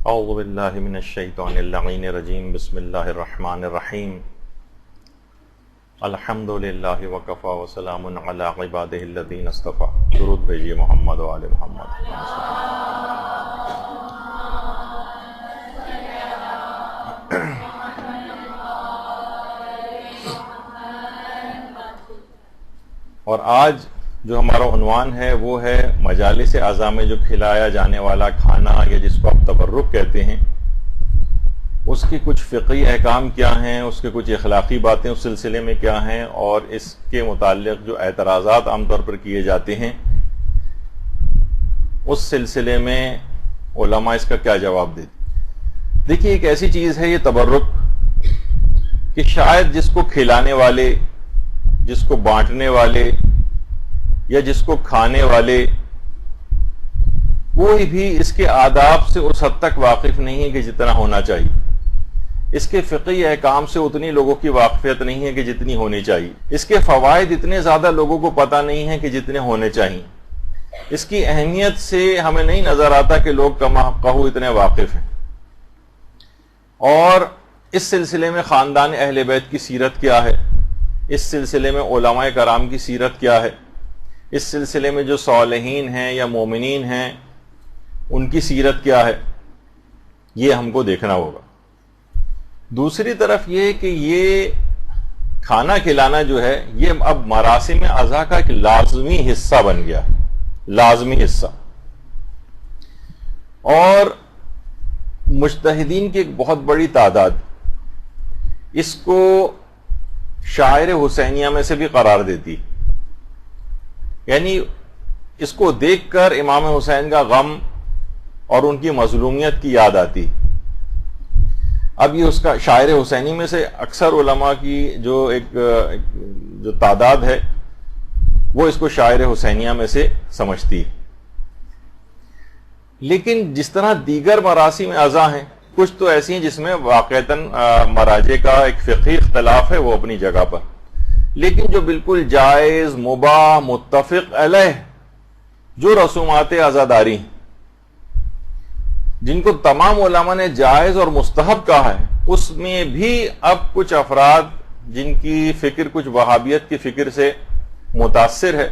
اعوذ باللہ من الشیطان اللعین الرجیم بسم اللہ الرحمن الرحیم الحمد للہ وکفی وسلام علی عبادہ الذین اصطفی. درود بھیجیے محمد و آل محمد. اور آج جو ہمارا عنوان ہے وہ ہے مجالس اعضاء میں جو کھلایا جانے والا کھانا یا جس کو آپ تبرک کہتے ہیں، اس کی کچھ فقہی احکام کیا ہیں، اس کے کچھ اخلاقی باتیں اس سلسلے میں کیا ہیں، اور اس کے متعلق جو اعتراضات عام طور پر کیے جاتے ہیں اس سلسلے میں علماء اس کا کیا جواب دیتے. دیکھیے، ایک ایسی چیز ہے یہ تبرک کہ شاید جس کو کھلانے والے، جس کو بانٹنے والے یا جس کو کھانے والے، کوئی بھی اس کے آداب سے اس حد تک واقف نہیں ہے کہ جتنا ہونا چاہیے. اس کے فقہی احکام سے اتنی لوگوں کی واقفیت نہیں ہے کہ جتنی ہونی چاہیے. اس کے فوائد اتنے زیادہ لوگوں کو پتہ نہیں ہے کہ جتنے ہونے چاہیے. اس کی اہمیت سے ہمیں نہیں نظر آتا کہ لوگ کما حقہ اتنے واقف ہیں. اور اس سلسلے میں خاندان اہل بیت کی سیرت کیا ہے، اس سلسلے میں علماء کرام کی سیرت کیا ہے، اس سلسلے میں جو صالحین ہیں یا مومنین ہیں ان کی سیرت کیا ہے، یہ ہم کو دیکھنا ہوگا. دوسری طرف یہ کہ یہ کھانا کھلانا جو ہے یہ اب مراسم اعضاء کا ایک لازمی حصہ بن گیا، لازمی حصہ. اور مجتہدین کی ایک بہت بڑی تعداد اس کو شاعر حسینیہ میں سے بھی قرار دیتی، یعنی اس کو دیکھ کر امام حسین کا غم اور ان کی مظلومیت کی یاد آتی. اب یہ اس کا شاعر حسینی میں سے اکثر علماء کی جو تعداد ہے وہ اس کو شاعر حسینیہ میں سے سمجھتی. لیکن جس طرح دیگر مراسم اعضاء ہیں، کچھ تو ایسی ہیں جس میں واقعتاً مراجع کا ایک فقہی اختلاف ہے، وہ اپنی جگہ پر، لیکن جو بالکل جائز، مباح، متفق علیہ جو رسومات عزاداری ہیں، جن کو تمام علماء نے جائز اور مستحب کہا ہے، اس میں بھی اب کچھ افراد جن کی فکر کچھ وہابیت کی فکر سے متاثر ہے،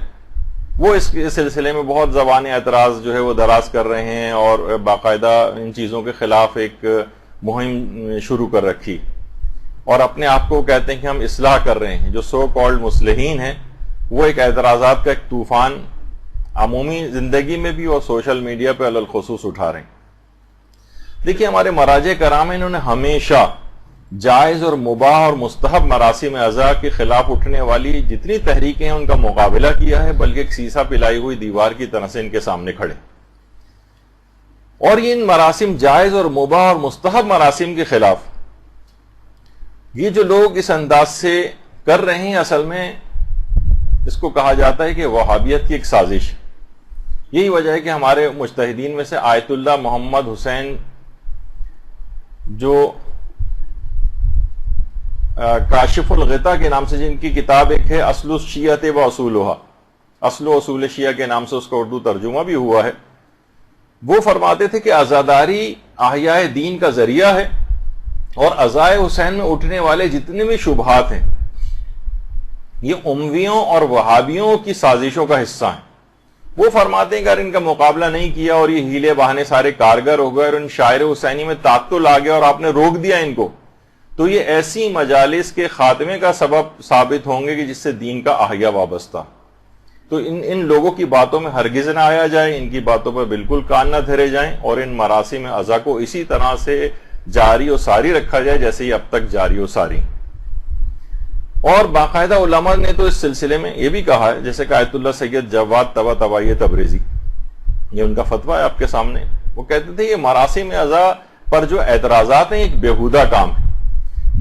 وہ اس سلسلے میں بہت زبان اعتراض جو ہے وہ دراز کر رہے ہیں اور باقاعدہ ان چیزوں کے خلاف ایک مہم شروع کر رکھی، اور اپنے آپ کو کہتے ہیں کہ ہم اصلاح کر رہے ہیں. جو سو کالڈ مصلحین ہیں وہ ایک اعتراضات کا ایک طوفان عمومی زندگی میں بھی اور سوشل میڈیا پہ علی الخصوص اٹھا رہے ہیں. دیکھیے، ہمارے مراجع کرام انہوں نے ہمیشہ جائز اور مباح اور مستحب مراسم اعضاء کے خلاف اٹھنے والی جتنی تحریکیں ہیں ان کا مقابلہ کیا ہے، بلکہ ایک سیسا پلائی ہوئی دیوار کی طرح سے ان کے سامنے کھڑے. اور یہ ان مراسم جائز اور مباح اور مستحب مراسم کے خلاف یہ جو لوگ اس انداز سے کر رہے ہیں، اصل میں اس کو کہا جاتا ہے کہ وہابیت کی ایک سازش. یہی وجہ ہے کہ ہمارے مجتہدین میں سے آیت اللہ محمد حسین جو کاشف الغطا کے نام سے جن کی کتاب ایک ہے اصل الشیعۃ و اصولھا، اصل و اصول شیعہ کے نام سے اس کا اردو ترجمہ بھی ہوا ہے، وہ فرماتے تھے کہ عزاداری احیاء دین کا ذریعہ ہے، اور عزائے حسین میں اٹھنے والے جتنے بھی شبہات ہیں یہ امویوں اور وہابیوں کی سازشوں کا حصہ ہیں. وہ فرماتے ہیں کہ اگر ان کا مقابلہ نہیں کیا اور یہ ہیلے بہانے سارے کارگر ہو گئے اور ان شاعر حسینی میں تعطل آ گیا اور آپ نے روک دیا ان کو، تو یہ ایسی مجالس کے خاتمے کا سبب ثابت ہوں گے کہ جس سے دین کا احیا وابستہ. تو ان لوگوں کی باتوں میں ہرگز نہ آیا جائے، ان کی باتوں پر بالکل کان نہ دھرے جائیں، اور ان مراسم اعضاء کو اسی طرح سے جاری و ساری رکھا جائے جیسے یہ اب تک جاری و ساری. اور باقاعدہ علماء نے تو اس سلسلے میں یہ بھی کہا ہے، جیسے کہ آیت اللہ سید جواد طباطبائی تبریزی، یہ ان کا فتویٰ ہے آپ کے سامنے. وہ کہتے تھے یہ مراسم اعضاء پر جو اعتراضات ہیں ایک بیہودہ کام ہے.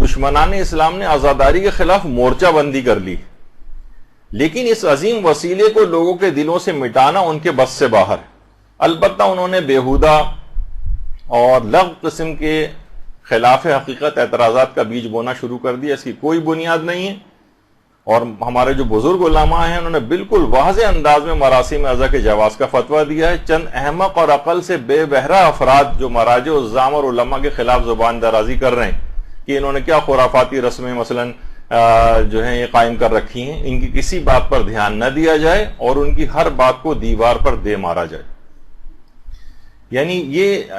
دشمنان اسلام نے عزاداری کے خلاف مورچہ بندی کر لی، لیکن اس عظیم وسیلے کو لوگوں کے دلوں سے مٹانا ان کے بس سے باہر ہے. البتہ انہوں نے بیہودہ اور لغو قسم کے خلاف حقیقت اعتراضات کا بیج بونا شروع کر دیا، اس کی کوئی بنیاد نہیں ہے. اور ہمارے جو بزرگ علماء ہیں انہوں نے بالکل واضح انداز میں مراسم اعضا کے جواز کا فتویٰ دیا ہے. چند احمق اور عقل سے بے بہرہ افراد جو مراجع الزام اور علماء کے خلاف زبان درازی کر رہے ہیں کہ انہوں نے کیا خرافاتی رسمیں مثلاً جو ہیں یہ قائم کر رکھی ہیں, ان کی کسی بات پر دھیان نہ دیا جائے اور ان کی ہر بات کو دیوار پر دے مارا جائے. یعنی یہ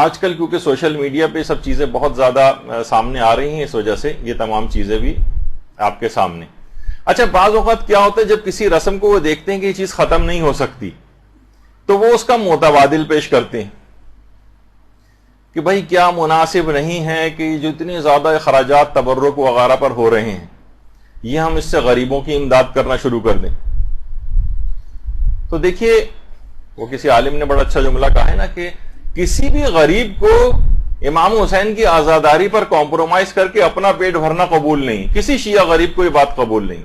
آج کل کیونکہ سوشل میڈیا پہ سب چیزیں بہت زیادہ سامنے آ رہی ہیں, اس وجہ سے یہ تمام چیزیں بھی آپ کے سامنے. اچھا, بعض اوقات کیا ہوتا ہے جب کسی رسم کو وہ دیکھتے ہیں کہ یہ چیز ختم نہیں ہو سکتی تو وہ اس کا متبادل پیش کرتے ہیں کہ بھائی کیا مناسب نہیں ہے کہ جو اتنے زیادہ اخراجات تبرک وغیرہ پر ہو رہے ہیں یہ ہم اس سے غریبوں کی امداد کرنا شروع کر دیں. تو دیکھیے وہ کسی عالم نے بڑا اچھا جملہ کہا ہے نا کہ کسی بھی غریب کو امام حسین کی آزاداری پر کمپرومائز کر کے اپنا پیٹ بھرنا قبول نہیں. کسی شیعہ غریب کو یہ بات قبول نہیں.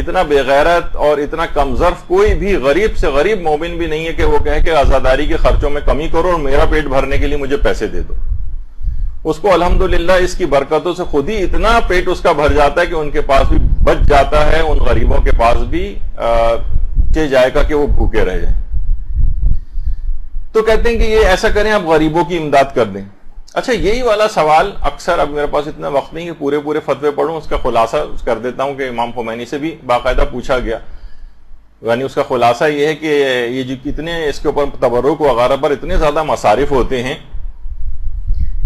اتنا بے غیرت اور اتنا کم ظرف کوئی بھی غریب سے غریب مومن بھی نہیں ہے کہ وہ کہے کہ آزاداری کے خرچوں میں کمی کرو اور میرا پیٹ بھرنے کے لیے مجھے پیسے دے دو. اس کو الحمدللہ اس کی برکتوں سے خود ہی اتنا پیٹ اس کا بھر جاتا ہے کہ ان کے پاس بھی بچ جاتا ہے, ان غریبوں کے پاس بھی جائے گا کہ وہ بھوکے رہ جائیں. تو کہتے ہیں کہ یہ ایسا کریں, آپ غریبوں کی امداد کر دیں. اچھا, یہی والا سوال اکثر, اب میرے پاس اتنا وقت نہیں کہ پورے فتوے پڑھوں, اس کا خلاصہ کر دیتا ہوں کہ امام خمینی سے بھی باقاعدہ پوچھا گیا. یعنی اس کا خلاصہ یہ ہے کہ یہ جو کتنے اس کے اوپر تبرک وغیرہ پر اتنے زیادہ مصارف ہوتے ہیں,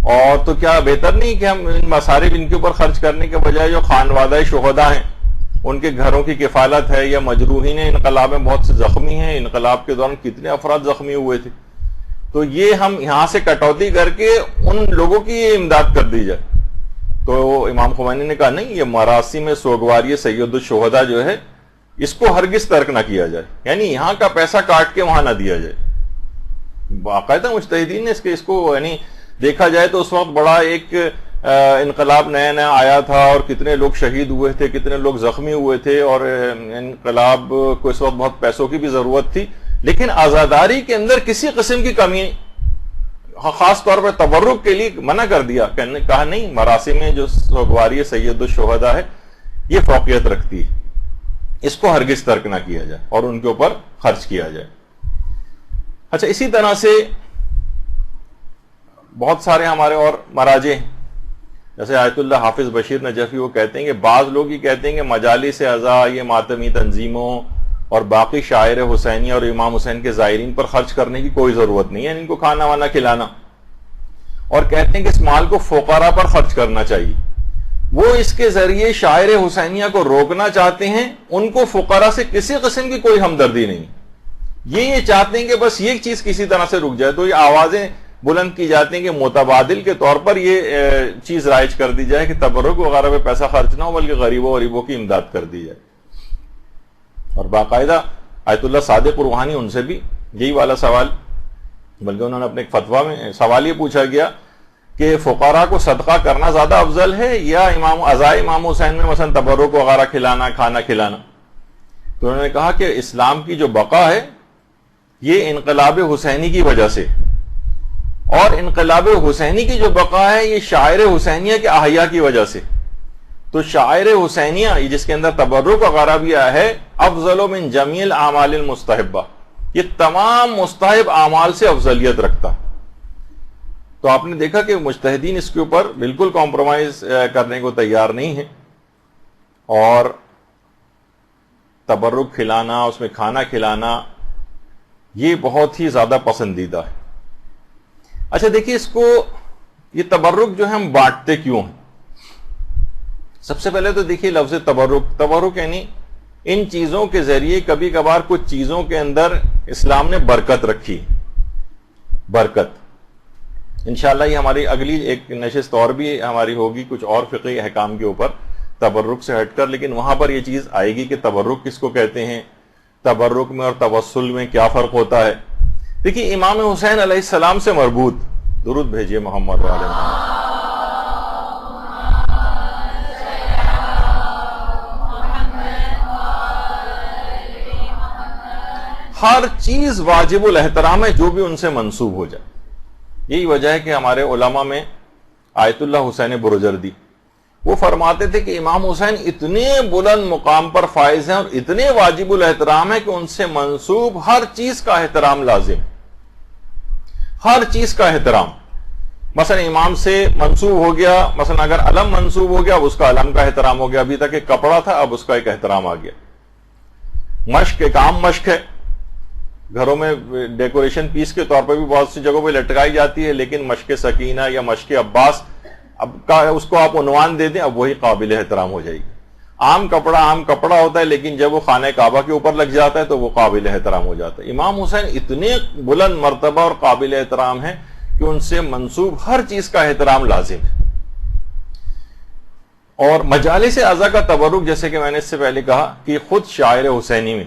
اور تو کیا بہتر نہیں کہ ہم ان مصارف ان کے اوپر خرچ کرنے کے بجائے جو خانوادہ شہداء ہیں ان کے گھروں کی کفالت ہے, یا مجروحین انقلاب میں بہت سے زخمی ہیں, انقلاب کے دوران کتنے افراد زخمی ہوئے تھے, تو یہ ہم یہاں سے کٹوتی کر کے ان لوگوں کی امداد کر دی جائے. تو امام خمینی نے کہا نہیں, یہ مراسم سوگواری سید الشہداء جو ہے اس کو ہرگز ترک نہ کیا جائے, یعنی یہاں کا پیسہ کاٹ کے وہاں نہ دیا جائے. باقاعدہ مجتہدین نے اس کو یعنی دیکھا جائے تو اس وقت بڑا ایک انقلاب نیا نیا آیا تھا اور کتنے لوگ شہید ہوئے تھے, کتنے لوگ زخمی ہوئے تھے, اور انقلاب کو اس وقت بہت پیسوں کی بھی ضرورت تھی, لیکن آزاداری کے اندر کسی قسم کی کمی, خاص طور پر تبرک کے لیے منع کر دیا. کہا نہیں, مراسم میں جو سوگواری سید الشہداء ہے یہ فوقیت رکھتی ہے, اس کو ہرگز ترک نہ کیا جائے اور ان کے اوپر خرچ کیا جائے. اچھا, اسی طرح سے بہت سارے ہمارے اور مراجع ہیں, جیسے آیت اللہ حافظ بشیر نجفی, وہ کہتے ہیں کہ بعض لوگ یہ کہتے ہیں کہ مجالس اعضا, یہ ماتمی تنظیموں اور باقی شاعر حسینی اور امام حسین کے زائرین پر خرچ کرنے کی کوئی ضرورت نہیں ہے, ان کو کھانا وانا کھلانا, اور کہتے ہیں کہ اس مال کو فقراء پر خرچ کرنا چاہیے. وہ اس کے ذریعے شاعر حسینیہ کو روکنا چاہتے ہیں, ان کو فقراء سے کسی قسم کی کوئی ہمدردی نہیں, یہ چاہتے ہیں کہ بس یہ چیز کسی طرح سے رک جائے. تو یہ آوازیں بلند کی جاتی ہیں کہ متبادل کے طور پر یہ چیز رائج کر دی جائے کہ تبرک وغیرہ پہ پیسہ خرچ نہ ہو بلکہ غریبوں کی امداد کر دی جائے. اور باقاعدہ آیت اللہ صادق روحانی, ان سے بھی یہی والا سوال, بلکہ انہوں نے اپنے ایک فتویٰ میں سوال یہ پوچھا گیا کہ فقراء کو صدقہ کرنا زیادہ افضل ہے یا امام حسین میں مثلا تبرک وغیرہ کھلانا, کھانا کھلانا. تو انہوں نے کہا کہ اسلام کی جو بقا ہے یہ انقلاب حسینی کی وجہ سے, اور انقلاب حسینی کی جو بقا ہے یہ شاعر حسینیہ کے احیاء کی وجہ سے. تو شاعر حسینیہ جس کے اندر تبرک وغیرہ بھی آیا ہے, افضل من جمیع الاعمال المستحبہ, یہ تمام مستحب اعمال سے افضلیت رکھتا. تو آپ نے دیکھا کہ مجتہدین اس کے اوپر بالکل کمپرومائز کرنے کو تیار نہیں ہیں, اور تبرک کھلانا, اس میں کھانا کھلانا, یہ بہت ہی زیادہ پسندیدہ ہے. اچھا دیکھیے, اس کو یہ تبرک جو ہے ہم بانٹتے کیوں ہیں؟ سب سے پہلے تو دیکھیے لفظ تبرک یعنی ان چیزوں کے ذریعے کبھی کبھار کچھ چیزوں کے اندر اسلام نے برکت رکھی. برکت انشاءاللہ یہ ہماری اگلی ایک نشست اور بھی ہماری ہوگی کچھ اور فقہی احکام کے اوپر تبرک سے ہٹ کر, لیکن وہاں پر یہ چیز آئے گی کہ تبرک کس کو کہتے ہیں, تبرک میں اور توسل میں کیا فرق ہوتا ہے. دیکھیے امام حسین علیہ السلام سے مربوط, درود بھیجیے محمد و آل محمد, ہر چیز واجب الاحترام ہے جو بھی ان سے منسوب ہو جائے. یہی وجہ ہے کہ ہمارے علماء میں آیت اللہ حسین برجردی, وہ فرماتے تھے کہ امام حسین اتنے بلند مقام پر فائز ہیں اور اتنے واجب الاحترام ہیں کہ ان سے منسوب ہر چیز کا احترام لازم، ہر چیز کا احترام. مثلا امام سے منسوب ہو گیا، مثلا اگر علم منسوب ہو گیا اب اس کا علم کا احترام ہو گیا، ابھی تک ایک کپڑا تھا اب اس کا ایک احترام آ گیا. مشق ایک عام مشق ہے، گھروں میں ڈیکوریشن پیس کے طور پر بھی بہت سی جگہوں پہ لٹکائی جاتی ہے، لیکن مشق سکینہ یا مشق عباس اب کا اس کو آپ عنوان دے دیں اب وہی قابل احترام ہو جائے گی. عام کپڑا ہوتا ہے، لیکن جب وہ خانہ کعبہ کے اوپر لگ جاتا ہے تو وہ قابل احترام ہو جاتا ہے. امام حسین اتنے بلند مرتبہ اور قابل احترام ہیں کہ ان سے منسوب ہر چیز کا احترام لازم ہے. اور مجالس اعضاء کا تبرک، جیسے کہ میں نے اس سے پہلے کہا کہ خود شاعر حسینی میں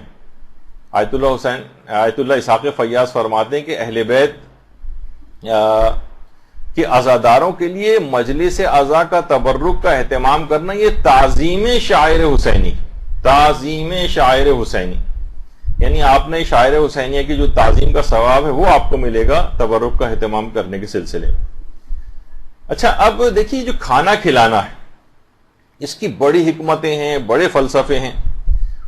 آیت اللہ اسحاق فیاض فرماتے ہیں کہ اہل بیت کہ عزاداروں کے لیے مجلس اعضاء کا تبرک کا اہتمام کرنا یہ تعظیم شاعر حسینی، تعظیم شاعر حسینی، یعنی آپ نے شاعر حسینیہ کی جو تعظیم کا ثواب ہے وہ آپ کو ملے گا تبرک کا اہتمام کرنے کے سلسلے میں. اچھا اب دیکھیے جو کھانا کھلانا ہے اس کی بڑی حکمتیں ہیں، بڑے فلسفے ہیں،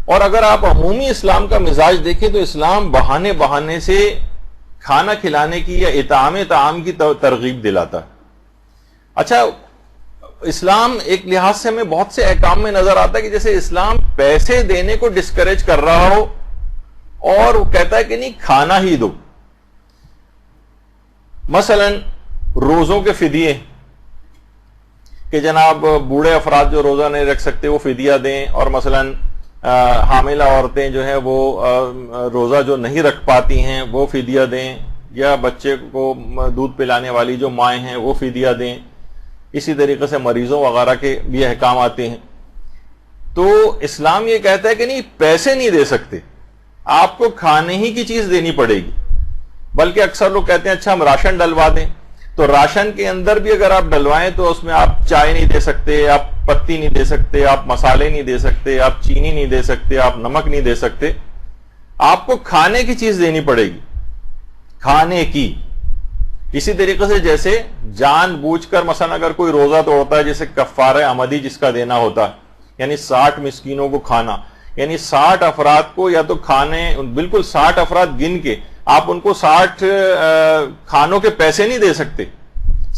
اور اگر آپ عمومی اسلام کا مزاج دیکھیں تو اسلام بہانے سے کھانا کھلانے کی یا اطعام طعام کی ترغیب دلاتا ہے. اچھا اسلام ایک لحاظ سے ہمیں بہت سے احکام میں نظر آتا ہے کہ جیسے اسلام پیسے دینے کو ڈسکریج کر رہا ہو اور وہ کہتا ہے کہ نہیں کھانا ہی دو. مثلا روزوں کے فدیے کہ جناب بوڑھے افراد جو روزہ نہیں رکھ سکتے وہ فدیہ دیں، اور مثلا حاملہ عورتیں جو ہیں وہ روزہ جو نہیں رکھ پاتی ہیں وہ فدیہ دیں، یا بچے کو دودھ پلانے والی جو مائیں ہیں وہ فدیہ دیں. اسی طریقے سے مریضوں وغیرہ کے بھی احکام آتے ہیں. تو اسلام یہ کہتا ہے کہ نہیں پیسے نہیں دے سکتے، آپ کو کھانے ہی کی چیز دینی پڑے گی. بلکہ اکثر لوگ کہتے ہیں اچھا ہم راشن ڈلوا دیں، تو راشن کے اندر بھی اگر آپ ڈلوائیں تو اس میں آپ چائے نہیں دے سکتے، آپ پتی نہیں دے سکتے، آپ مسالے نہیں دے سکتے، آپ چینی نہیں دے سکتے، آپ نمک نہیں دے سکتے. آپ کو کھانے کی چیز دینی پڑے گی، کھانے کی. اسی طریقے سے جیسے جان بوجھ کر مثلا اگر کوئی روزہ توڑتا ہے، جیسے کفارہ عمدی جس کا دینا ہوتا ہے، یعنی 60 مسکینوں کو کھانا، یعنی 60 افراد کو یا تو کھانے بالکل 60 افراد گن کے آپ ان کو 60 کھانوں کے پیسے نہیں دے سکتے،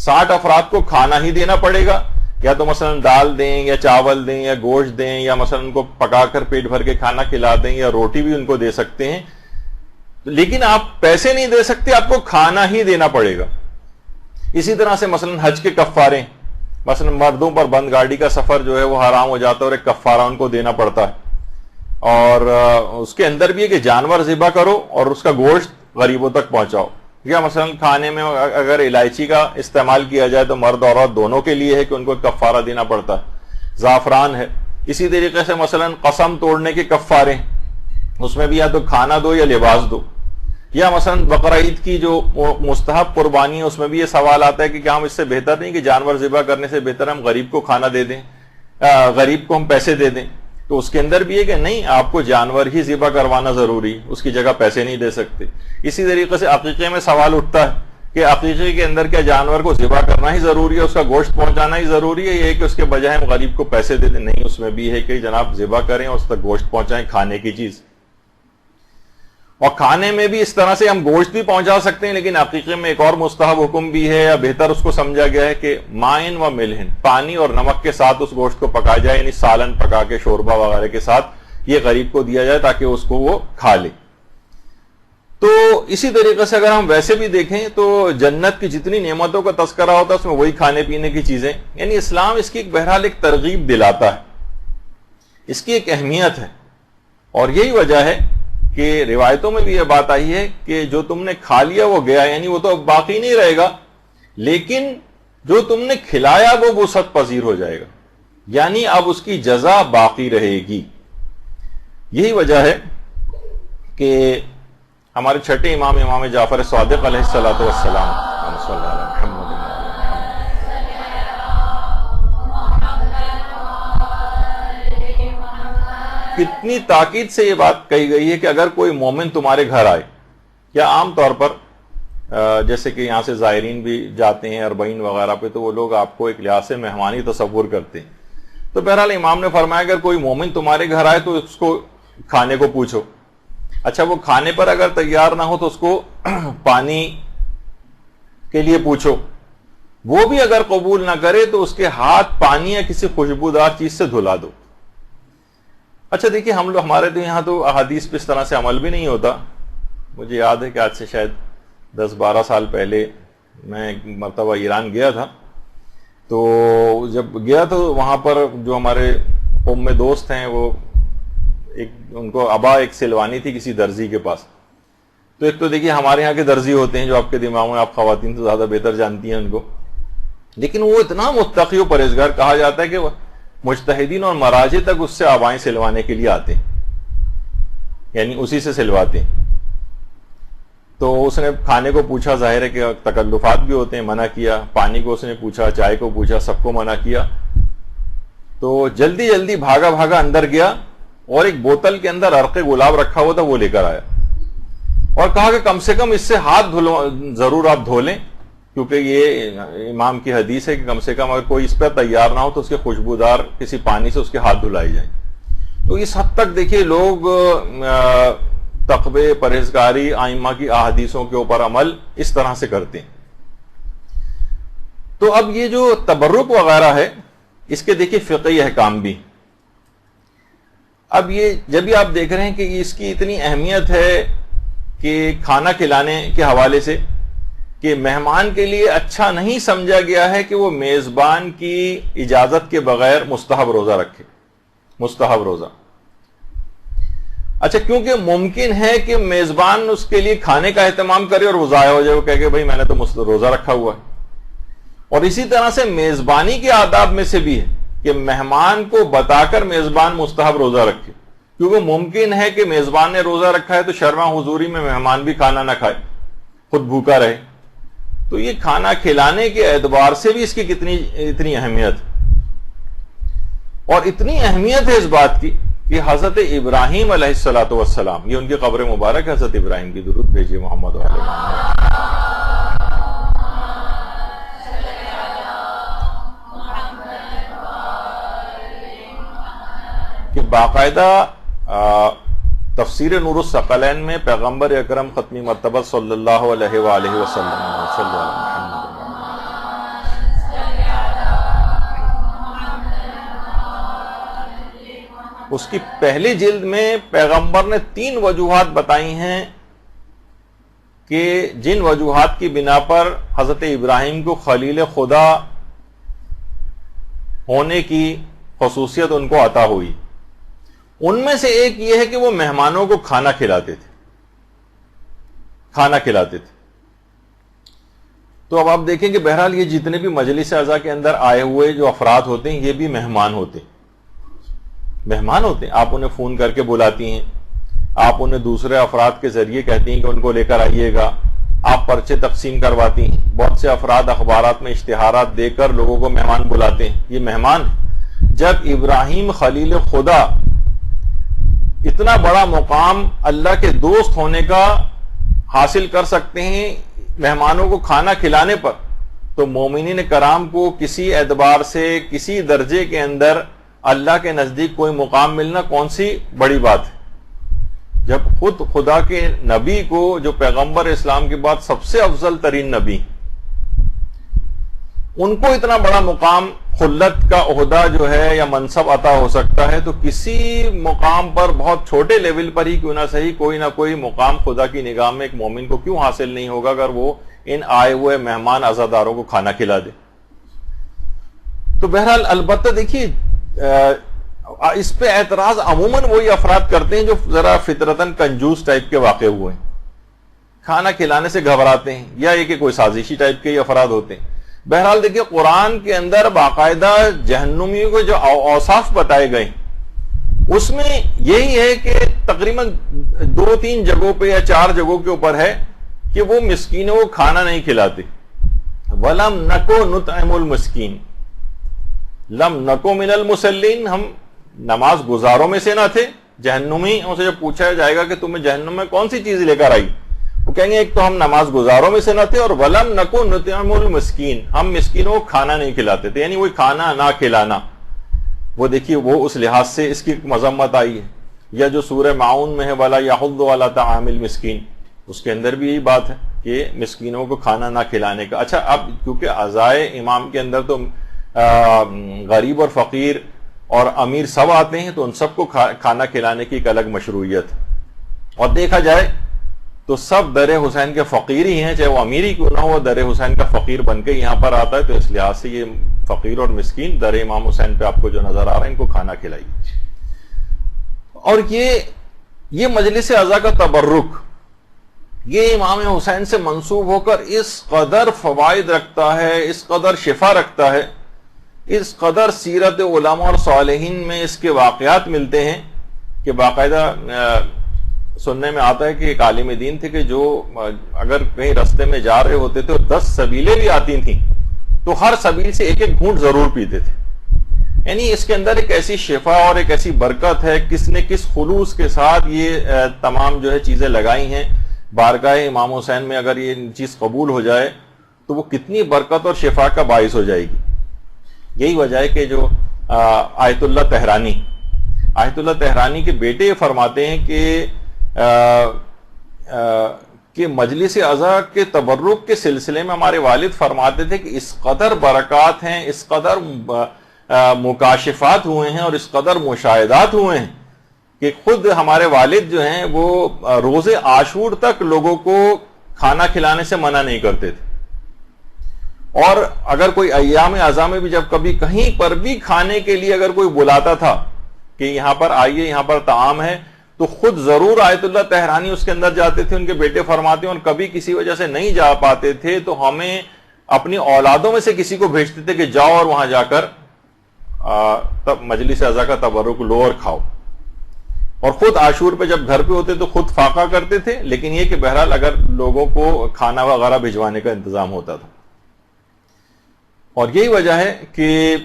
60 افراد کو کھانا ہی دینا پڑے گا. یا تو مثلا دال دیں یا چاول دیں یا گوشت دیں، یا مثلا ان کو پکا کر پیٹ بھر کے کھانا کھلا دیں، یا روٹی بھی ان کو دے سکتے ہیں، لیکن آپ پیسے نہیں دے سکتے، آپ کو کھانا ہی دینا پڑے گا. اسی طرح سے مثلا حج کے کفارے، مثلا مردوں پر بند گاڑی کا سفر جو ہے وہ حرام ہو جاتا ہے اور ایک کفارہ ان کو دینا پڑتا ہے. اور اس کے اندر بھی ہے کہ جانور ذبح کرو اور اس کا گوشت غریبوں تک پہنچاؤ. یا مثلا کھانے میں اگر الائچی کا استعمال کیا جائے تو مرد اور عورت دونوں کے لیے ہے کہ ان کو کفارہ دینا پڑتا ہے. زعفران ہے. اسی طریقے سے مثلا قسم توڑنے کے کفارے، اس میں بھی یا تو کھانا دو یا لباس دو. یا مثلا بقرہ عید کی جو مستحب قربانی ہے اس میں بھی یہ سوال آتا ہے کہ کیا ہم اس سے بہتر نہیں کہ جانور ذبح کرنے سے بہتر ہم غریب کو کھانا دے دیں، غریب کو ہم پیسے دے دیں. تو اس کے اندر بھی ہے کہ نہیں، آپ کو جانور ہی ذبح کروانا ضروری، اس کی جگہ پیسے نہیں دے سکتے. اسی طریقے سے عقیقے میں سوال اٹھتا ہے کہ عقیقے کے اندر کیا جانور کو ذبح کرنا ہی ضروری ہے، اس کا گوشت پہنچانا ہی ضروری ہے، یہ کہ اس کے بجائے ہم غریب کو پیسے دے دیں؟ نہیں، اس میں بھی ہے کہ جناب ذبح کریں اور اس تک گوشت پہنچائیں، کھانے کی چیز. اور کھانے میں بھی اس طرح سے ہم گوشت بھی پہنچا سکتے ہیں، لیکن عقیقے میں ایک اور مستحب حکم بھی ہے، یا بہتر اس کو سمجھا گیا ہے کہ مائن و ملہن، پانی اور نمک کے ساتھ اس گوشت کو پکایا جائے، یعنی سالن پکا کے شوربہ وغیرہ کے ساتھ یہ غریب کو دیا جائے تاکہ اس کو وہ کھا لے. تو اسی طریقے سے اگر ہم ویسے بھی دیکھیں تو جنت کی جتنی نعمتوں کا تذکرہ ہوتا ہے اس میں وہی کھانے پینے کی چیزیں، یعنی اسلام اس کی بہرحال ایک ترغیب دلاتا ہے، اس کی ایک اہمیت ہے. اور یہی وجہ ہے کہ روایتوں میں بھی یہ بات آئی ہے کہ جو تم نے کھا لیا وہ گیا، یعنی وہ تو اب باقی نہیں رہے گا، لیکن جو تم نے کھلایا وہ وسعت پذیر ہو جائے گا، یعنی اب اس کی جزا باقی رہے گی. یہی وجہ ہے کہ ہمارے چھٹے امام جعفر صادق علیہ الصلوۃ والسلام کتنی تاکید سے یہ بات کہی گئی ہے کہ اگر کوئی مومن تمہارے گھر آئے، یا عام طور پر جیسے کہ یہاں سے زائرین بھی جاتے ہیں اربعین وغیرہ پہ، تو وہ لوگ آپ کو ایک لحاظ سے مہمانی تصور کرتے ہیں تو بہرحال امام نے فرمایا اگر کوئی مومن تمہارے گھر آئے تو اس کو کھانے کو پوچھو. اچھا وہ کھانے پر اگر تیار نہ ہو تو اس کو پانی کے لیے پوچھو. وہ بھی اگر قبول نہ کرے تو اس کے ہاتھ پانی یا کسی خوشبودار چیز سے دھلا دو. اچھا دیکھیے ہم لوگ ہمارے تو یہاں تو احادیث پہ اس طرح سے عمل بھی نہیں ہوتا. مجھے یاد ہے کہ آج سے شاید 10-12 سال پہلے میں ایک مرتبہ ایران گیا تھا. تو جب گیا تو وہاں پر جو ہمارے قوم میں دوست ہیں وہ ان کو ابا ایک سلوانی تھی کسی درزی کے پاس. تو ایک تو دیکھیے ہمارے یہاں کے درزی ہوتے ہیں جو آپ کے دماغ میں، آپ خواتین تو زیادہ بہتر جانتی ہیں ان کو، لیکن وہ اتنا متقی و پرہیزگار کہا جاتا ہے کہ وہ مجتہدین اور مراجع تک اس سے آبائیں سلوانے کے لیے آتے ہیں، یعنی اسی سے سلواتے ہیں. تو اس نے کھانے کو پوچھا، ظاہر ہے کہ تکلفات بھی ہوتے ہیں، منع کیا. پانی کو اس نے پوچھا، چائے کو پوچھا، سب کو منع کیا. تو جلدی جلدی بھاگا بھاگا اندر گیا اور ایک بوتل کے اندر عرق گلاب رکھا ہوا تھا وہ لے کر آیا اور کہا کہ کم سے کم اس سے ہاتھ ضرور آپ دھو لیں، کیونکہ یہ امام کی حدیث ہے کہ کم سے کم اگر کوئی اس پہ تیار نہ ہو تو اس کے خوشبودار کسی پانی سے اس کے ہاتھ دھلائے جائیں. تو اس حد تک دیکھیے لوگ تقوی، پرہیزگاری، ائمہ کی احادیثوں کے اوپر عمل اس طرح سے کرتے ہیں. تو اب یہ جو تبرک وغیرہ ہے اس کے دیکھیے فقہی احکام بھی. اب یہ جب بھی آپ دیکھ رہے ہیں کہ اس کی اتنی اہمیت ہے کہ کھانا کھلانے کے حوالے سے کہ مہمان کے لیے اچھا نہیں سمجھا گیا ہے کہ وہ میزبان کی اجازت کے بغیر مستحب روزہ رکھے. مستحب روزہ، اچھا کیونکہ ممکن ہے کہ میزبان اس کے لیے کھانے کا اہتمام کرے اور وہ ضائع ہو جائے، وہ کہے کہ بھائی میں نے تو روزہ رکھا ہوا ہے. اور اسی طرح سے میزبانی کے آداب میں سے بھی ہے کہ مہمان کو بتا کر میزبان مستحب روزہ رکھے، کیونکہ ممکن ہے کہ میزبان نے روزہ رکھا ہے تو شرما حضوری میں مہمان بھی کھانا نہ کھائے، خود بھوکا رہے. تو یہ کھانا کھلانے کے اعتبار سے بھی اس کی اتنی اہمیت، اور اتنی اہمیت ہے اس بات کی کہ حضرت ابراہیم علیہ الصلوۃ والسلام، یہ ان کی قبر مبارک ہے، حضرت ابراہیم کی درود بھیجیے محمد علیہ محمد، کہ باقاعدہ تفسیر نور الثقلین میں پیغمبر اکرم ختمی مرتبہ صلی اللہ علیہ وآلہ وسلم صلی اللہ علیہ اس کی پہلی جلد میں پیغمبر نے 3 وجوہات بتائی ہیں کہ جن وجوہات کی بنا پر حضرت ابراہیم کو خلیل خدا ہونے کی خصوصیت ان کو عطا ہوئی. ان میں سے ایک یہ ہے کہ وہ مہمانوں کو کھانا کھلاتے تھے. تو اب آپ دیکھیں کہ بہرحال یہ جتنے بھی مجلس اعضاء کے اندر آئے ہوئے جو افراد ہوتے ہیں یہ بھی مہمان ہوتے ہیں. آپ انہیں فون کر کے بلاتی ہیں، آپ انہیں دوسرے افراد کے ذریعے کہتی ہیں کہ ان کو لے کر آئیے گا، آپ پرچے تقسیم کرواتی ہیں. بہت سے افراد اخبارات میں اشتہارات دے کر لوگوں کو مہمان بلاتے ہیں. یہ مہمان جب ابراہیم خلیل خدا اتنا بڑا مقام اللہ کے دوست ہونے کا حاصل کر سکتے ہیں مہمانوں کو کھانا کھلانے پر، تو مومنین کرام کو کسی اعتبار سے کسی درجے کے اندر اللہ کے نزدیک کوئی مقام ملنا کون سی بڑی بات ہے. جب خود خدا کے نبی کو، جو پیغمبر اسلام کے بعد سب سے افضل ترین نبی، ان کو اتنا بڑا مقام، خلت کا عہدہ جو ہے یا منصب عطا ہو سکتا ہے، تو کسی مقام پر بہت چھوٹے لیول پر ہی کیوں نہ صحیح کوئی نہ کوئی مقام خدا کی نگاہ میں ایک مومن کو کیوں حاصل نہیں ہوگا اگر وہ ان آئے ہوئے مہمان عزاداروں کو کھانا کھلا دے. تو بہرحال البتہ دیکھیے اس پہ اعتراض عموماً وہی افراد کرتے ہیں جو ذرا فطرتاً کنجوس ٹائپ کے واقع ہوئے ہیں، کھانا کھلانے سے گھبراتے ہیں، یا یہ کہ کوئی سازشی ٹائپ کے افراد ہوتے ہیں. بہرحال دیکھیے قرآن کے اندر باقاعدہ جہنمیوں کو جو اوصاف بتائے گئے اس میں یہی ہے کہ تقریباً 2-3 جگہوں پہ یا 4 جگہوں کے اوپر ہے کہ وہ مسکینوں کو کھانا نہیں کھلاتے. وَلَمْ نَكُ نُطْعِمُ الْمِسْكِينَ لم نکو من المصلین، ہم نماز گزاروں میں سے نہ تھے. جہنمی ان سے جب پوچھا جائے گا کہ تمہیں جہنم میں کون سی چیز لے کر آئی، وہ کہیں گے ایک تو ہم نماز گزاروں میں سے نہ تھے، اور ولم نکو نطعم المسکین، ہم مسکینوں کو کھانا نہیں کھلاتے تھے، یعنی وہی کھانا نہ کھلانا. وہ دیکھیے وہ اس لحاظ سے اس کی مذمت آئی ہے. یا جو سورہ معون میں ہے وَلَا يَحُضُّ عَلَىٰ طَعَامِ الْمِسْكِينِ، اس کے اندر بھی یہی بات ہے کہ مسکینوں کو کھانا نہ کھلانے کا. اچھا اب کیونکہ عزائے امام کے اندر تو غریب اور فقیر اور امیر سب آتے ہیں، تو ان سب کو کھانا کھلانے کی ایک الگ مشروعیت ہے. اور دیکھا جائے تو سب در حسین کے فقیر ہی ہیں، چاہے وہ امیر ہی کیوں نہ ہو، در حسین کا فقیر بن کے یہاں پر آتا ہے. تو اس لحاظ سے یہ فقیر اور مسکین در امام حسین پہ آپ کو جو نظر آ رہا ہے، ان کو کھانا کھلائیے. اور یہ مجلس عزا کا تبرک یہ امام حسین سے منسوب ہو کر اس قدر فوائد رکھتا ہے، اس قدر شفا رکھتا ہے، اس قدر سیرت علماء اور صالحین میں اس کے واقعات ملتے ہیں کہ باقاعدہ سننے میں آتا ہے کہ ایک عالم دین تھے کہ جو اگر کہیں رستے میں جا رہے ہوتے تھے اور 10 سبیلیں بھی آتی تھیں تو ہر سبیل سے ایک ایک گھونٹ ضرور پیتے تھے. یعنی اس کے اندر ایک ایسی شفا اور ایک ایسی برکت ہے، کس نے کس خلوص کے ساتھ یہ تمام جو ہے چیزیں لگائی ہیں بارگاہ امام حسین میں. اگر یہ چیز قبول ہو جائے تو وہ کتنی برکت اور شفا کا باعث ہو جائے گی. یہی وجہ ہے کہ جو آیت اللہ تہرانی کے بیٹے فرماتے ہیں کہ مجلس عزا کے تبرک کے سلسلے میں ہمارے والد فرماتے تھے کہ اس قدر برکات ہیں، اس قدر مکاشفات ہوئے ہیں اور اس قدر مشاہدات ہوئے ہیں کہ خود ہمارے والد جو ہیں وہ روز عاشور تک لوگوں کو کھانا کھلانے سے منع نہیں کرتے تھے. اور اگر کوئی ایام عزا میں بھی جب کبھی کہیں پر بھی کھانے کے لیے اگر کوئی بلاتا تھا کہ یہاں پر آئیے، یہاں پر طعام ہے، تو خود ضرور آیت اللہ تہرانی اس کے اندر جاتے تھے. ان کے بیٹے فرماتے ہیں اور کبھی کسی وجہ سے نہیں جا پاتے تھے تو ہمیں اپنی اولادوں میں سے کسی کو بھیجتے تھے کہ جاؤ اور وہاں جا کر مجلس عزا کا تبرک لو اور کھاؤ. اور خود عاشور پہ جب گھر پہ ہوتے تو خود فاقہ کرتے تھے، لیکن یہ کہ بہرحال اگر لوگوں کو کھانا وغیرہ بھجوانے کا انتظام ہوتا تھا. اور یہی وجہ ہے کہ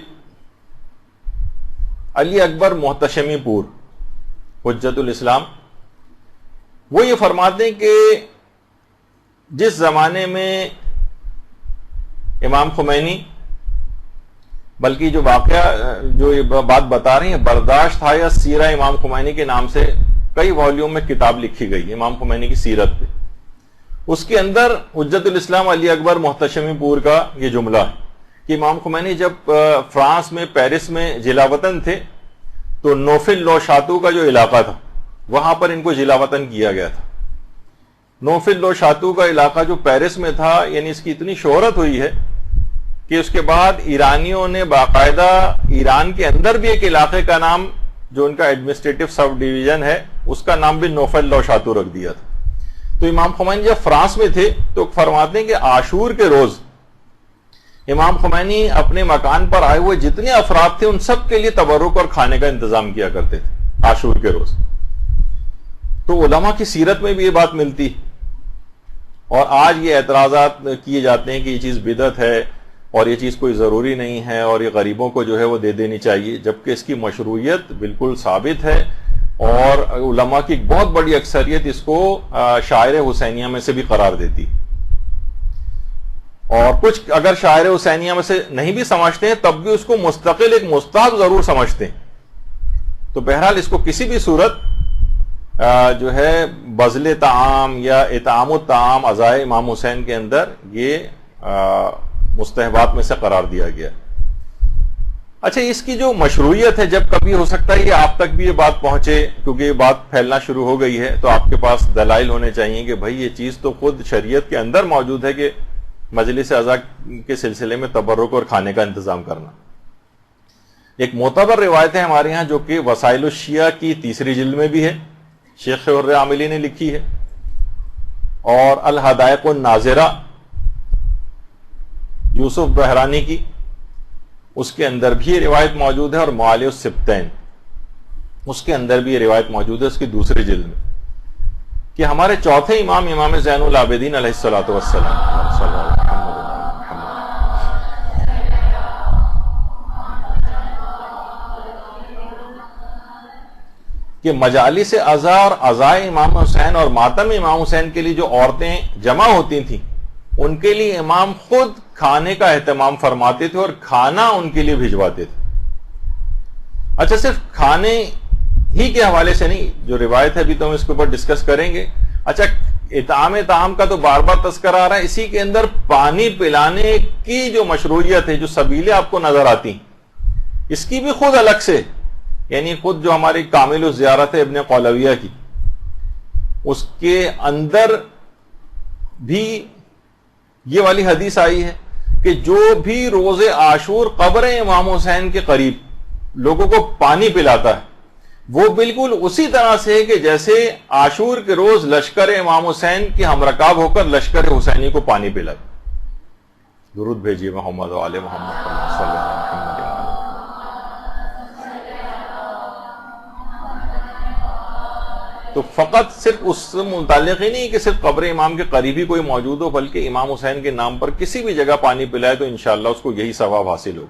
علی اکبر محتشمی پور حجت الاسلام وہ یہ فرماتے ہیں کہ جس زمانے میں امام خمینی، بلکہ جو واقعہ جو یہ بات بتا رہی ہیں برداشت تھا یا سیرہ امام خمینی کے نام سے کئی والیوم میں کتاب لکھی گئی امام خمینی کی سیرت پہ. اس کے اندر حجت الاسلام علی اکبر محتشمی پور کا یہ جملہ ہے کہ امام خمینی جب فرانس میں پیرس میں جلا وطن تھے تو نوفل لو شاتو کا جو علاقہ تھا وہاں پر ان کو جلا وطن کیا گیا تھا. نوفل لو شاتو کا علاقہ جو پیرس میں تھا، یعنی اس کی اتنی شہرت ہوئی ہے کہ اس کے بعد ایرانیوں نے باقاعدہ ایران کے اندر بھی ایک علاقے کا نام جو ان کا ایڈمنسٹریٹو سب ڈویژن ہے اس کا نام بھی نوفل لو شاتو رکھ دیا تھا. تو امام خمینی جب فرانس میں تھے تو فرماتے ہیں کہ عاشور کے روز امام خمینی اپنے مکان پر آئے ہوئے جتنے افراد تھے ان سب کے لیے تبرک اور کھانے کا انتظام کیا کرتے تھے عاشور کے روز. تو علماء کی سیرت میں بھی یہ بات ملتی. اور آج یہ اعتراضات کیے جاتے ہیں کہ یہ چیز بدعت ہے اور یہ چیز کوئی ضروری نہیں ہے اور یہ غریبوں کو جو ہے وہ دے دینی چاہیے، جبکہ اس کی مشروعیت بالکل ثابت ہے. اور علماء کی ایک بہت بڑی اکثریت اس کو شاعر حسینیہ میں سے بھی قرار دیتی. اور کچھ اگر شاعر حسینیہ میں سے نہیں بھی سمجھتے ہیں تب بھی اس کو مستقل ایک مستحب ضرور سمجھتے ہیں. تو بہرحال اس کو کسی بھی صورت جو ہے بذل طعام یا اطعام الطعام عزائے امام حسین کے اندر یہ مستحبات میں سے قرار دیا گیا. اچھا، اس کی جو مشروعیت ہے، جب کبھی ہو سکتا ہے یہ آپ تک بھی یہ بات پہنچے کیونکہ یہ بات پھیلنا شروع ہو گئی ہے، تو آپ کے پاس دلائل ہونے چاہیے کہ بھائی یہ چیز تو خود شریعت کے اندر موجود ہے کہ مجلس عزا کے سلسلے میں تبرک اور کھانے کا انتظام کرنا. ایک معتبر روایت ہے ہمارے ہاں جو کہ وسائل الشیعہ کی 3 جلد میں بھی ہے، شیخ حر عاملی نے لکھی ہے، اور الحدائق الناظرہ یوسف بحرانی کی، اس کے اندر بھی یہ روایت موجود ہے، اور معالی السبتین اس کے اندر بھی یہ روایت موجود ہے اس کی 2 جلد میں، کہ ہمارے چوتھے امام امام زین العابدین علیہ الصلوۃ والسلام کہ مجالس عزا اور عزائے امام حسین اور ماتم امام حسین کے لیے جو عورتیں جمع ہوتی تھیں ان کے لیے امام خود کھانے کا اہتمام فرماتے تھے اور کھانا ان کے لیے بھجواتے تھے. اچھا صرف کھانے ہی کے حوالے سے نہیں، جو روایت ہے ابھی تو ہم اس کے اوپر ڈسکس کریں گے. اچھا اطعام طعام کا تو بار بار تذکرہ آ رہا ہے، اسی کے اندر پانی پلانے کی جو مشروعیت ہے، جو سبیلیں آپ کو نظر آتی، اس کی بھی خود الگ سے، یعنی خود جو ہماری کامل الزیارت ہے ابن قولویہ کی، اس کے اندر بھی یہ والی حدیث آئی ہے کہ جو بھی روز عاشور قبر امام حسین کے قریب لوگوں کو پانی پلاتا ہے، وہ بالکل اسی طرح سے ہے کہ جیسے عاشور کے روز لشکر امام حسین کی ہمرکاب ہو کر لشکر حسینی کو پانی پلاتا. درود بھیجیے محمد و آل محمد صلی اللہ علیہ وسلم. تو فقط صرف اس سے متعلق ہی نہیں کہ صرف قبر امام کے قریب ہی کوئی موجود ہو، بلکہ امام حسین کے نام پر کسی بھی جگہ پانی پلائے تو انشاءاللہ اس کو یہی ثواب حاصل ہو.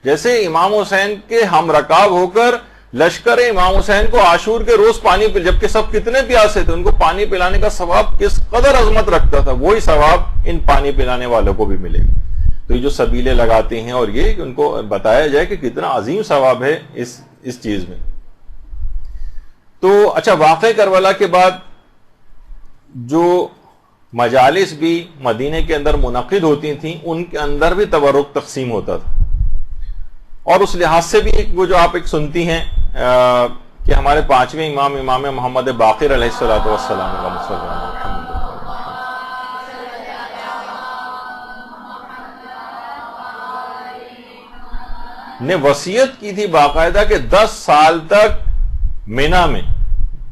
جیسے امام حسین کے ہم رکاب ہو کر لشکر امام حسین کو عاشور کے روز پانی پل، جبکہ سب کتنے پیاسے تھے، ان کو پانی پلانے کا ثواب کس قدر عظمت رکھتا تھا، وہی ثواب ان پانی پلانے والوں کو بھی ملے گا. تو یہ جو سبیلے لگاتے ہیں، اور یہ کہ ان کو بتایا جائے کہ کتنا عظیم ثواب ہے اس چیز میں. تو اچھا، واقع کربلا کے بعد جو مجالس بھی مدینے کے اندر منعقد ہوتی تھیں، ان کے اندر بھی تبرک تقسیم ہوتا تھا. اور اس لحاظ سے بھی وہ جو آپ ایک سنتی ہیں کہ ہمارے پانچویں امام محمد باقر علیہ الصلوۃ والسلام نے وصیت کی تھی باقاعدہ کہ 10 سال تک مینا میں،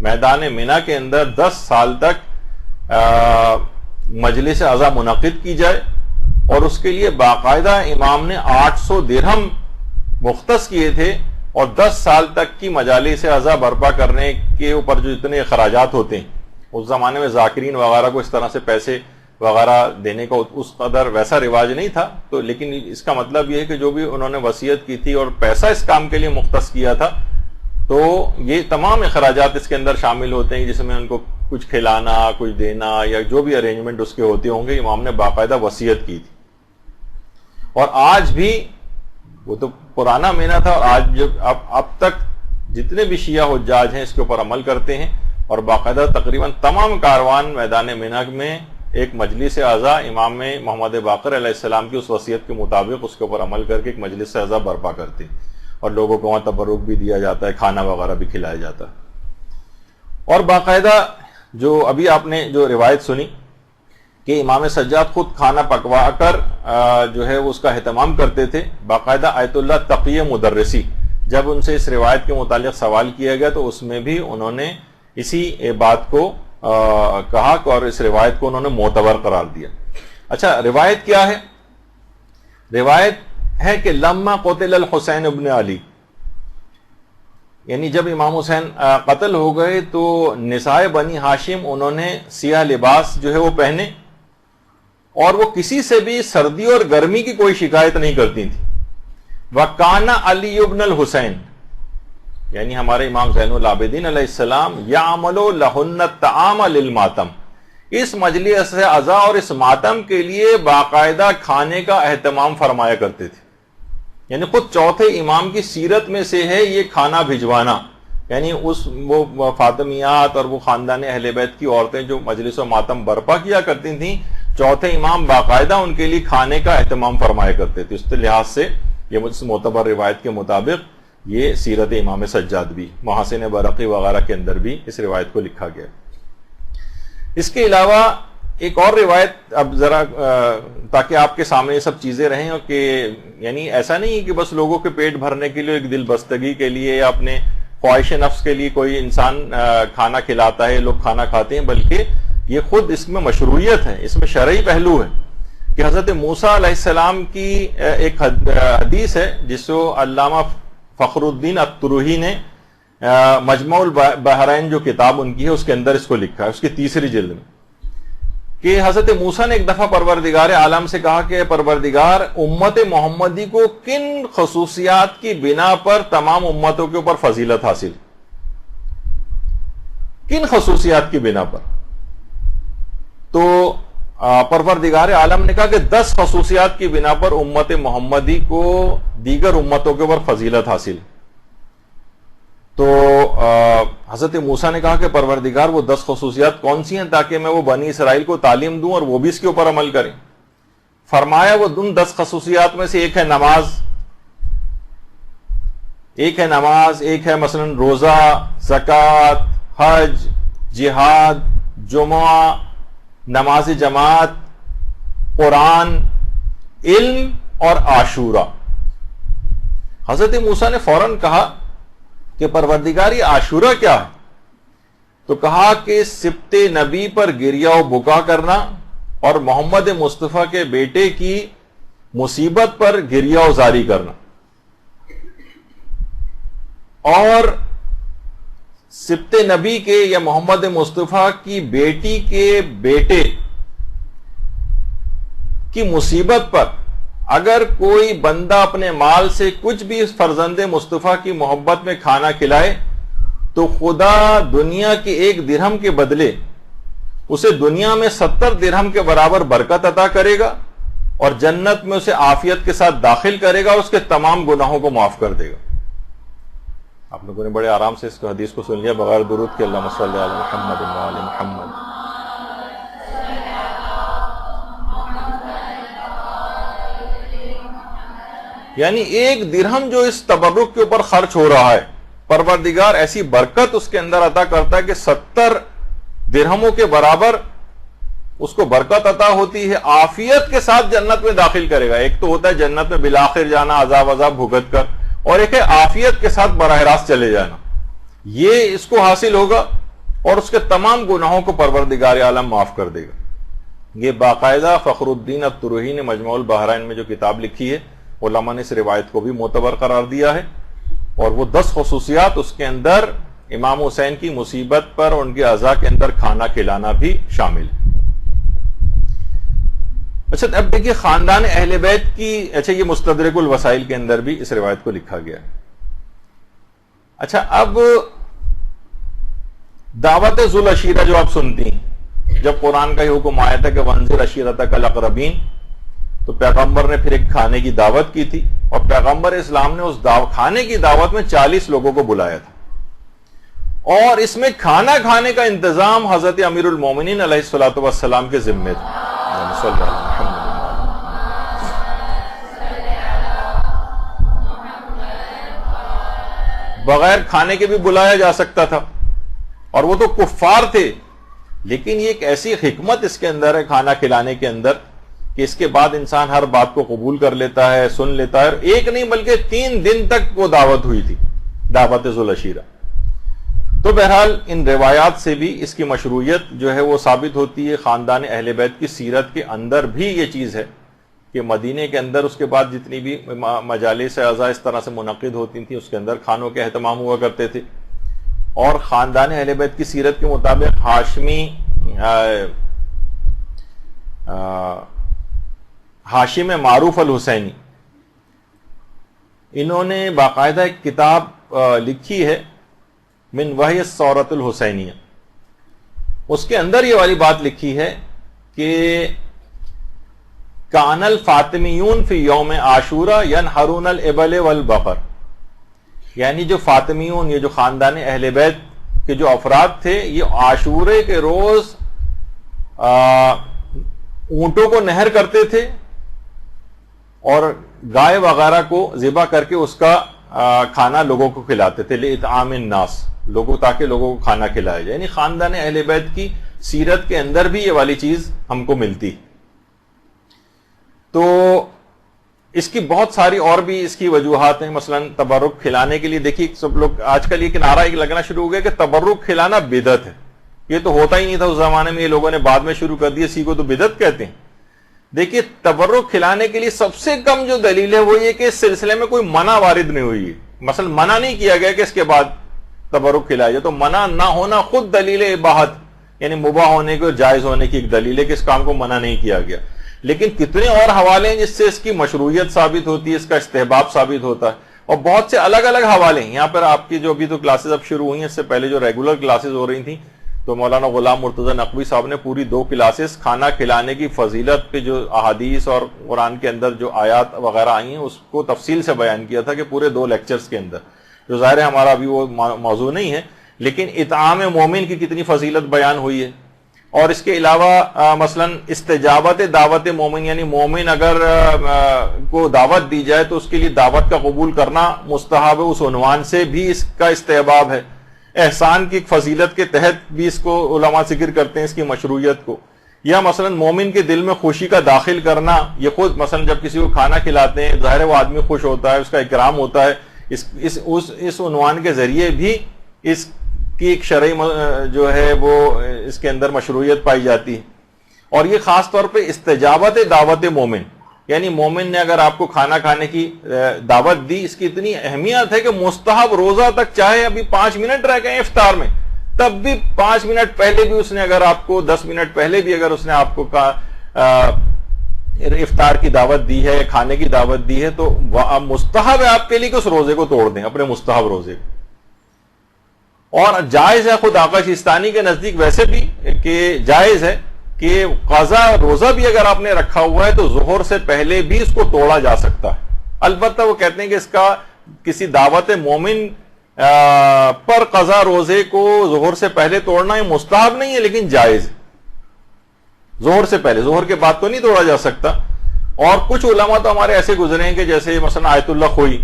میدان مینا کے اندر 10 سال تک مجلس عزا منعقد کی جائے، اور اس کے لیے باقاعدہ امام نے 800 درہم مختص کیے تھے، اور 10 سال تک کی مجالس عزا برپا کرنے کے اوپر جو اتنے اخراجات ہوتے ہیں، اس زمانے میں ذاکرین وغیرہ کو اس طرح سے پیسے وغیرہ دینے کا اس قدر ویسا رواج نہیں تھا. تو لیکن اس کا مطلب یہ ہے کہ جو بھی انہوں نے وصیت کی تھی اور پیسہ اس کام کے لیے مختص کیا تھا، تو یہ تمام اخراجات اس کے اندر شامل ہوتے ہیں، جس میں ان کو کچھ کھلانا، کچھ دینا، یا جو بھی ارینجمنٹ اس کے ہوتے ہوں گے، امام نے باقاعدہ وصیت کی تھی. اور آج بھی وہ تو پرانا مینا تھا، اور آج اب تک جتنے بھی شیعہ حجاج ہیں اس کے اوپر عمل کرتے ہیں، اور باقاعدہ تقریباً تمام کاروان میدان مینا میں ایک مجلس عزا امام محمد باقر علیہ السلام کی اس وصیت کے مطابق اس کے اوپر عمل کر کے ایک مجلس عزا برپا کرتے ہیں، اور لوگوں کو وہاں تبرک بھی دیا جاتا ہے، کھانا وغیرہ بھی کھلایا جاتا ہے. اور باقاعدہ جو ابھی آپ نے جو روایت سنی کہ امام سجاد خود کھانا پکوا کر جو ہے اس کا اہتمام کرتے تھے، باقاعدہ آیت اللہ تقی مدرسی جب ان سے اس روایت کے متعلق سوال کیا گیا تو اس میں بھی انہوں نے اسی بات کو کہا، اور اس روایت کو انہوں نے معتبر قرار دیا. اچھا، روایت کیا ہے؟ روایت ہے کہ لما قتل الحسین ابن علی، یعنی جب امام حسین قتل ہو گئے تو نسائے بنی ہاشم انہوں نے سیاہ لباس جو ہے وہ پہنے، اور وہ کسی سے بھی سردی اور گرمی کی کوئی شکایت نہیں کرتی تھی. وَكَانَ علی ابن الحسین، یعنی ہمارے امام زین العابدین علیہ السلام یعملوا لہن الطعام للماتم، اس مجلس عزا اور اس ماتم کے لیے باقاعدہ کھانے کا اہتمام فرمایا کرتے تھے. یعنی خود چوتھے امام کی سیرت میں سے ہے یہ کھانا بھجوانا، یعنی وہ فاطمیات اور وہ خاندان اہل بیت کی عورتیں جو مجلس و ماتم برپا کیا کرتی تھیں، چوتھے امام باقاعدہ ان کے لیے کھانے کا اہتمام فرمایا کرتے تھے. اس لحاظ سے یہ معتبر روایت کے مطابق یہ سیرت امام سجاد بھی، محاسن برقی وغیرہ کے اندر بھی اس روایت کو لکھا گیا. اس کے علاوہ ایک اور روایت اب ذرا تاکہ آپ کے سامنے یہ سب چیزیں رہیں، اور کہ یعنی ایسا نہیں کہ بس لوگوں کے پیٹ بھرنے کے لیے، ایک دل بستگی کے لیے یا اپنے خواہش نفس کے لیے کوئی انسان کھانا کھلاتا ہے، لوگ کھانا کھاتے ہیں، بلکہ یہ خود اس میں مشروعیت ہے، اس میں شرعی پہلو ہے. کہ حضرت موسیٰ علیہ السلام کی ایک حدیث ہے جس کو علامہ فخر الدین الطروحی نے مجمع البحرین جو کتاب ان کی ہے اس کے اندر اس کو لکھا ہے، اس کی 3 جلد میں، کہ حضرت موسیٰ نے ایک دفعہ پروردگار عالم سے کہا کہ پروردگار، امت محمدی کو کن خصوصیات کی بنا پر تمام امتوں کے اوپر فضیلت حاصل، کن خصوصیات کی بنا پر؟ تو پروردگار عالم نے کہا کہ 10 خصوصیات کی بنا پر امت محمدی کو دیگر امتوں کے اوپر فضیلت حاصل. تو حضرت موسیٰ نے کہا کہ پروردگار وہ 10 خصوصیات کون سی ہیں تاکہ میں وہ بنی اسرائیل کو تعلیم دوں اور وہ بھی اس کے اوپر عمل کریں. فرمایا وہ 10 خصوصیات میں سے ایک ہے نماز، ایک ہے مثلا روزہ، زکوٰۃ، حج، جہاد، جمعہ، نماز جماعت، قرآن، علم اور عاشورہ. حضرت موسیٰ نے فوراً کہا کہ پروردگار یہ عاشورہ کیا ہے؟ تو کہا کہ سبت نبی پر گریہ و بکا کرنا اور محمد مصطفیٰ کے بیٹے کی مصیبت پر گریہ و زاری کرنا. اور سبت نبی کے یا محمد مصطفیٰ کی بیٹی کے بیٹے کی مصیبت پر اگر کوئی بندہ اپنے مال سے کچھ بھی اس فرزند مصطفیٰ کی محبت میں کھانا کھلائے تو خدا دنیا کے 1 درہم کے بدلے اسے دنیا میں 70 درہم کے برابر برکت عطا کرے گا اور جنت میں اسے عافیت کے ساتھ داخل کرے گا اور اس کے تمام گناہوں کو معاف کر دے گا. آپ لوگوں نے بڑے آرام سے اس حدیث کو سن لیا بغیر درود کے. اللہم صلی علی محمد و علی محمد. یعنی 1 درہم جو اس تبرک کے اوپر خرچ ہو رہا ہے، پروردگار ایسی برکت اس کے اندر عطا کرتا ہے کہ 70 درہموں کے برابر اس کو برکت عطا ہوتی ہے، عافیت کے ساتھ جنت میں داخل کرے گا. ایک تو ہوتا ہے جنت میں بالآخر جانا عذاب بھگت کر، اور ایک ہے عافیت کے ساتھ براہ راست چلے جانا. یہ اس کو حاصل ہوگا اور اس کے تمام گناہوں کو پروردگار عالم معاف کر دے گا. یہ باقاعدہ فخر الدین الطروحی نے مجموع البحرین میں جو کتاب لکھی ہے، علماء نے اس روایت کو بھی معتبر قرار دیا ہے. اور وہ 10 خصوصیات اس کے اندر امام حسین کی مصیبت پر ان کے عزا کے اندر کھانا کھلانا بھی شامل ہے. اچھا اب دیکھیے خاندان اہل بیت کی، اچھا یہ مستدرک الوسائل کے اندر بھی اس روایت کو لکھا گیا ہے. اچھا اب دعوت ذو العشیرہ جو آپ سنتی ہیں، جب قرآن کا یہ حکم آیا تھا کہ وانذر عشیرتک الاقربین، تو پیغمبر نے پھر ایک کھانے کی دعوت کی تھی اور پیغمبر اسلام نے اس کھانے کی دعوت میں 40 لوگوں کو بلایا تھا. اور اس میں کھانا کھانے کا انتظام حضرت امیر المومنین علیہ الصلوۃ والسلام کے ذمے تھا. بغیر کھانے کے بھی بلایا جا سکتا تھا اور وہ تو کفار تھے، لیکن یہ ایک ایسی حکمت اس کے اندر ہے کھانا کھلانے کے اندر کہ اس کے بعد انسان ہر بات کو قبول کر لیتا ہے، سن لیتا ہے. ایک نہیں بلکہ 3 دن تک وہ دعوت ہوئی تھی، دعوت ذو العشیرہ. تو بہرحال ان روایات سے بھی اس کی مشروعیت جو ہے وہ ثابت ہوتی ہے. خاندان اہل بیت کی سیرت کے اندر بھی یہ چیز ہے کہ مدینے کے اندر اس کے بعد جتنی بھی مجالس عزا اس طرح سے منعقد ہوتی تھیں اس کے اندر کھانوں کے اہتمام ہوا کرتے تھے. اور خاندان اہل بیت کی سیرت کے مطابق ہاشم معروف الحسینی، انہوں نے باقاعدہ ایک کتاب لکھی ہے من وحی الثورۃ الحسینیہ. اس کے اندر یہ والی بات لکھی ہے کہ کان الفاطمیون فی یوم عاشورہ ینحرون الابل والبقر، یعنی جو فاطمیون، یہ جو خاندان اہل بیت کے جو افراد تھے، یہ عاشورے کے روز اونٹوں کو نہر کرتے تھے اور گائے وغیرہ کو ذبح کر کے اس کا کھانا لوگوں کو کھلاتے تھے، لِإِطْعَامِ النَّاسِ، تاکہ لوگوں کو کھانا کھلایا جائے. یعنی خاندان اہل بیت کی سیرت کے اندر بھی یہ والی چیز ہم کو ملتی. تو اس کی بہت ساری اور بھی اس کی وجوہات ہیں. مثلا تبرک کھلانے کے لیے دیکھیے سب لوگ آج کل یہ نعرہ ایک لگنا شروع ہو گیا کہ تبرک کھلانا بدعت ہے. یہ تو ہوتا ہی نہیں تھا اس زمانے میں، یہ لوگوں نے بعد میں شروع کر دیا، اسی کو تو بدعت کہتے ہیں. دیکھیے تبرک کھلانے کے لیے سب سے کم جو دلیل ہے وہ یہ کہ اس سلسلے میں کوئی منع وارد نہیں ہوئی ہے. مثلا منع نہیں کیا گیا کہ اس کے بعد تبرک کھلایا جائے، تو منع نہ ہونا خود دلیل اباحت، یعنی مباح ہونے کے اور جائز ہونے کی ایک دلیل ہے کہ اس کام کو منع نہیں کیا گیا. لیکن کتنے اور حوالے ہیں جس سے اس کی مشروعیت ثابت ہوتی ہے، اس کا استحباب ثابت ہوتا ہے، اور بہت سے الگ الگ حوالے ہیں. یہاں پر آپ کی جو ابھی تو کلاسز اب شروع ہوئی ہیں، اس سے پہلے جو ریگولر کلاسز ہو رہی تھیں تو مولانا غلام مرتضی نقوی صاحب نے پوری 2 کلاسز کھانا کھلانے کی فضیلت پہ جو احادیث اور قرآن کے اندر جو آیات وغیرہ آئی ہیں اس کو تفصیل سے بیان کیا تھا کہ پورے 2 لیکچرز کے اندر. جو ظاہر ہے ہمارا ابھی وہ موضوع نہیں ہے، لیکن اطعام مومن کی کتنی فضیلت بیان ہوئی ہے. اور اس کے علاوہ مثلا استجابت دعوت مومن، یعنی مومن اگر کو دعوت دی جائے تو اس کے لیے دعوت کا قبول کرنا مستحب ہے، اس عنوان سے بھی اس کا استحباب ہے. احسان کی فضیلت کے تحت بھی اس کو علماء ذکر کرتے ہیں، اس کی مشروعیت کو. یا مثلا مومن کے دل میں خوشی کا داخل کرنا، یہ خود مثلا جب کسی کو کھانا کھلاتے ہیں ظاہر ہے وہ آدمی خوش ہوتا ہے، اس کا اکرام ہوتا ہے، اس عنوان کے ذریعے بھی اس کی ایک شرعی جو ہے وہ اس کے اندر مشروعیت پائی جاتی ہے. اور یہ خاص طور پہ استجابت دعوت مومن، یعنی مومن نے اگر آپ کو کھانا کھانے کی دعوت دی، اس کی اتنی اہمیت ہے کہ مستحب روزہ تک چاہے ابھی 5 منٹ رہ گئے افطار میں، تب بھی 5 منٹ پہلے بھی اس نے اگر آپ کو 10 منٹ پہلے بھی اگر اس نے آپ کو افطار کی دعوت دی ہے، کھانے کی دعوت دی ہے، تو مستحب ہے آپ کے لیے کہ اس روزے کو توڑ دیں، اپنے مستحب روزے کو. اور جائز ہے خود آقا سیستانی کے نزدیک ویسے بھی کہ جائز ہے کہ قضا روزہ بھی اگر آپ نے رکھا ہوا ہے تو ظہر سے پہلے بھی اس کو توڑا جا سکتا ہے. البتہ وہ کہتے ہیں کہ اس کا کسی دعوت مومن پر قضا روزے کو ظہر سے پہلے توڑنا یہ مستحب نہیں ہے، لیکن جائز ہے. ظہر سے پہلے، ظہر کے بعد تو نہیں توڑا جا سکتا. اور کچھ علماء تو ہمارے ایسے گزرے ہیں کہ جیسے مثلا آیت اللہ خوئی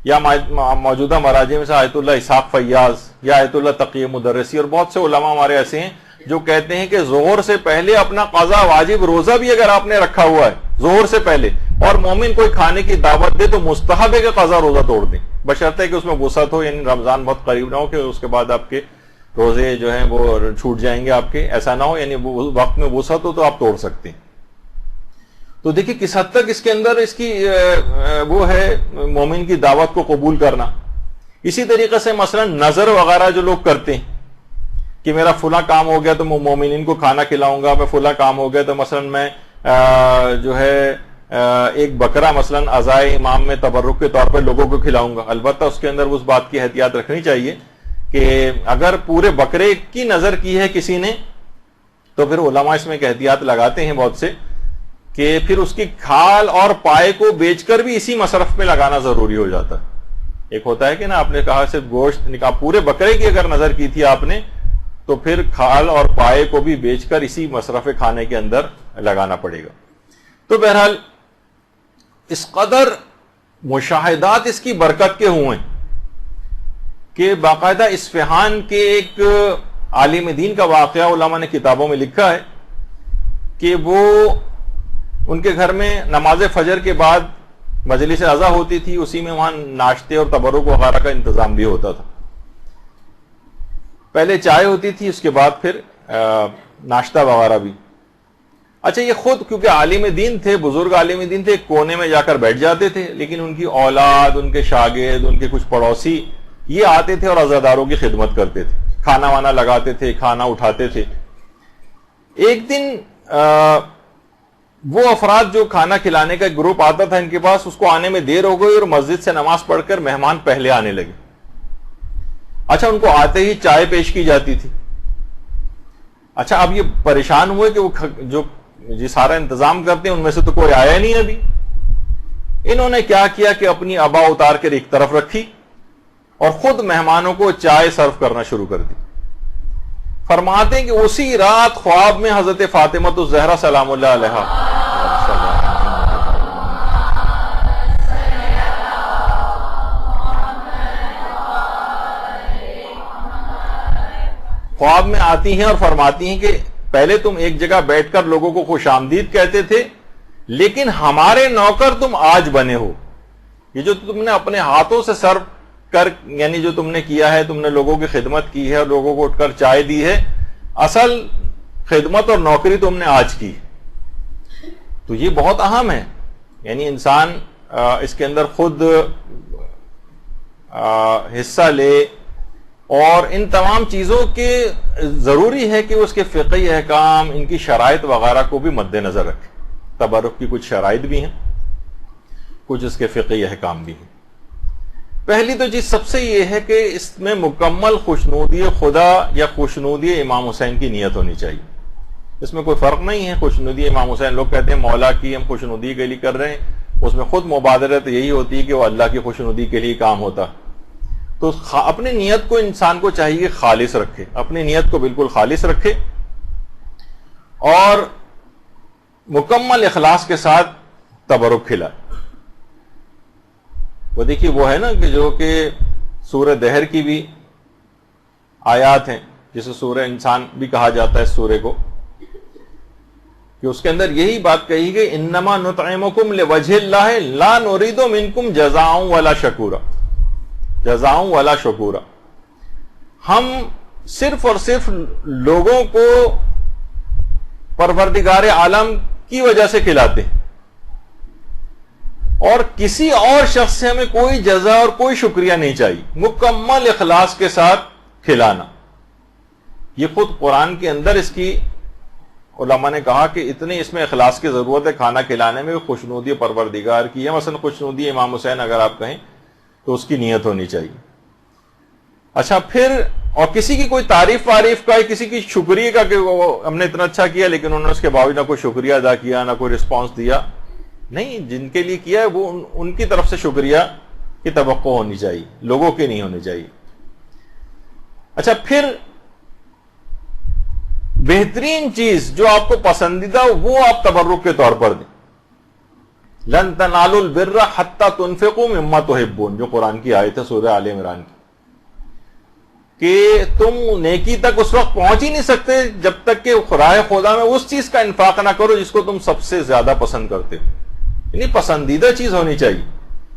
یا موجودہ مراجع میں سے آیت اللہ اسحاق فیاض یا آیت اللہ تقی مدرسی، اور بہت سے علماء ہمارے ایسے ہیں جو کہتے ہیں کہ ظہر سے پہلے اپنا قضا واجب روزہ بھی اگر آپ نے رکھا ہوا ہے ظہر سے پہلے اور مومن کوئی کھانے کی دعوت دے تو مستحب ہے کہ قضا روزہ توڑ دیں، بشرطے کہ اس میں وسعت ہو، یعنی رمضان بہت قریب نہ ہو کہ اس کے بعد آپ کے روزے جو ہیں وہ چھوٹ جائیں گے آپ کے، ایسا نہ ہو، یعنی وقت میں وسعت ہو تو آپ توڑ سکتے ہیں. تو دیکھیں کس حد تک اس کے اندر اس کی وہ ہے مومن کی دعوت کو قبول کرنا. اسی طریقے سے مثلا نظر وغیرہ جو لوگ کرتے ہیں کہ میرا فلاں کام ہو گیا تو میں مومنین کو کھانا کھلاؤں گا، میں فلاں کام ہو گیا تو مثلا میں جو ہے ایک بکرا مثلا عزائے امام میں تبرک کے طور پر لوگوں کو کھلاؤں گا. البتہ اس کے اندر اس بات کی احتیاط رکھنی چاہیے کہ اگر پورے بکرے کی نظر کی ہے کسی نے تو پھر علماء اس میں ایک احتیاط لگاتے ہیں بہت سے کہ پھر اس کی کھال اور پائے کو بیچ کر بھی اسی مصرف میں لگانا ضروری ہو جاتا ہے. ایک ہوتا ہے کہ نا آپ نے کہا صرف گوشت نکاح، پورے بکرے کی اگر نظر کی تھی آپ نے تو پھر کھال اور پائے کو بھی بیچ کر اسی مصرف کھانے کے اندر لگانا پڑے گا. تو بہرحال اس قدر مشاہدات اس کی برکت کے ہوئے کہ باقاعدہ اصفہان کے ایک عالم دین کا واقعہ علماء نے کتابوں میں لکھا ہے کہ وہ ان کے گھر میں نماز فجر کے بعد مجلس عزا ہوتی تھی، اسی میں وہاں ناشتے اور تبرک وغیرہ کا انتظام بھی ہوتا تھا. پہلے چائے ہوتی تھی، اس کے بعد پھر ناشتہ وغیرہ بھی. اچھا یہ خود کیونکہ عالم دین تھے، بزرگ عالم دین تھے، ایک کونے میں جا کر بیٹھ جاتے تھے، لیکن ان کی اولاد، ان کے شاگرد، ان کے کچھ پڑوسی یہ آتے تھے اور عزاداروں کی خدمت کرتے تھے، کھانا وانا لگاتے تھے، کھانا اٹھاتے تھے. ایک دن وہ افراد جو کھانا کھلانے کا گروپ آتا تھا ان کے پاس، اس کو آنے میں دیر ہو گئی اور مسجد سے نماز پڑھ کر مہمان پہلے آنے لگے. اچھا ان کو آتے ہی چائے پیش کی جاتی تھی. اچھا اب یہ پریشان ہوئے کہ وہ جو سارا انتظام کرتے ہیں ان میں سے تو کوئی آیا نہیں ابھی. انہوں نے کیا کیا کہ اپنی ابا اتار کر ایک طرف رکھی اور خود مہمانوں کو چائے سرو کرنا شروع کر دی. فرماتے ہیں کہ اسی رات خواب میں حضرت فاطمہ الزہرا سلام اللہ علیہا خواب میں آتی ہیں اور فرماتی ہیں کہ پہلے تم ایک جگہ بیٹھ کر لوگوں کو خوش آمدید کہتے تھے، لیکن ہمارے نوکر تم آج بنے ہو. یہ جو تم نے اپنے ہاتھوں سے سرو کر، یعنی جو تم نے کیا ہے، تم نے لوگوں کی خدمت کی ہے اور لوگوں کو اٹھ کر چائے دی ہے، اصل خدمت اور نوکری تم نے آج کی. تو یہ بہت اہم ہے، یعنی انسان اس کے اندر خود حصہ لے اور ان تمام چیزوں کے ضروری ہے کہ اس کے فقہی احکام، ان کی شرائط وغیرہ کو بھی مد نظر رکھے. تبرک کی کچھ شرائط بھی ہیں، کچھ اس کے فقہی احکام بھی ہیں. پہلی تو چیز سب سے یہ ہے کہ اس میں مکمل خوشنودی خدا یا خوشنودی امام حسین کی نیت ہونی چاہیے. اس میں کوئی فرق نہیں ہے. خوشنودی امام حسین، لوگ کہتے ہیں مولا کی ہم خوشنودی کے لیے کر رہے ہیں، اس میں خود مبادرت یہی ہوتی ہے کہ وہ اللہ کی خوشنودی کے لیے کام ہوتا. تو اپنی نیت کو انسان کو چاہیے خالص رکھے، اپنی نیت کو بالکل خالص رکھے اور مکمل اخلاص کے ساتھ تبرک کھلائے۔ وہ دیکھیے وہ ہے نا کہ جو کہ سورہ دہر کی بھی آیات ہیں، جسے سورہ انسان بھی کہا جاتا ہے اس سورے کو، کہ اس کے اندر یہی بات کہی گئی انما نطعمکم لوجہ اللہ لا نرید منکم جزاء ولا شکورا، جزاء ولا شکورا، ہم صرف اور صرف لوگوں کو پروردگار عالم کی وجہ سے کھلاتے ہیں اور کسی اور شخص سے ہمیں کوئی جزا اور کوئی شکریہ نہیں چاہیے، مکمل اخلاص کے ساتھ کھلانا۔ یہ خود قرآن کے اندر اس کی علماء نے کہا کہ اتنی اس میں اخلاص کی ضرورت ہے کھانا کھلانے میں، خوشنودی پروردگار کی ہے، مثلا خوشنودی امام حسین اگر آپ کہیں تو اس کی نیت ہونی چاہیے۔ اچھا پھر اور کسی کی کوئی تعریف وعریف کا، کسی کی شکریہ کا کہ ہم نے اتنا اچھا کیا لیکن انہوں نے اس کے باوجود نہ کوئی شکریہ ادا کیا، نہ کوئی رسپانس دیا، نہیں، جن کے لیے کیا ہے وہ ان کی طرف سے شکریہ کی توقع ہونی چاہیے، لوگوں کی نہیں ہونی چاہیے۔ اچھا پھر بہترین چیز جو آپ کو پسندیدہ وہ آپ تبرک کے طور پر دیں۔ لن تنالوا البر حتى تنفقوا مما تحبون، جو قرآن کی آیت ہے سورہ آل عمران کی، کہ تم نیکی تک اس وقت پہنچ ہی نہیں سکتے جب تک کہ راہ خدا میں اس چیز کا انفاق نہ کرو جس کو تم سب سے زیادہ پسند کرتے ہو، یعنی پسندیدہ چیز ہونی چاہیے۔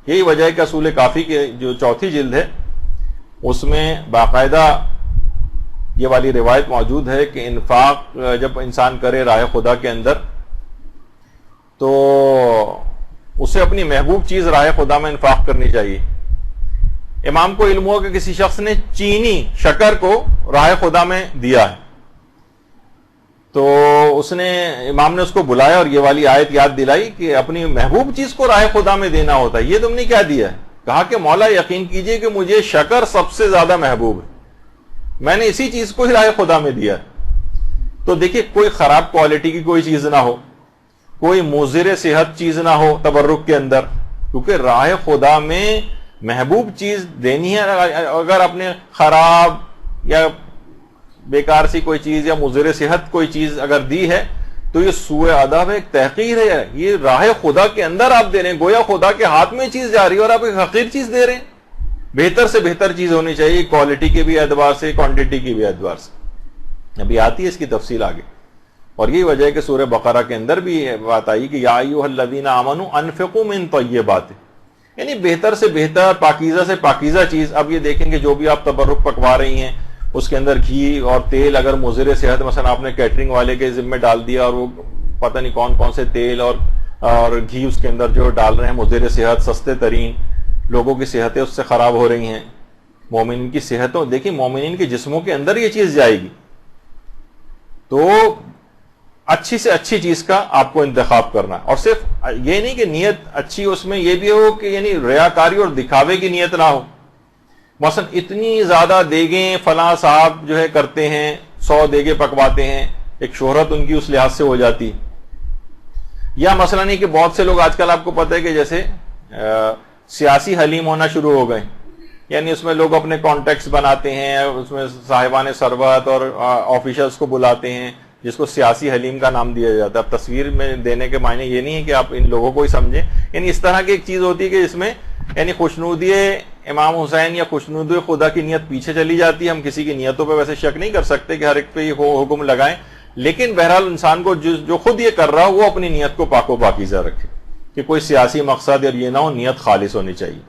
یہی وجہ ہے کہ اصول کافی کے جو چوتھی جلد ہے اس میں باقاعدہ یہ والی روایت موجود ہے کہ انفاق جب انسان کرے راہ خدا کے اندر تو اسے اپنی محبوب چیز راہ خدا میں انفاق کرنی چاہیے۔ امام کو علم ہوا کہ کسی شخص نے چینی شکر کو راہ خدا میں دیا ہے، تو امام نے اس کو بلایا اور یہ والی آیت یاد دلائی کہ اپنی محبوب چیز کو راہ خدا میں دینا ہوتا ہے۔ یہ تم نے کیا دیا ہے؟ کہا کہ مولا یقین کیجئے کہ مجھے شکر سب سے زیادہ محبوب ہے، میں نے اسی چیز کو ہی راہ خدا میں دیا ہے۔ تو دیکھیے کوئی خراب کوالٹی کی کوئی چیز نہ ہو، کوئی مضر صحت چیز نہ ہو تبرک کے اندر، کیونکہ راہ خدا میں محبوب چیز دینی ہے۔ اگر آپ نے خراب یا بیکار سی کوئی چیز یا مضر صحت کوئی چیز اگر دی ہے تو یہ سوء ادب ہے، ایک تحقیر ہے۔ یہ راہ خدا کے اندر آپ دے رہے ہیں، گویا خدا کے ہاتھ میں چیز جا رہی ہے اور آپ ایک حقیر چیز دے رہے ہیں۔ بہتر سے بہتر چیز ہونی چاہیے، کوالٹی کے بھی اعتبار سے، کوانٹٹی کے بھی اعتبار سے۔ ابھی آتی ہے اس کی تفصیل آگے، اور یہی وجہ ہے کہ سورہ بقرہ کے اندر بھی بات آئی کہ یا ایھا الذین آمنوا انفقوا من طیبات، یعنی بہتر سے بہتر، پاکیزہ سے پاکیزہ چیز۔ اب یہ دیکھیں کہ جو بھی آپ تبرک پکوا رہی ہیں اس کے اندر گھی اور تیل اگر مضر صحت، مثلا آپ نے کیٹرنگ والے کے ذمہ ڈال دیا اور وہ پتہ نہیں کون کون سے تیل اور گھی اس کے اندر جو ڈال رہے ہیں مضر صحت، سستے ترین، لوگوں کی صحتیں اس سے خراب ہو رہی ہیں۔ مومنین کی صحتوں، دیکھیں مومنین کے جسموں کے اندر یہ چیز جائے گی، تو اچھی سے اچھی چیز کا آپ کو انتخاب کرنا ہے۔ اور صرف یہ نہیں کہ نیت اچھی، اس میں یہ بھی ہو کہ یعنی ریاکاری اور دکھاوے کی نیت نہ ہو۔ مثلا اتنی زیادہ دیگیں فلاں صاحب جو ہے کرتے ہیں، 100 دیگیں پکواتے ہیں، ایک شہرت ان کی اس لحاظ سے ہو جاتی۔ یا مثلا نہیں کہ بہت سے لوگ آج کل آپ کو پتہ ہے کہ جیسے سیاسی حلیم ہونا شروع ہو گئے، یعنی اس میں لوگ اپنے کانٹیکٹس بناتے ہیں، اس میں صاحبان ثروت اور آفیشلس کو بلاتے ہیں، جس کو سیاسی حلیم کا نام دیا جاتا ہے۔ اب تصویر میں دینے کے معنی یہ نہیں ہے کہ آپ ان لوگوں کو ہی سمجھیں، یعنی اس طرح کی ایک چیز ہوتی ہے کہ اس میں یعنی خوشنودی امام حسین یا خوشنودی خدا کی نیت پیچھے چلی جاتی ہے۔ ہم کسی کی نیتوں پہ ویسے شک نہیں کر سکتے کہ ہر ایک پہ یہ حکم لگائیں، لیکن بہرحال انسان کو جو خود یہ کر رہا ہو وہ اپنی نیت کو پاک و پاکیزہ رکھے، کہ کوئی سیاسی مقصد اور یہ نہ ہو، نیت خالص ہونی چاہیے۔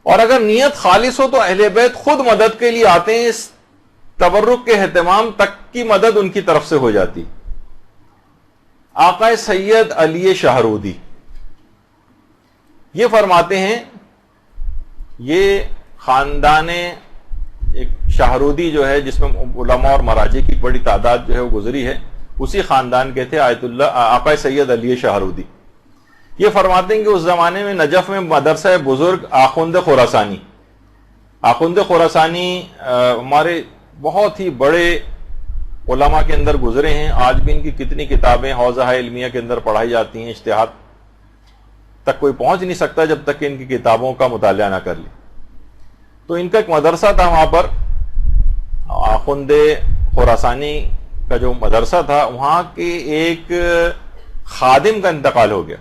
اور اگر نیت خالص ہو تو اہل بیت خود مدد کے لیے آتے ہیں، اس تبرک کے اہتمام تک کی مدد ان کی طرف سے ہو جاتی۔ آقا سید علی شاہرودی یہ فرماتے ہیں، یہ خاندان ایک شاہرودی جو ہے جس میں علماء اور مراجع کی بڑی تعداد جو ہے وہ گزری ہے، اسی خاندان کے تھے آیت اللہ آقا سید علی شاہرودی۔ یہ فرماتے ہیں کہ اس زمانے میں نجف میں مدرسہ بزرگ آخوند خراسانی، آخوند خراسانی ہمارے بہت ہی بڑے علماء کے اندر گزرے ہیں، آج بھی ان کی کتنی کتابیں حوزہ علمیہ کے اندر پڑھائی جاتی ہیں، اجتہاد تک کوئی پہنچ نہیں سکتا جب تک کہ ان کی کتابوں کا مطالعہ نہ کر لے۔ تو ان کا ایک مدرسہ تھا وہاں پر، آخوند خراسانی کا جو مدرسہ تھا، وہاں کے ایک خادم کا انتقال ہو گیا.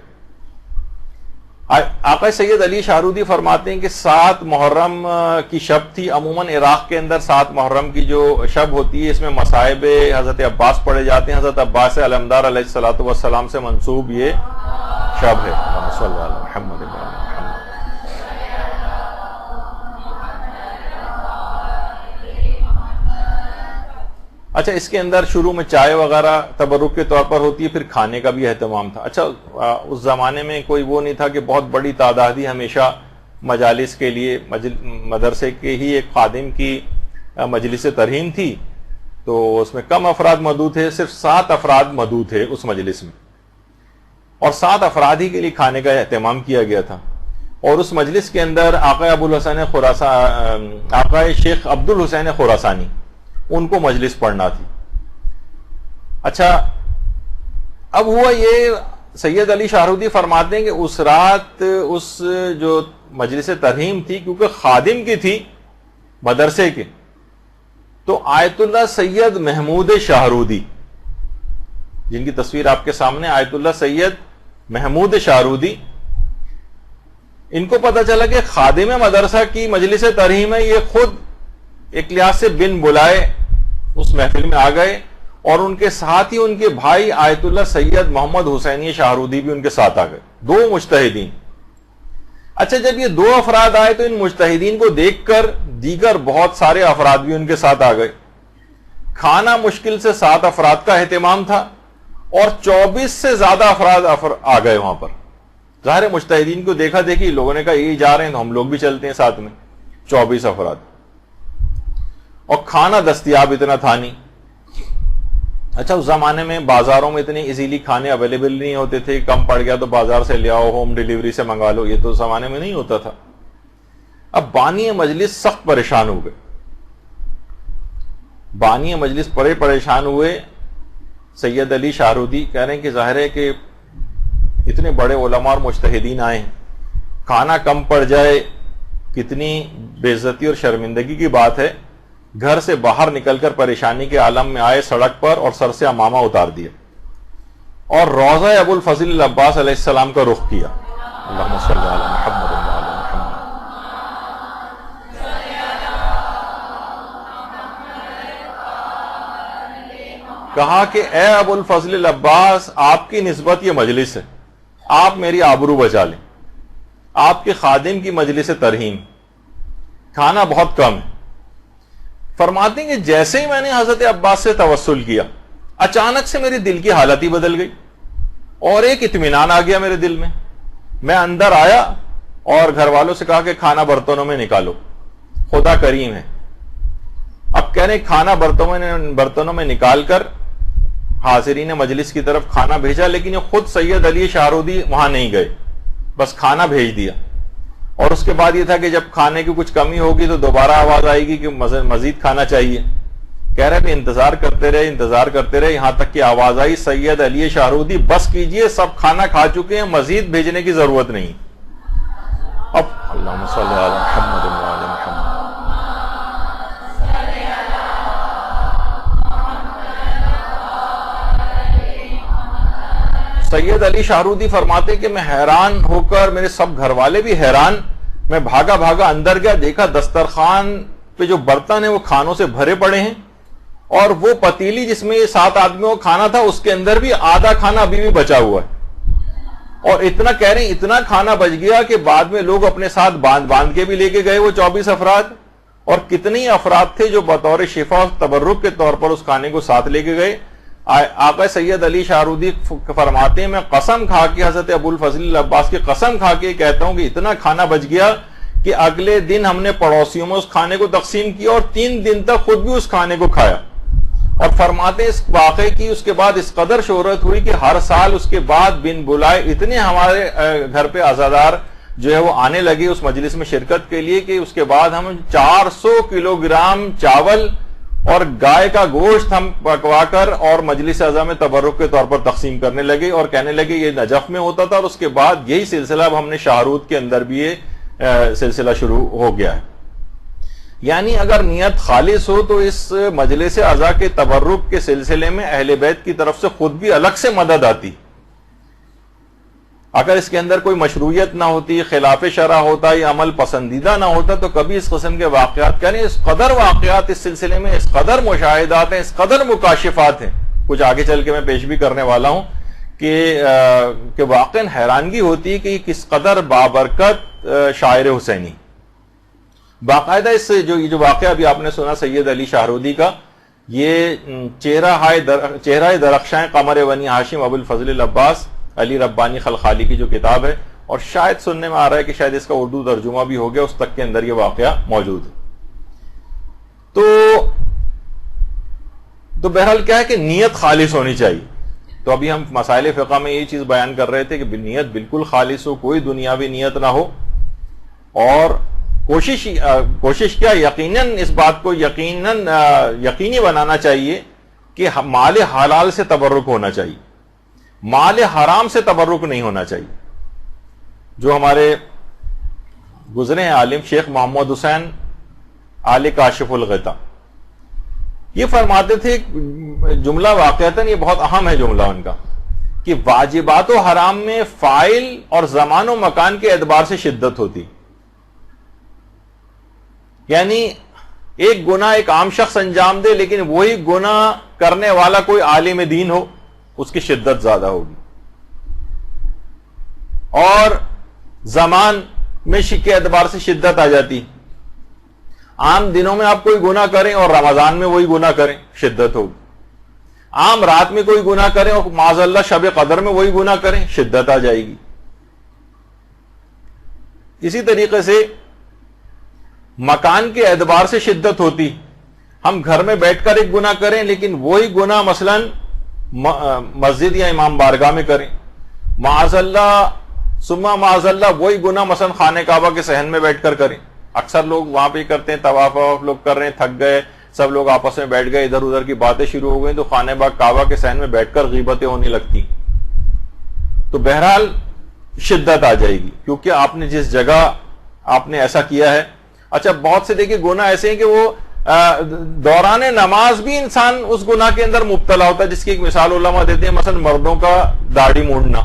آقا سید علی شاہرودی فرماتے ہیں کہ 7 محرم کی شب تھی. عموماً عراق کے اندر 7 محرم کی جو شب ہوتی ہے، اس میں مصائب حضرت عباس پڑھے جاتے ہیں. حضرت عباس علمدار علیہ الصلوۃ والسلام سے منسوب یہ شب ہے. صلی اللہ علیہ محمد. اچھا، اس کے اندر شروع میں چائے وغیرہ تبرک کے طور پر ہوتی ہے، پھر کھانے کا بھی اہتمام تھا. اچھا، اس زمانے میں کوئی وہ نہیں تھا کہ بہت بڑی تعداد ہی ہمیشہ مجالس کے لیے، مدرسے کے ہی ایک خادم کی مجلس ترہیم تھی، تو اس میں کم افراد مدعو تھے. صرف 7 افراد مدعو تھے اس مجلس میں، اور 7 افراد ہی کے لیے کھانے کا اہتمام کیا گیا تھا. اور اس مجلس کے اندر آقا شیخ عبد الحسین خراسانی، ان کو مجلس پڑھنا تھی. اچھا، اب ہوا یہ، سید علی شاہرودی فرماتے ہیں کہ اس رات اس جو مجلس ترہیم تھی، کیونکہ خادم کی تھی مدرسے کے، تو آیت اللہ سید محمود شاہرودی، جن کی تصویر آپ کے سامنے، آیت اللہ سید محمود شاہرودی، ان کو پتہ چلا کہ خادم مدرسہ کی مجلس ترہیم ہے. یہ خود ایک لحاظ سے بن بلائے اس محفل میں آ گئے، اور ان کے ساتھ ہی ان کے بھائی آیت اللہ سید محمد حسینی شاہرودی بھی ان کے ساتھ آ گئے، 2 مجتہدین. اچھا، جب یہ 2 افراد آئے تو ان مجتہدین کو دیکھ کر دیگر بہت سارے افراد بھی ان کے ساتھ آ گئے. کھانا مشکل سے 7 افراد کا اہتمام تھا، اور 24 سے زیادہ افراد آ گئے وہاں پر. ظاہر مجتہدین کو دیکھا دیکھی لوگوں نے کہا یہ جا رہے ہیں تو ہم لوگ بھی چلتے ہیں ساتھ میں. 24 افراد، اور کھانا دستیاب اتنا تھا نہیں. اچھا، اس زمانے میں بازاروں میں اتنے ایزیلی کھانے اویلیبل نہیں ہوتے تھے. کم پڑ گیا تو بازار سے لے آؤ، ہوم ڈیلیوری سے منگا لو، یہ تو اس زمانے میں نہیں ہوتا تھا. اب بانی مجلس سخت پریشان ہو گئے. بانی مجلس بڑے پریشان ہوئے. سید علی شاہرودی کہہ رہے ہیں کہ ظاہر ہے کہ اتنے بڑے علماء اور مجتہدین آئے ہیں، کھانا کم پڑ جائے، کتنی بے عزتی اور شرمندگی کی بات ہے. گھر سے باہر نکل کر پریشانی کے عالم میں آئے سڑک پر، اور سر سے عمامہ اتار دیا، اور روضہ ابو الفضل العباس علیہ السلام کا رخ کیا. اللہم صلی علی محمد وعلی محمد. کہا کہ اے ابو الفضل العباس، آپ کی نسبت یہ مجلس ہے، آپ میری آبرو بچا لیں. آپ کے خادم کی مجلس ترہیم، کھانا بہت کم ہے. فرماتے ہیں کہ جیسے ہی میں نے حضرت عباس سے توسل کیا، اچانک سے میری دل کی حالت ہی بدل گئی، اور ایک اطمینان آ گیا میرے دل میں. میں اندر آیا اور گھر والوں سے کہا کہ کھانا برتنوں میں نکالو، خدا کریم ہے. اب کہہ رہے کھانا برتنوں میں نکال کر حاضرین مجلس کی طرف کھانا بھیجا، لیکن یہ خود سید علی شاہرودی وہاں نہیں گئے، بس کھانا بھیج دیا. اور اس کے بعد یہ تھا کہ جب کھانے کی کچھ کمی ہوگی تو دوبارہ آواز آئے گی کہ مزید کھانا چاہیے. کہہ رہے انتظار کرتے رہے یہاں تک کہ آواز آئی، سید علی شاہرودی بس کیجئے، سب کھانا کھا چکے ہیں، مزید بھیجنے کی ضرورت نہیں. اب اللہم صلی علی محمد وعلی محمد. سید علی شاہرودی فرماتے کہ میں حیران ہو کر، میرے سب گھر والے بھی حیران، میں بھاگا اندر گیا، دیکھا دسترخوان پہ جو برتن ہیں وہ کھانوں سے بھرے پڑے ہیں، اور وہ پتیلی جس میں یہ 7 آدمیوں کا کھانا تھا اس کے اندر بھی آدھا کھانا ابھی بھی بچا ہوا ہے. اور اتنا کہہ رہے ہیں اتنا کھانا بچ گیا کہ بعد میں لوگ اپنے ساتھ باندھ کے بھی لے کے گئے وہ 24 افراد. اور کتنی افراد تھے جو بطور شفا و تبرک کے طور پر اس کھانے کو ساتھ لے کے گئے. آقا سید علی شاہرودی فرماتے ہیں میں قسم کھا کے، حضرت ابو الفضل العباس کی قسم کھا کے کہتا ہوں کہ اتنا کھانا بچ گیا کہ اگلے دن ہم نے پڑوسیوں میں اس کھانے کو تقسیم کیا، اور 3 دن تک خود بھی اس کھانے کو کھایا. اور فرماتے ہیں اس واقعے کی اس کے بعد اس قدر شہرت ہوئی کہ ہر سال اس کے بعد بن بلائے اتنے ہمارے گھر پہ عزادار جو ہے وہ آنے لگے اس مجلس میں شرکت کے لیے کہ اس کے بعد ہم 400 کلو گرام چاول اور گائے کا گوشت ہم پکوا کر اور مجلس اعضاء میں تبرک کے طور پر تقسیم کرنے لگے، اور کہنے لگے یہ نجف میں ہوتا تھا، اور اس کے بعد یہی سلسلہ اب ہم نے شاہرود کے اندر بھی یہ سلسلہ شروع ہو گیا ہے. یعنی اگر نیت خالص ہو تو اس مجلس اعضاء کے تبرک کے سلسلے میں اہل بیت کی طرف سے خود بھی الگ سے مدد آتی. اگر اس کے اندر کوئی مشروعیت نہ ہوتی، خلاف شرع ہوتا یا عمل پسندیدہ نہ ہوتا، تو کبھی اس قسم کے واقعات، یعنی اس قدر واقعات اس سلسلے میں، اس قدر مشاہدات ہیں، اس قدر مکاشفات ہیں، کچھ آگے چل کے میں پیش بھی کرنے والا ہوں کہ واقعا حیرانگی ہوتی ہے کہ کس قدر بابرکت شاعر حسینی. باقاعدہ اس جو واقعہ بھی آپ نے سنا سید علی شاہرودی کا، یہ چہرہ درخشاں قمر بنی ہاشم ابو الفضل العباس علی ربانی خلخالی کی جو کتاب ہے، اور شاید سننے میں آ رہا ہے کہ شاید اس کا اردو ترجمہ بھی ہو گیا، اس تک کے اندر یہ واقعہ موجود ہے. تو بہرحال کیا ہے کہ نیت خالص ہونی چاہیے. تو ابھی ہم مسائل فقہ میں یہ چیز بیان کر رہے تھے کہ نیت بالکل خالص ہو، کوئی دنیاوی نیت نہ ہو، اور کوشش کیا یقیناً اس بات کو یقینی بنانا چاہیے کہ مال حلال سے تبرک ہونا چاہیے، مال حرام سے تبرک نہیں ہونا چاہیے. جو ہمارے گزرے ہیں عالم شیخ محمد حسین آل کاشف الغطا، یہ فرماتے تھے جملہ واقعتاً یہ بہت اہم ہے جملہ ان کا، کہ واجبات و حرام میں فاعل اور زمان و مکان کے اعتبار سے شدت ہوتی. یعنی ایک گناہ ایک عام شخص انجام دے، لیکن وہی گناہ کرنے والا کوئی عالم دین ہو، اس کی شدت زیادہ ہوگی. اور زمان میں کے اعتبار سے شدت آ جاتی. عام دنوں میں آپ کوئی گناہ کریں اور رمضان میں وہی گناہ کریں، شدت ہوگی. عام رات میں کوئی گناہ کریں اور معاذ اللہ شب قدر میں وہی گناہ کریں، شدت آ جائے گی. اسی طریقے سے مکان کے اعتبار سے شدت ہوتی. ہم گھر میں بیٹھ کر ایک گناہ کریں، لیکن وہی گناہ مثلا مسجد یا امام بارگاہ میں کریں. معاذ اللہ ثم معاذ اللہ وہی گناہ مثلا خانہ کعبہ کے صحن میں بیٹھ کر کریں. اکثر لوگ وہاں پہ کرتے ہیں، طواف لوگ کر رہے ہیں، تھک گئے، سب لوگ آپس میں بیٹھ گئے، ادھر ادھر کی باتیں شروع ہو گئی، تو خانہ کعبہ کے صحن میں بیٹھ کر غیبتیں ہونے لگتی. تو بہرحال شدت آ جائے گی، کیونکہ آپ نے جس جگہ آپ نے ایسا کیا ہے. اچھا بہت سے دیکھیے گناہ ایسے ہیں کہ وہ دوران نماز بھی انسان اس گناہ کے اندر مبتلا ہوتا ہے، جس کی ایک مثال علماء دیتے ہیں، مثلا مردوں کا داڑھی مونڈنا.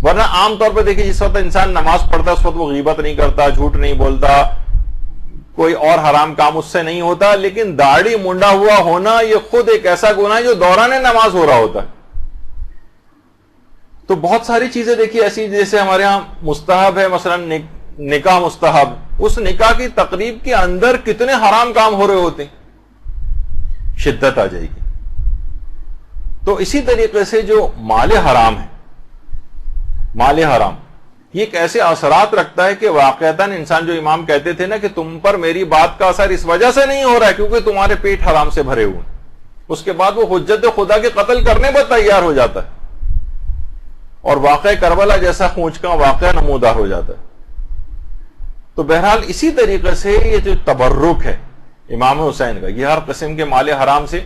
ورنہ عام طور پہ دیکھیے جس وقت انسان نماز پڑھتا ہے اس وقت وہ غیبت نہیں کرتا، جھوٹ نہیں بولتا، کوئی اور حرام کام اس سے نہیں ہوتا. لیکن داڑھی مونڈا ہوا ہونا یہ خود ایک ایسا گناہ ہے جو دوران نماز ہو رہا ہوتا ہے. تو بہت ساری چیزیں دیکھیے ایسی، جیسے ہمارے ہاں مستحب ہے، مثلا نکاح مستحب، اس نکاح کی تقریب کے اندر کتنے حرام کام ہو رہے ہوتے ہیں، شدت آ جائے گی. تو اسی طریقے سے جو مال حرام ہے، مال حرام یہ ایک ایسے اثرات رکھتا ہے کہ واقعتاً انسان، جو امام کہتے تھے نا کہ تم پر میری بات کا اثر اس وجہ سے نہیں ہو رہا ہے کیونکہ تمہارے پیٹ حرام سے بھرے ہوئے، اس کے بعد وہ حجت خدا کے قتل کرنے پر تیار ہو جاتا ہے اور واقعہ کربلا جیسا خونچ کا واقعہ نمودار ہو جاتا ہے. تو بہرحال اسی طریقے سے یہ جو تبرک ہے امام حسین کا، یہ ہر قسم کے مال حرام سے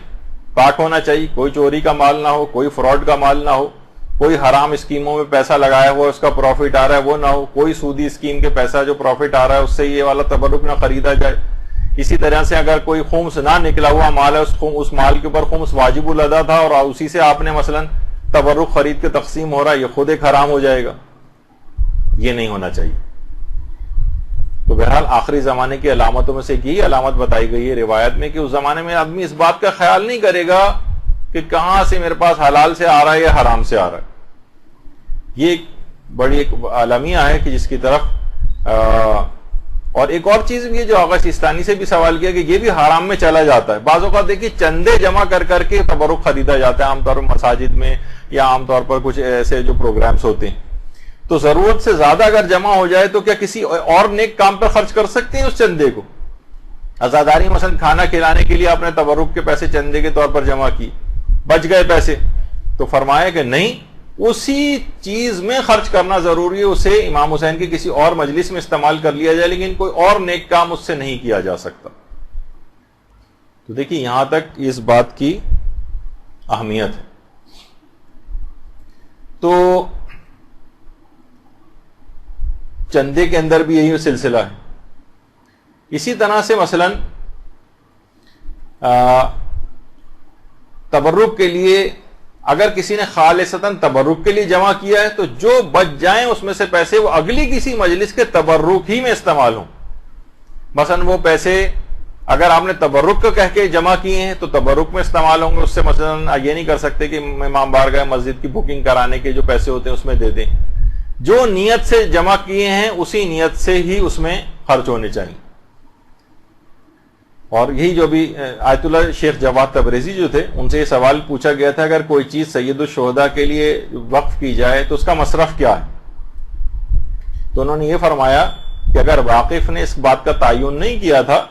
پاک ہونا چاہیے. کوئی چوری کا مال نہ ہو، کوئی فراڈ کا مال نہ ہو، کوئی حرام اسکیموں میں پیسہ لگایا ہوا اس کا پروفٹ آ رہا ہے وہ نہ ہو، کوئی سودی اسکیم کے پیسہ جو پروفٹ آ رہا ہے اس سے یہ والا تبرک نہ خریدا جائے. اسی طرح سے اگر کوئی خمس نہ نکلا ہوا مال ہے، اس مال کے اوپر خمس واجب الادا تھا اور اسی سے آپ نے مثلا تبرک خرید کے تقسیم ہو رہا ہے، یہ خود ایک حرام ہو جائے گا. یہ نہیں ہونا چاہیے. تو بہرحال آخری زمانے کی علامتوں میں سے ایک یہی علامت بتائی گئی ہے روایت میں کہ اس زمانے میں آدمی اس بات کا خیال نہیں کرے گا کہ کہاں سے میرے پاس حلال سے آ رہا ہے یا حرام سے آ رہا ہے. یہ ایک بڑی ایک عالمیہ ہے کہ جس کی طرف اور ایک اور چیز بھی ہے جو آغا سیستانی سے بھی سوال کیا کہ یہ بھی حرام میں چلا جاتا ہے. بعض اوقات دیکھیے چندے جمع کر کر کے تبرک خریدا جاتا ہے، عام طور پر مساجد میں یا عام طور پر کچھ ایسے جو پروگرامز ہوتے ہیں. تو ضرورت سے زیادہ اگر جمع ہو جائے تو کیا کسی اور نیک کام پر خرچ کر سکتے ہیں اس چندے کو؟ عزاداری مثلا کھانا کھلانے کے لیے آپ نے تبرک کے پیسے چندے کے طور پر جمع کی، بچ گئے پیسے، تو فرمایا کہ نہیں، اسی چیز میں خرچ کرنا ضروری ہے. اسے امام حسین کی کسی اور مجلس میں استعمال کر لیا جائے لیکن کوئی اور نیک کام اس سے نہیں کیا جا سکتا. تو دیکھیے یہاں تک اس بات کی اہمیت ہے. تو چندے کے اندر بھی یہی سلسلہ ہے اسی طرح سے مثلا تبرک کے لیے اگر کسی نے خالصتاً تبرک کے لیے جمع کیا ہے تو جو بچ جائیں اس میں سے پیسے وہ اگلی کسی مجلس کے تبرک ہی میں استعمال ہوں. مثلا وہ پیسے اگر آپ نے تبرک کا کہہ کے جمع کیے ہیں تو تبرک میں استعمال ہوں گے. اس سے مثلا یہ نہیں کر سکتے کہ امام بارگاہ مسجد کی بکنگ کرانے کے جو پیسے ہوتے ہیں اس میں دے دیں. جو نیت سے جمع کیے ہیں اسی نیت سے ہی اس میں خرچ ہونے چاہیے. اور یہی جو بھی آیت اللہ شیخ جواد تبریزی جو تھے ان سے یہ سوال پوچھا گیا تھا اگر کوئی چیز سید الشہداء کے لیے وقف کی جائے تو اس کا مصرف کیا ہے؟ تو انہوں نے یہ فرمایا کہ اگر واقف نے اس بات کا تعین نہیں کیا تھا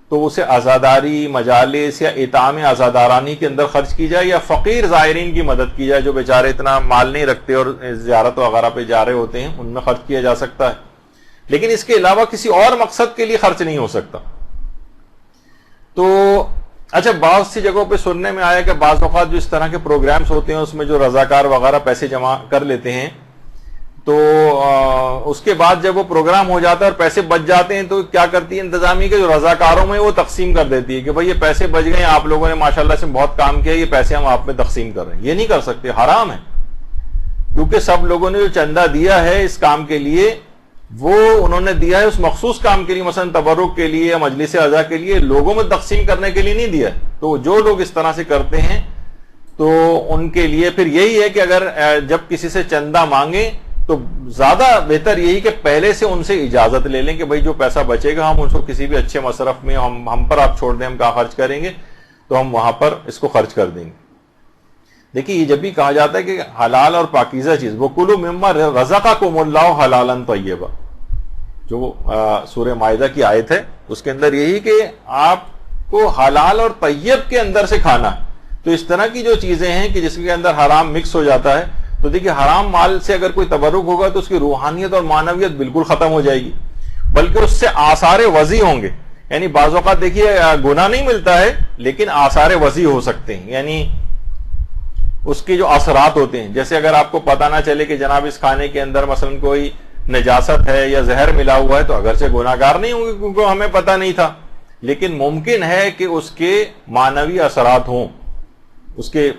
تو اسے عزاداری مجالس یا اطعام عزادارانی کے اندر خرچ کی جائے یا فقیر زائرین کی مدد کی جائے جو بیچارے اتنا مال نہیں رکھتے اور زیارت وغیرہ پہ جا رہے ہوتے ہیں, ان میں خرچ کیا جا سکتا ہے. لیکن اس کے علاوہ کسی اور مقصد کے لیے خرچ نہیں ہو سکتا. تو اچھا بعض سی جگہوں پہ سننے میں آیا کہ بعض اوقات جو اس طرح کے پروگرامز ہوتے ہیں اس میں جو رضاکار وغیرہ پیسے جمع کر لیتے ہیں تو اس کے بعد جب وہ پروگرام ہو جاتا ہے اور پیسے بچ جاتے ہیں تو کیا کرتی ہے انتظامیہ کے جو رضاکاروں میں وہ تقسیم کر دیتی ہے کہ بھائی یہ پیسے بچ گئے, آپ لوگوں نے ماشاءاللہ سے بہت کام کیا, یہ پیسے ہم آپ میں تقسیم کر رہے ہیں. یہ نہیں کر سکتے, حرام ہے, کیونکہ سب لوگوں نے جو چندہ دیا ہے اس کام کے لیے وہ انہوں نے دیا ہے اس مخصوص کام کے لیے, مثلا تبرک کے لیے یا مجلس اعضاء کے لیے, لوگوں میں تقسیم کرنے کے لیے نہیں دیا. تو جو لوگ اس طرح سے کرتے ہیں تو ان کے لیے پھر یہی ہے کہ اگر جب کسی سے چندہ مانگیں تو زیادہ بہتر یہی کہ پہلے سے ان سے اجازت لے لیں کہ بھائی جو پیسہ بچے گا ہم اس کو کسی بھی اچھے مصرف میں ہم پر آپ چھوڑ دیں, ہم کہاں خرچ کریں گے تو ہم وہاں پر اس کو خرچ کر دیں گے. دیکھیے یہ جب بھی کہا جاتا ہے کہ حلال اور پاکیزہ چیز, وَكُلُوا مِمَّا رَزَقَكُمُ اللَّهُ حَلَالًا طَيِّبًا, جو سورہ مائدہ کی آیت ہے اس کے اندر یہی کہ آپ کو حلال اور طیب کے اندر سے کھانا ہے. تو اس طرح کی جو چیزیں ہیں کہ جس کے اندر حرام مکس ہو جاتا ہے تو دیکھیے حرام مال سے اگر کوئی تبرک ہوگا تو اس کی روحانیت اور معنویت بالکل ختم ہو جائے گی, بلکہ اس سے آثار وضع ہوں گے. یعنی بعض اوقات دیکھیے گناہ نہیں ملتا ہے لیکن آثار وضع ہو سکتے ہیں, یعنی اس کے جو اثرات ہوتے ہیں. جیسے اگر آپ کو پتہ نہ چلے کہ جناب اس کھانے کے اندر مثلا کوئی نجاست ہے یا زہر ملا ہوا ہے تو اگرچہ گناہگار نہیں ہوں گے کیونکہ ہمیں پتہ نہیں تھا, لیکن ممکن ہے کہ اس کے معنوی اثرات ہوں اس کے.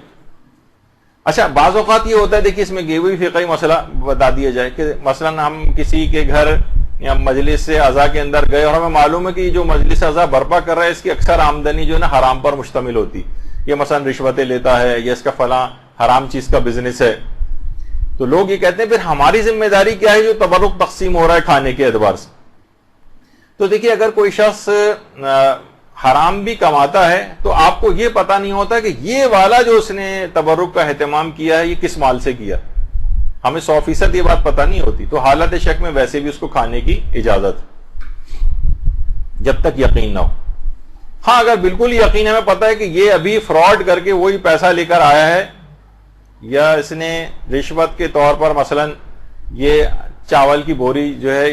اچھا بعض اوقات یہ ہوتا ہے, دیکھیے اس میں یہ بھی فقہی مسئلہ بتا دیا جائے کہ مثلا ہم کسی کے گھر یا مجلس اعضاء کے اندر گئے اور ہمیں معلوم ہے کہ جو مجلس اعضاء برپا کر رہا ہے اس کی اکثر آمدنی جو ہے نا حرام پر مشتمل ہوتی, یہ مثلا رشوتیں لیتا ہے یا اس کا فلاں حرام چیز کا بزنس ہے. تو لوگ یہ کہتے ہیں پھر ہماری ذمہ داری کیا ہے جو تبرک تقسیم ہو رہا ہے کھانے کے اعتبار سے. تو دیکھیے اگر کوئی شخص حرام بھی کماتا ہے تو آپ کو یہ پتہ نہیں ہوتا کہ یہ والا جو اس نے تبرک کا اہتمام کیا ہے یہ کس مال سے کیا, ہمیں 100% یہ بات پتہ نہیں ہوتی. تو حالت شک میں ویسے بھی اس کو کھانے کی اجازت جب تک یقین نہ ہو. ہاں اگر بالکل یقین ہمیں پتہ ہے کہ یہ ابھی فراڈ کر کے وہی پیسہ لے کر آیا ہے یا اس نے رشوت کے طور پر مثلا یہ چاول کی بوری جو ہے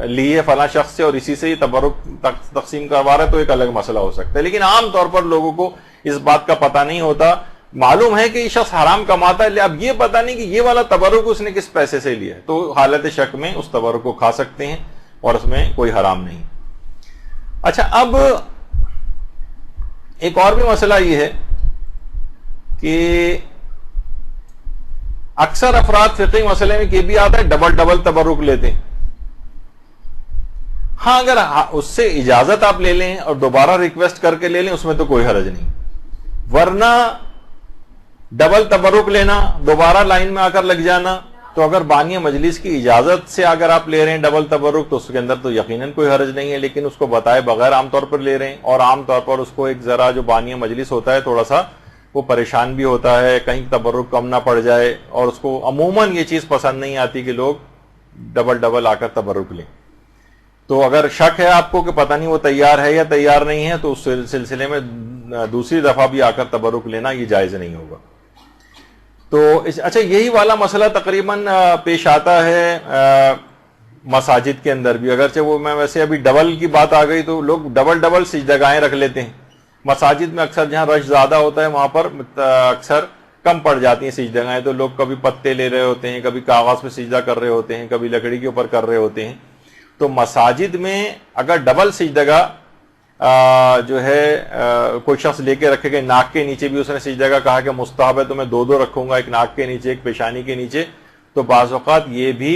لی ہے فلاں شخص سے اور اسی سے ہی تبرک تقسیم کروا رہا ہے تو ایک الگ مسئلہ ہو سکتا ہے. لیکن عام طور پر لوگوں کو اس بات کا پتہ نہیں ہوتا, معلوم ہے کہ یہ شخص حرام کماتا ہے, اب یہ پتہ نہیں کہ یہ والا تبرک اس نے کس پیسے سے لیا ہے, تو حالت شک میں اس تبرک کو کھا سکتے ہیں اور اس میں کوئی حرام نہیں. اچھا اب ایک اور بھی مسئلہ یہ ہے کہ اکثر افراد فقہی مسئلے میں یہ بھی آتا ہے ڈبل تبرک لیتے ہیں. ہاں اگر اس سے اجازت آپ لے لیں اور دوبارہ ریکویسٹ کر کے لے لیں اس میں تو کوئی حرج نہیں, ورنہ ڈبل تبرک لینا, دوبارہ لائن میں آ کر لگ جانا, تو اگر بانی مجلس کی اجازت سے اگر آپ لے رہے ہیں ڈبل تبرک تو اس کے اندر تو یقیناً کوئی حرج نہیں ہے, لیکن اس کو بتائے بغیر عام طور پر لے رہے ہیں اور عام طور پر اس کو ایک ذرا جو بانی مجلس ہوتا ہے تھوڑا سا وہ پریشان بھی ہوتا ہے کہیں تبرک کم نہ پڑ جائے, اور اس کو عموماً یہ چیز پسند نہیں آتی کہ لوگ ڈبل آ کر تبرک لیں. تو اگر شک ہے آپ کو کہ پتہ نہیں وہ تیار ہے یا تیار نہیں ہے تو اس سلسلے میں دوسری دفعہ بھی آ کر تبرک لینا یہ جائز نہیں ہوگا. تو اچھا یہی والا مسئلہ تقریباً پیش آتا ہے مساجد کے اندر بھی, اگرچہ وہ میں ویسے ابھی ڈبل کی بات آ گئی تو لوگ ڈبل سجدگاہیں رکھ لیتے ہیں. مساجد میں اکثر جہاں رش زیادہ ہوتا ہے وہاں پر اکثر کم پڑ جاتی ہیں سجدگاہیں, تو لوگ کبھی پتے لے رہے ہوتے ہیں, کبھی کاغذ پہ سجدہ کر رہے ہوتے ہیں, کبھی لکڑی کے اوپر کر رہے ہوتے ہیں. تو مساجد میں اگر ڈبل سجدگاہ جو ہے کوئی شخص لے کے رکھے گا، ناک کے نیچے بھی اس نے سجدگاہ کہا کہ مستحب ہے تو میں 2 رکھوں گا، ایک ناک کے نیچے ایک پیشانی کے نیچے، تو بعض اوقات یہ بھی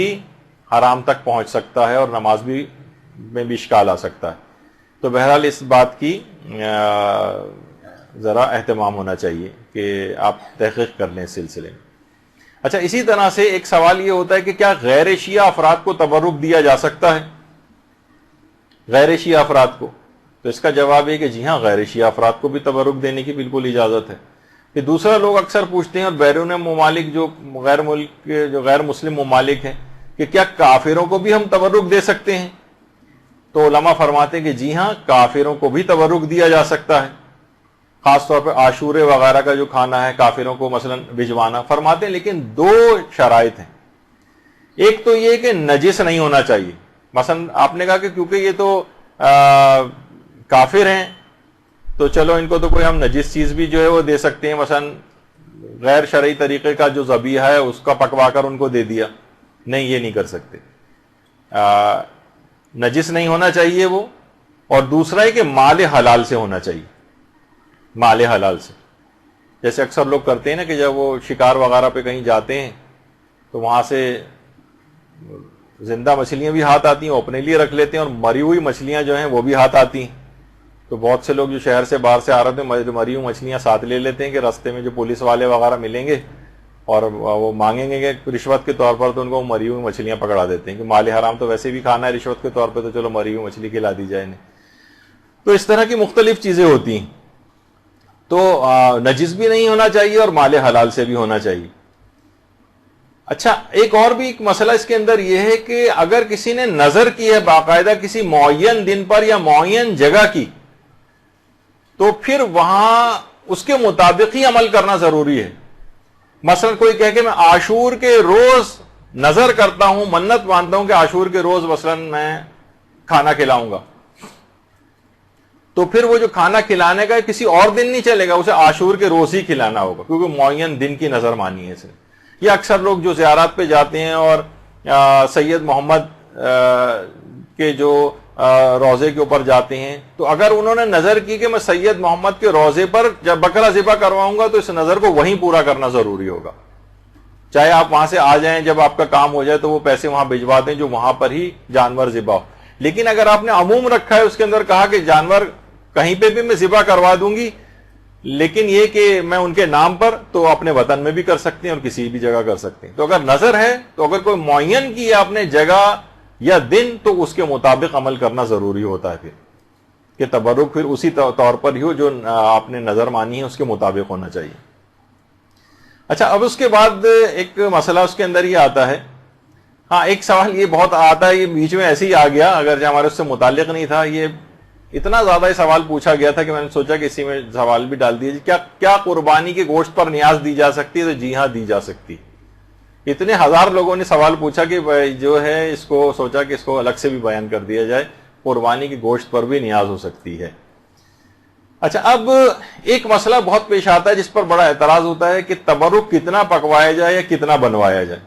حرام تک پہنچ سکتا ہے اور نماز بھی میں بھی اشکال آ سکتا ہے. تو بہرحال اس بات کی ذرا اہتمام ہونا چاہیے کہ آپ تحقیق کر لیں اس سلسلے میں. اچھا، اسی طرح سے ایک سوال یہ ہوتا ہے کہ کیا غیر شیعہ افراد کو تبرک دیا جا سکتا ہے؟ غیر شیعہ افراد کو، تو اس کا جواب ہے کہ جی ہاں، غیر شیعہ افراد کو بھی تبرک دینے کی بالکل اجازت ہے. کہ دوسرا لوگ اکثر پوچھتے ہیں اور بیرون ممالک جو غیر مسلم ممالک ہیں کہ کیا کافروں کو بھی ہم تبرک دے سکتے ہیں؟ تو علماء فرماتے ہیں کہ جی ہاں، کافروں کو بھی تبرک دیا جا سکتا ہے، خاص طور پہ عاشورے وغیرہ کا جو کھانا ہے کافروں کو مثلا بھجوانا. فرماتے ہیں لیکن 2 شرائط ہیں. ایک تو یہ کہ نجس نہیں ہونا چاہیے. مثلا آپ نے کہا کہ کیونکہ یہ تو کافر ہیں تو چلو ان کو تو کوئی ہم نجس چیز بھی جو ہے وہ دے سکتے ہیں، مثلا غیر شرعی طریقے کا جو ذبیحہ ہے اس کا پکوا کر ان کو دے دیا. نہیں، یہ نہیں کر سکتے. نجس نہیں ہونا چاہیے وہ. اور دوسرا ہے کہ مال حلال سے ہونا چاہیے، مال حلال سے. جیسے اکثر لوگ کرتے ہیں نا کہ جب وہ شکار وغیرہ پہ کہیں جاتے ہیں تو وہاں سے زندہ مچھلیاں بھی ہاتھ آتی ہیں، وہ اپنے لیے رکھ لیتے ہیں، اور مری ہوئی مچھلیاں جو ہیں وہ بھی ہاتھ آتی ہیں. تو بہت سے لوگ جو شہر سے باہر سے آ رہے تھے مری ہوئی مچھلیاں ساتھ لے لیتے ہیں کہ راستے میں جو پولیس والے وغیرہ ملیں گے اور وہ مانگیں گے کہ رشوت کے طور پر، تو ان کو مری ہوئی مچھلیاں پکڑا دیتے ہیں کہ مال حرام تو ویسے بھی کھانا ہے رشوت کے طور پہ، تو چلو مری ہوئی مچھلی کھلا دی جائے انہیں. تو اس طرح کی مختلف چیزیں ہوتی ہیں. تو نجس بھی نہیں ہونا چاہیے اور مال حلال سے بھی ہونا چاہیے. اچھا، ایک اور بھی ایک مسئلہ اس کے اندر یہ ہے کہ اگر کسی نے نظر کی ہے باقاعدہ کسی معین دن پر یا معین جگہ کی، تو پھر وہاں اس کے مطابق ہی عمل کرنا ضروری ہے. مثلا کوئی کہے کہ میں عاشور کے روز نظر کرتا ہوں، منت مانتا ہوں کہ عاشور کے روز مثلا میں کھانا کھلاؤں گا، تو پھر وہ جو کھانا کھلانے کا کسی اور دن نہیں چلے گا، اسے عاشور کے روز ہی کھلانا ہوگا کیونکہ معین دن کی نظر مانی ہے اسے. یا اکثر لوگ جو زیارات پہ جاتے ہیں اور سید محمد کے جو روزے کے اوپر جاتے ہیں، تو اگر انہوں نے نظر کی کہ میں سید محمد کے روزے پر جب بکرا ذبح کرواؤں گا تو اس نظر کو وہیں پورا کرنا ضروری ہوگا. چاہے آپ وہاں سے آ جائیں، جب آپ کا کام ہو جائے تو وہ پیسے وہاں بھجوا دیں جو وہاں پر ہی جانور ذبح ہو. لیکن اگر آپ نے عموم رکھا ہے، اس کے اندر کہا کہ جانور کہیں پہ بھی میں ذبح کروا دوں گی، لیکن یہ کہ میں ان کے نام پر، تو اپنے وطن میں بھی کر سکتے ہیں اور کسی بھی جگہ کر سکتے ہیں. تو اگر نظر ہے تو اگر کوئی معین کی ہے آپ نے جگہ یا دن، تو اس کے مطابق عمل کرنا ضروری ہوتا ہے پھر کہ تبرک پھر اسی طور پر ہی ہو جو آپ نے نظر مانی ہے اس کے مطابق ہونا چاہیے. اچھا، اب اس کے بعد ایک مسئلہ اس کے اندر یہ آتا ہے. ہاں، ایک سوال یہ بہت آتا ہے، یہ بیچ میں ایسے ہی آ گیا، اگرچہ ہمارے اس سے متعلق نہیں تھا. یہ اتنا زیادہ یہ سوال پوچھا گیا تھا کہ میں نے سوچا کہ اسی میں سوال بھی ڈال دیجیے. کیا قربانی کے گوشت پر نیاز دی جا سکتی ہے؟ تو جی ہاں، دی جا سکتی. اتنے ہزار لوگوں نے سوال پوچھا کہ جو ہے اس کو سوچا کہ اس کو الگ سے بھی بیان کر دیا جائے. قربانی کے گوشت پر بھی نیاز ہو سکتی ہے. اچھا، اب ایک مسئلہ بہت پیش آتا ہے جس پر بڑا اعتراض ہوتا ہے کہ تبرک کتنا پکوایا جائے یا کتنا بنوایا جائے.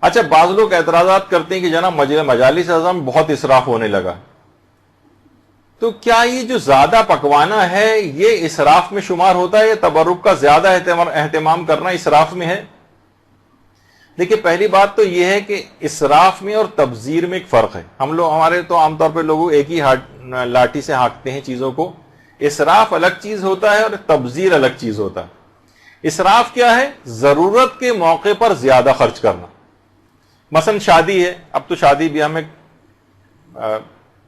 اچھا، بعض لوگ اعتراضات کرتے ہیں کہ جناب مجالس اعظم میں بہت اسراف ہونے لگا. تو کیا یہ جو زیادہ پکوانا ہے یہ اسراف میں شمار ہوتا ہے یا تبرک کا زیادہ اہتمام کرنا اسراف میں ہے؟ دیکھیے، پہلی بات تو یہ ہے کہ اسراف میں اور تبذیر میں ایک فرق ہے. ہمارے تو عام طور پہ لوگ ایک ہی لاٹھی سے ہانکتے ہیں چیزوں کو. اسراف الگ چیز ہوتا ہے اور تبذیر الگ چیز ہوتا ہے. اسراف کیا ہے؟ ضرورت کے موقع پر زیادہ خرچ کرنا. مثلا شادی ہے، اب تو شادی بھی ہمیں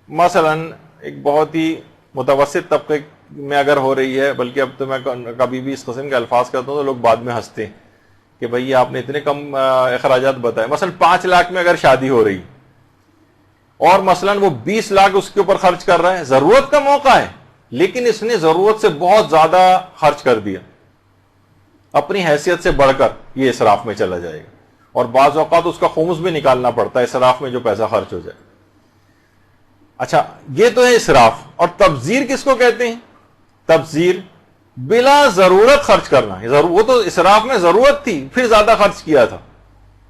مثلا ایک بہت ہی متوسط طبقے میں اگر ہو رہی ہے، بلکہ اب تو میں کبھی بھی اس قسم کے الفاظ کرتا ہوں تو لوگ بعد میں ہنستے ہیں کہ بھئی آپ نے اتنے کم اخراجات بتائے. مثلا 5 لاکھ میں اگر شادی ہو رہی اور مثلا وہ 20 لاکھ اس کے اوپر خرچ کر رہا ہے، ضرورت کا موقع ہے لیکن اس نے ضرورت سے بہت زیادہ خرچ کر دیا، اپنی حیثیت سے بڑھ کر، یہ اسراف میں چلا جائے گا. اور بعض اوقات اس کا خمس بھی نکالنا پڑتا ہے اسراف میں جو پیسہ خرچ ہو جائے. اچھا، یہ تو ہے اسراف. اور تبذیر کس کو کہتے ہیں؟ تبذیر بلا ضرورت خرچ کرنا. وہ تو اسراف میں ضرورت تھی پھر زیادہ خرچ کیا تھا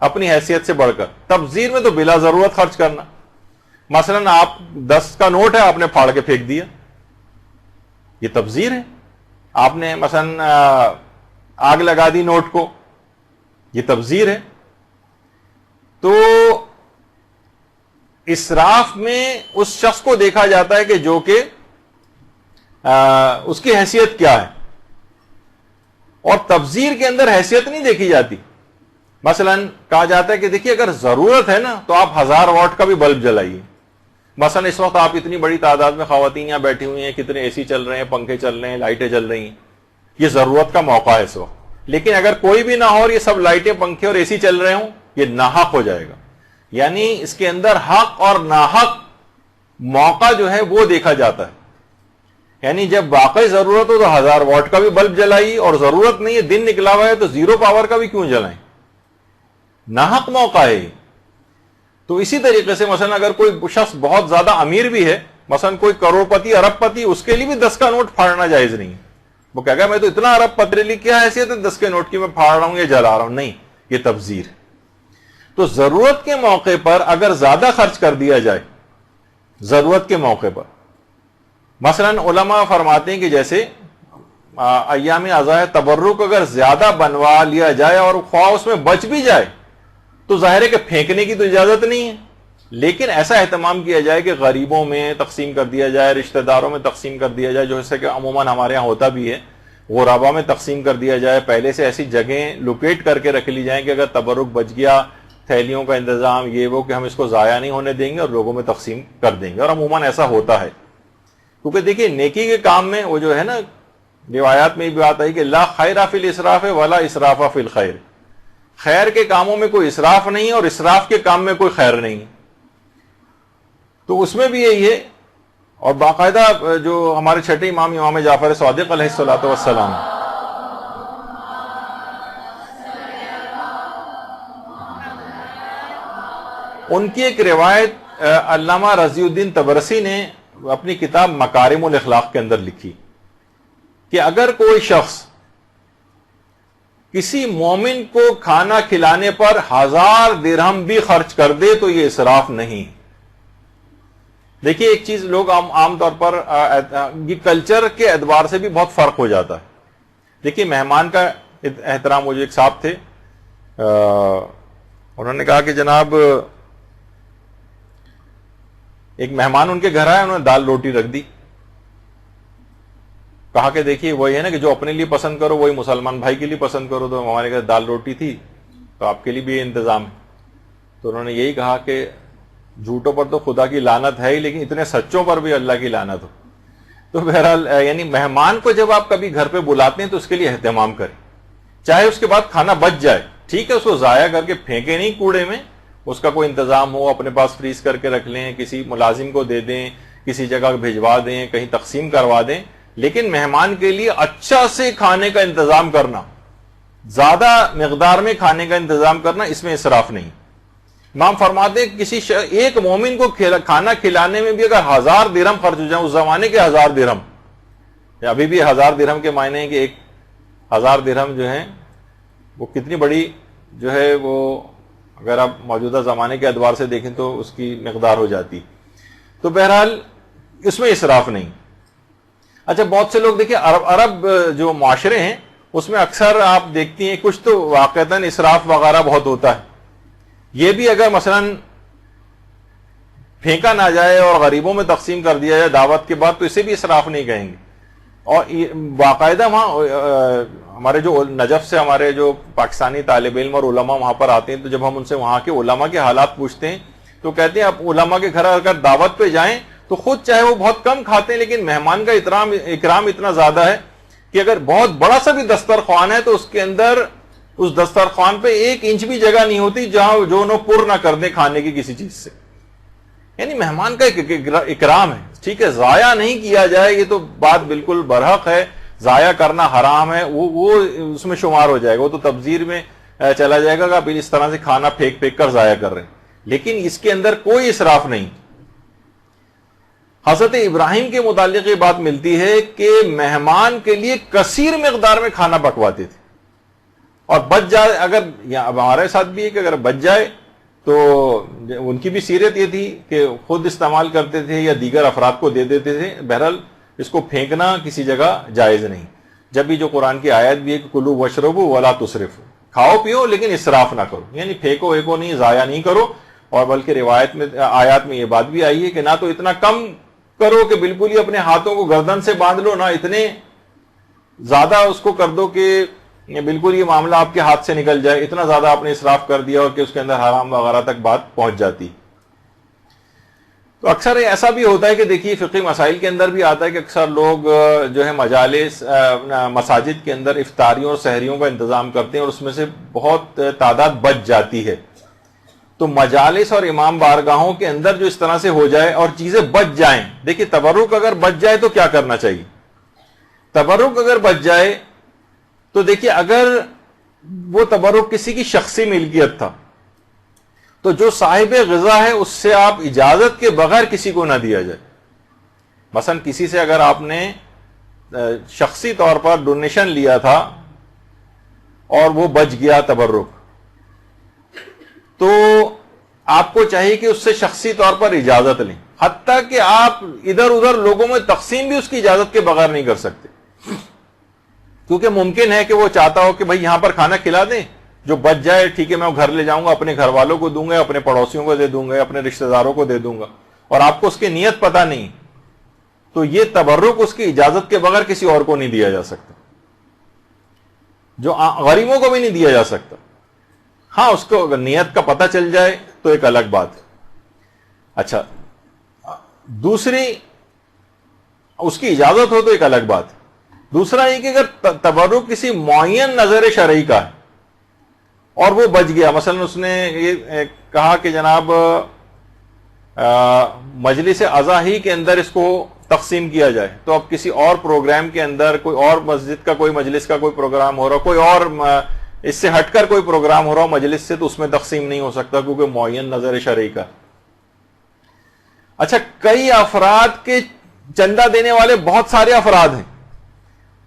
اپنی حیثیت سے بڑھ کر. تبذیر میں تو بلا ضرورت خرچ کرنا. مثلاً آپ 10 کا نوٹ ہے، آپ نے پھاڑ کے پھینک دیا، یہ تبذیر ہے. آپ نے مثلاً آگ لگا دی نوٹ کو، یہ تبذیر ہے. تو اسراف میں اس شخص کو دیکھا جاتا ہے کہ جو کہ اس کی حیثیت کیا ہے، اور تبذیر کے اندر حیثیت نہیں دیکھی جاتی. مثلاً کہا جاتا ہے کہ دیکھیے اگر ضرورت ہے نا تو آپ 1000 واٹ کا بھی بلب جلائیے. مثلاً اس وقت آپ اتنی بڑی تعداد میں خواتین یہاں بیٹھی ہوئی ہیں، کتنے اے سی چل رہے ہیں، پنکھے چل رہے ہیں، لائٹیں جل رہی ہیں، یہ ضرورت کا موقع ہے اس وقت. لیکن اگر کوئی بھی نہ ہو اور یہ سب لائٹیں، پنکھے اور اے سی چل رہے ہوں، یہ ناحق ہو جائے گا. یعنی اس کے اندر حق اور ناحق موقع جو ہے وہ دیکھا جاتا ہے. یعنی جب واقعی ضرورت ہو تو 1000 واٹ کا بھی بلب جلائیے، اور ضرورت نہیں ہے، دن نکلا ہوا ہے تو 0 پاور کا بھی کیوں جلائیں، ناحق موقع ہے. تو اسی طریقے سے مثلا اگر کوئی شخص بہت زیادہ امیر بھی ہے، مثلا کوئی کروڑپتی، ارب پتی، اس کے لیے بھی 10 کا نوٹ پھاڑنا جائز نہیں ہے. وہ کہے گا میں تو اتنا ارب پتی لی، کیا حیثیت ہے 10 کے نوٹ کی، میں پھاڑ رہا ہوں یا جلا رہا ہوں. نہیں، یہ تبذیر ہے. تو ضرورت کے موقع پر اگر زیادہ خرچ کر دیا جائے، ضرورت کے موقع پر، مثلا علماء فرماتے ہیں کہ جیسے ایام عزائے تبرک اگر زیادہ بنوا لیا جائے اور خواہ اس میں بچ بھی جائے تو ظاہر ہے کہ پھینکنے کی تو اجازت نہیں ہے، لیکن ایسا اہتمام کیا جائے کہ غریبوں میں تقسیم کر دیا جائے، رشتہ داروں میں تقسیم کر دیا جائے، جو ایسا کہ عموماً ہمارے ہاں ہوتا بھی ہے، غربا میں تقسیم کر دیا جائے. پہلے سے ایسی جگہیں لوکیٹ کر کے رکھ لی جائیں کہ اگر تبرک بچ گیا، تھیلیوں کا انتظام، یہ وہ، کہ ہم اس کو ضائع نہیں ہونے دیں گے اور لوگوں میں تقسیم کر دیں گے. اور عموماً ایسا ہوتا ہے، کیونکہ دیکھیے نیکی کے کام میں وہ جو ہے نا، روایات میں بھی بات آئی کہ لا خیر فی الاسراف ولا اسراف فی الخیر. خیر کے کاموں میں کوئی اسراف نہیں اور اسراف کے کام میں کوئی خیر نہیں. تو اس میں بھی یہی ہے. اور باقاعدہ جو ہمارے چھٹے امام جعفر صادق علیہ الصلوۃ والسلام، ان کی ایک روایت علامہ رضی الدین طبرسی نے اپنی کتاب مکارم الاخلاق کے اندر لکھی کہ اگر کوئی شخص کسی مومن کو کھانا کھلانے پر 1000 درہم بھی خرچ کر دے تو یہ اسراف نہیں. دیکھیے ایک چیز لوگ عام طور پر یہ کلچر کے اعتبار سے بھی بہت فرق ہو جاتا ہے. دیکھیے مہمان کا احترام، مجھے ایک صاحب تھے، انہوں نے کہا کہ جناب ایک مہمان ان کے گھر آیا، انہوں نے دال روٹی رکھ دی. کہا کہ دیکھیے وہی ہے نا کہ جو اپنے لیے پسند کرو وہی مسلمان بھائی کے لیے پسند کرو. تو ہمارے گھر دال روٹی تھی تو آپ کے لیے بھی یہ انتظام ہے. تو انہوں نے یہی کہا کہ جھوٹوں پر تو خدا کی لعنت ہے ہی، لیکن اتنے سچوں پر بھی اللہ کی لعنت ہو. تو بہرحال یعنی مہمان کو جب آپ کبھی گھر پہ بلاتے ہیں تو اس کے لیے اہتمام کریں، چاہے اس کے بعد کھانا بچ جائے، ٹھیک ہے، اس کو ضائع کر کے پھینکے نہیں کوڑے میں، اس کا کوئی انتظام ہو، اپنے پاس فریز کر کے رکھ لیں، کسی ملازم کو دے دیں، کسی جگہ بھجوا دیں، کہیں تقسیم کروا دیں. لیکن مہمان کے لیے اچھا سے کھانے کا انتظام کرنا، زیادہ مقدار میں کھانے کا انتظام کرنا، اس میں اسراف نہیں. امام فرماتے ہیں کسی ایک مومن کو کھانا کھلانے میں بھی اگر 1000 درہم خرچ ہو جائیں، اس زمانے کے 1000 درہم، ابھی بھی 1000 درہم کے معنی ہیں کہ 1000 درہم جو ہیں وہ کتنی بڑی جو ہے، وہ اگر آپ موجودہ زمانے کے اعتبار سے دیکھیں تو اس کی مقدار ہو جاتی. تو بہرحال اس میں اسراف نہیں. اچھا بہت سے لوگ دیکھیں عرب جو معاشرے ہیں اس میں اکثر آپ دیکھتی ہیں کچھ تو واقعتاً اسراف وغیرہ بہت ہوتا ہے. یہ بھی اگر مثلا پھینکا نہ جائے اور غریبوں میں تقسیم کر دیا جائے دعوت کے بعد تو اسے بھی اسراف نہیں کہیں گے. اور باقاعدہ وہاں ہمارے جو نجف سے ہمارے جو پاکستانی طالب علم اور علماء وہاں پر آتے ہیں تو جب ہم ان سے وہاں کے علماء کے حالات پوچھتے ہیں تو کہتے ہیں آپ علماء کے گھر اگر دعوت پہ جائیں تو خود چاہے وہ بہت کم کھاتے ہیں لیکن مہمان کا اکرام اتنا زیادہ ہے کہ اگر بہت بڑا سا بھی دسترخوان ہے تو اس کے اندر اس دسترخوان پہ 1 انچ بھی جگہ نہیں ہوتی جہاں جو انہوں پر نہ کر دیں کھانے کی کسی چیز سے. یعنی مہمان کا ایک اکرام ہے. ٹھیک ہے، ضائع نہیں کیا جائے، یہ تو بات بالکل برحق ہے، ضائع کرنا حرام ہے، وہ اس میں شمار ہو جائے گا، وہ تو تبذیر میں چلا جائے گا کہ آپ اس طرح سے کھانا پھینک کر ضائع کر رہے ہیں. لیکن اس کے اندر کوئی اسراف نہیں. حضرت ابراہیم کے متعلق یہ بات ملتی ہے کہ مہمان کے لیے کثیر مقدار میں کھانا پکواتے تھے، اور بچ جائے، اگر اب ہمارے ساتھ بھی ہے کہ اگر بچ جائے تو ان کی بھی سیرت یہ تھی کہ خود استعمال کرتے تھے یا دیگر افراد کو دے دیتے تھے. بہرحال اس کو پھینکنا کسی جگہ جائز نہیں. جب بھی جو قرآن کی آیت بھی ہے کہ کلو وشربو ولا تسرفو، کھاؤ پیو لیکن اسراف نہ کرو، یعنی پھینکو ایکو نہیں، ضائع نہیں کرو. اور بلکہ روایت میں آیات میں یہ بات بھی آئی ہے کہ نہ تو اتنا کم کرو کہ بالکل ہی اپنے ہاتھوں کو گردن سے باندھ لو، نہ اتنے زیادہ اس کو کر دو کہ بالکل یہ معاملہ آپ کے ہاتھ سے نکل جائے. اتنا زیادہ آپ نے اسراف کر دیا اور کہ اس کے اندر حرام وغیرہ تک بات پہنچ جاتی. تو اکثر ایسا بھی ہوتا ہے کہ دیکھیے فقہی مسائل کے اندر بھی آتا ہے کہ اکثر لوگ جو ہے مجالس مساجد کے اندر افطاریوں اور سحریوں کا انتظام کرتے ہیں اور اس میں سے بہت تعداد بچ جاتی ہے. تو مجالس اور امام بارگاہوں کے اندر جو اس طرح سے ہو جائے اور چیزیں بچ جائیں، دیکھیے تبرک اگر بچ جائے تو کیا کرنا چاہیے؟ تبرک اگر بچ جائے تو دیکھیے اگر وہ تبرک کسی کی شخصی ملکیت تھا تو جو صاحب غذا ہے اس سے آپ اجازت کے بغیر کسی کو نہ دیا جائے. مثلا کسی سے اگر آپ نے شخصی طور پر ڈونیشن لیا تھا اور وہ بچ گیا تبرک، تو آپ کو چاہیے کہ اس سے شخصی طور پر اجازت لیں، حتیٰ کہ آپ ادھر ادھر لوگوں میں تقسیم بھی اس کی اجازت کے بغیر نہیں کر سکتے، کیونکہ ممکن ہے کہ وہ چاہتا ہو کہ بھائی یہاں پر کھانا کھلا دیں، جو بچ جائے ٹھیک ہے میں گھر لے جاؤں گا، اپنے گھر والوں کو دوں گا، اپنے پڑوسیوں کو دے دوں گا، اپنے رشتہ داروں کو دے دوں گا، اور آپ کو اس کی نیت پتہ نہیں، تو یہ تبرک اس کی اجازت کے بغیر کسی اور کو نہیں دیا جا سکتا، جو غریبوں کو بھی نہیں دیا جا سکتا. ہاں اس کو اگر نیت کا پتہ چل جائے تو ایک الگ بات ہے. اچھا دوسری اس کی اجازت ہو تو ایک الگ بات ہے. دوسرا یہ کہ اگر تبرک کسی معین نظر شرعی کا ہے اور وہ بچ گیا، مثلا اس نے یہ کہا کہ جناب مجلس عزا ہی کے اندر اس کو تقسیم کیا جائے، تو اب کسی اور پروگرام کے اندر کوئی اور مسجد کا کوئی مجلس کا کوئی پروگرام ہو رہا، کوئی اور اس سے ہٹ کر کوئی پروگرام ہو رہا ہو مجلس سے، تو اس میں تقسیم نہیں ہو سکتا کیونکہ معین نظر شرعی کا. اچھا کئی افراد کے چندہ دینے والے بہت سارے افراد ہیں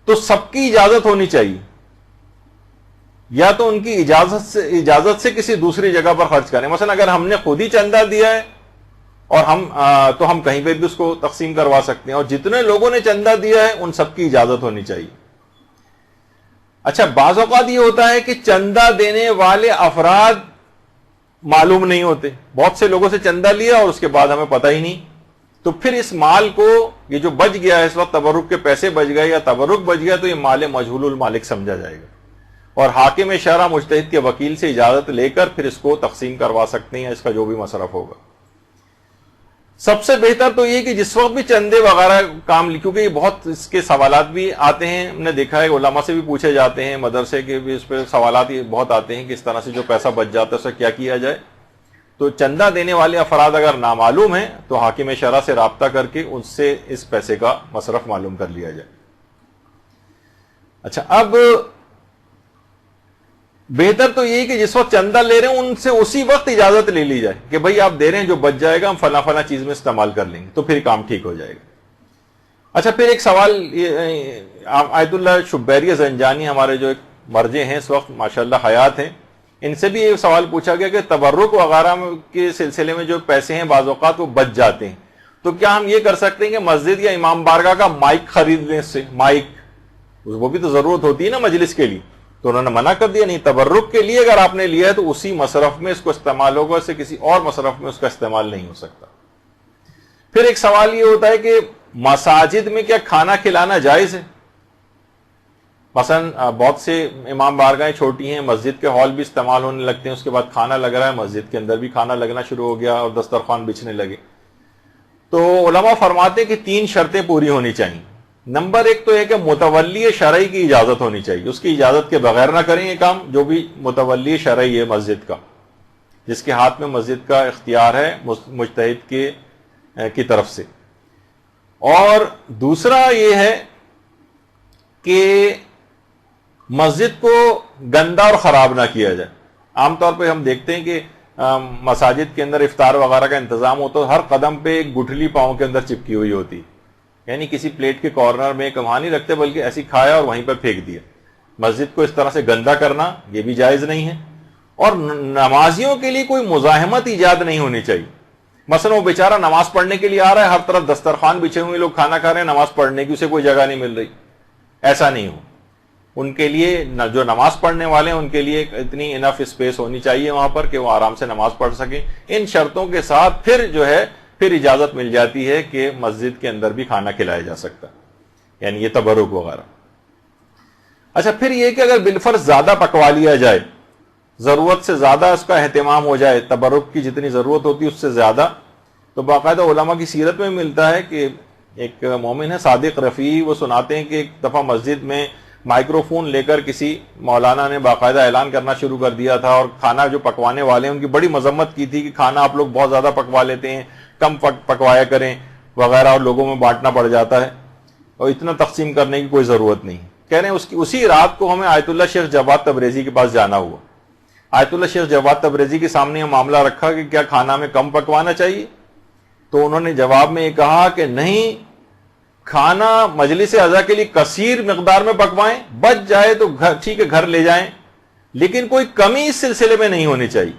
تو سب کی اجازت ہونی چاہیے، یا تو ان کی اجازت سے کسی دوسری جگہ پر خرچ کریں. مثلا اگر ہم نے خود ہی چندہ دیا ہے اور تو ہم کہیں پہ بھی اس کو تقسیم کروا سکتے ہیں، اور جتنے لوگوں نے چندہ دیا ہے ان سب کی اجازت ہونی چاہیے. اچھا بعض اوقات یہ ہوتا ہے کہ چندہ دینے والے افراد معلوم نہیں ہوتے، بہت سے لوگوں سے چندہ لیا اور اس کے بعد ہمیں پتہ ہی نہیں، تو پھر اس مال کو یہ جو بچ گیا ہے اس وقت تبرک کے پیسے بچ گئے یا تبرک بچ گیا تو یہ مال مجہول المالک سمجھا جائے گا، اور حاکم شرع مجتہد کے وکیل سے اجازت لے کر پھر اس کو تقسیم کروا سکتے ہیں، اس کا جو بھی مصرف ہوگا. سب سے بہتر تو یہ کہ جس وقت بھی چندے وغیرہ کام، کیونکہ یہ بہت اس کے سوالات بھی آتے ہیں، ہم نے دیکھا ہے علماء سے بھی پوچھے جاتے ہیں، مدرسے کے بھی اس پہ سوالات بہت آتے ہیں کہ اس طرح سے جو پیسہ بچ جاتا ہے اسے کیا کیا جائے. تو چندہ دینے والے افراد اگر نامعلوم ہیں تو حاکم شرع سے رابطہ کر کے ان سے اس پیسے کا مصرف معلوم کر لیا جائے. اچھا اب بہتر تو یہی کہ جس وقت چندہ لے رہے ہیں ان سے اسی وقت اجازت لے لی جائے کہ بھائی آپ دے رہے ہیں، جو بچ جائے گا ہم فلاں فلاں چیز میں استعمال کر لیں گے، تو پھر کام ٹھیک ہو جائے گا. اچھا پھر ایک سوال، آیت اللہ شبیری زنجانی ہمارے جو ایک مرجع ہیں اس وقت ماشاءاللہ حیات ہیں، ان سے بھی یہ سوال پوچھا گیا کہ تبرک وغیرہ کے سلسلے میں جو پیسے ہیں بعض اوقات وہ بچ جاتے ہیں، تو کیا ہم یہ کر سکتے ہیں کہ مسجد یا امام بارگاہ کا مائک خرید لیں؟ اس سے مائک وہ بھی تو ضرورت ہوتی ہے نا مجلس کے لیے، تو انہوں نے منع کر دیا نہیں، تبرک کے لیے اگر آپ نے لیا ہے تو اسی مصرف میں اس کو استعمال ہوگا، اس سے کسی اور مصرف میں اس کا استعمال نہیں ہو سکتا. پھر ایک سوال یہ ہوتا ہے کہ مساجد میں کیا کھانا کھلانا جائز ہے؟ مثلا بہت سے امام بارگاہیں چھوٹی ہیں، مسجد کے ہال بھی استعمال ہونے لگتے ہیں، اس کے بعد کھانا لگ رہا ہے، مسجد کے اندر بھی کھانا لگنا شروع ہو گیا اور دسترخوان بچھنے لگے. تو علماء فرماتے ہیں کہ 3 شرطیں پوری ہونی چاہیے. نمبر 1 تو ہے کہ متولی شرعی کی اجازت ہونی چاہیے، اس کی اجازت کے بغیر نہ کریں یہ کام. جو بھی متولی شرعی ہے مسجد کا، جس کے ہاتھ میں مسجد کا اختیار ہے مجتہد کی طرف سے. اور دوسرا یہ ہے کہ مسجد کو گندا اور خراب نہ کیا جائے. عام طور پہ ہم دیکھتے ہیں کہ مساجد کے اندر افطار وغیرہ کا انتظام ہوتا ہے، ہر قدم پہ ایک گٹھلی پاؤں کے اندر چپکی ہوئی ہوتی، یعنی کسی پلیٹ کے کارنر میں وہاں نہیں رکھتے بلکہ ایسی کھایا اور وہیں پر پھینک دیا. مسجد کو اس طرح سے گندا کرنا یہ بھی جائز نہیں ہے. اور نمازیوں کے لیے کوئی مزاحمت ایجاد نہیں ہونی چاہیے. مثلا وہ بیچارہ نماز پڑھنے کے لیے آ رہا ہے, ہر طرف دسترخوان بچھے ہوئے, لوگ کھانا کھا رہے ہیں, نماز پڑھنے کی اسے کوئی جگہ نہیں مل رہی. ایسا نہیں ہو. ان کے لیے جو نماز پڑھنے والے ہیں ان کے لیے اتنی انف اسپیس ہونی چاہیے وہاں پر کہ وہ آرام سے نماز پڑھ سکیں. ان شرطوں کے ساتھ پھر اجازت مل جاتی ہے کہ مسجد کے اندر بھی کھانا کھلایا جا سکتا, یعنی یہ تبرک وغیرہ. اچھا, پھر یہ کہ اگر بالفرض زیادہ پکوا لیا جائے, ضرورت سے زیادہ اس کا اہتمام ہو جائے, تبرک کی جتنی ضرورت ہوتی ہے اس سے زیادہ, تو باقاعدہ علماء کی سیرت میں ملتا ہے کہ ایک مومن ہے صادق رفیعی, وہ سناتے ہیں کہ ایک دفعہ مسجد میں مائکرو فون لے کر کسی مولانا نے باقاعدہ اعلان کرنا شروع کر دیا تھا, اور کھانا جو پکوانے والے ہیں ان کی بڑی مذمت کی تھی کہ کھانا آپ لوگ بہت زیادہ پکوا لیتے ہیں, کم پکوایا کریں وغیرہ, اور لوگوں میں بانٹنا پڑ جاتا ہے, اور اتنا تقسیم کرنے کی کوئی ضرورت نہیں. کہہ رہے ہیں اسی رات کو ہمیں آیت اللہ شیخ جواد تبریزی کے پاس جانا ہوا. آیت اللہ شیخ جواد تبریزی کے سامنے یہ معاملہ رکھا کہ کیا کھانا میں کم پکوانا چاہیے, تو انہوں نے جواب میں یہ کہا کہ نہیں, کھانا مجلس عزا کے لیے کثیر مقدار میں پکوائیں, بچ جائے تو ٹھیک ہے گھر لے جائیں, لیکن کوئی کمی اس سلسلے میں نہیں ہونی چاہیے.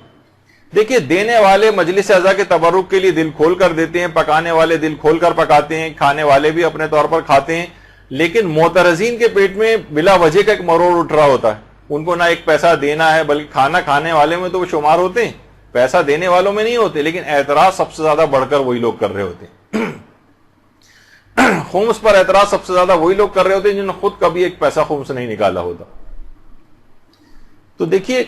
دیکھیے, دینے والے مجلس عزا کے تبرک کے لیے دل کھول کر دیتے ہیں, پکانے والے دل کھول کر پکاتے ہیں, کھانے والے بھی اپنے طور پر کھاتے ہیں, لیکن معترضین کے پیٹ میں بلا وجہ کا ایک مروڑ اٹھ رہا ہوتا ہے. ان کو نہ ایک پیسہ دینا ہے, بلکہ کھانا کھانے والے میں تو وہ شمار ہوتے ہیں, پیسہ دینے والوں میں نہیں ہوتے, لیکن اعتراض سب سے زیادہ بڑھ کر وہی لوگ کر رہے ہوتے ہیں. خمس پر اعتراض سب سے زیادہ وہی لوگ کر رہے ہوتے ہیں جنہوں نے خود کبھی ایک پیسہ خمس نہیں نکالا ہوتا. تو دیکھیے,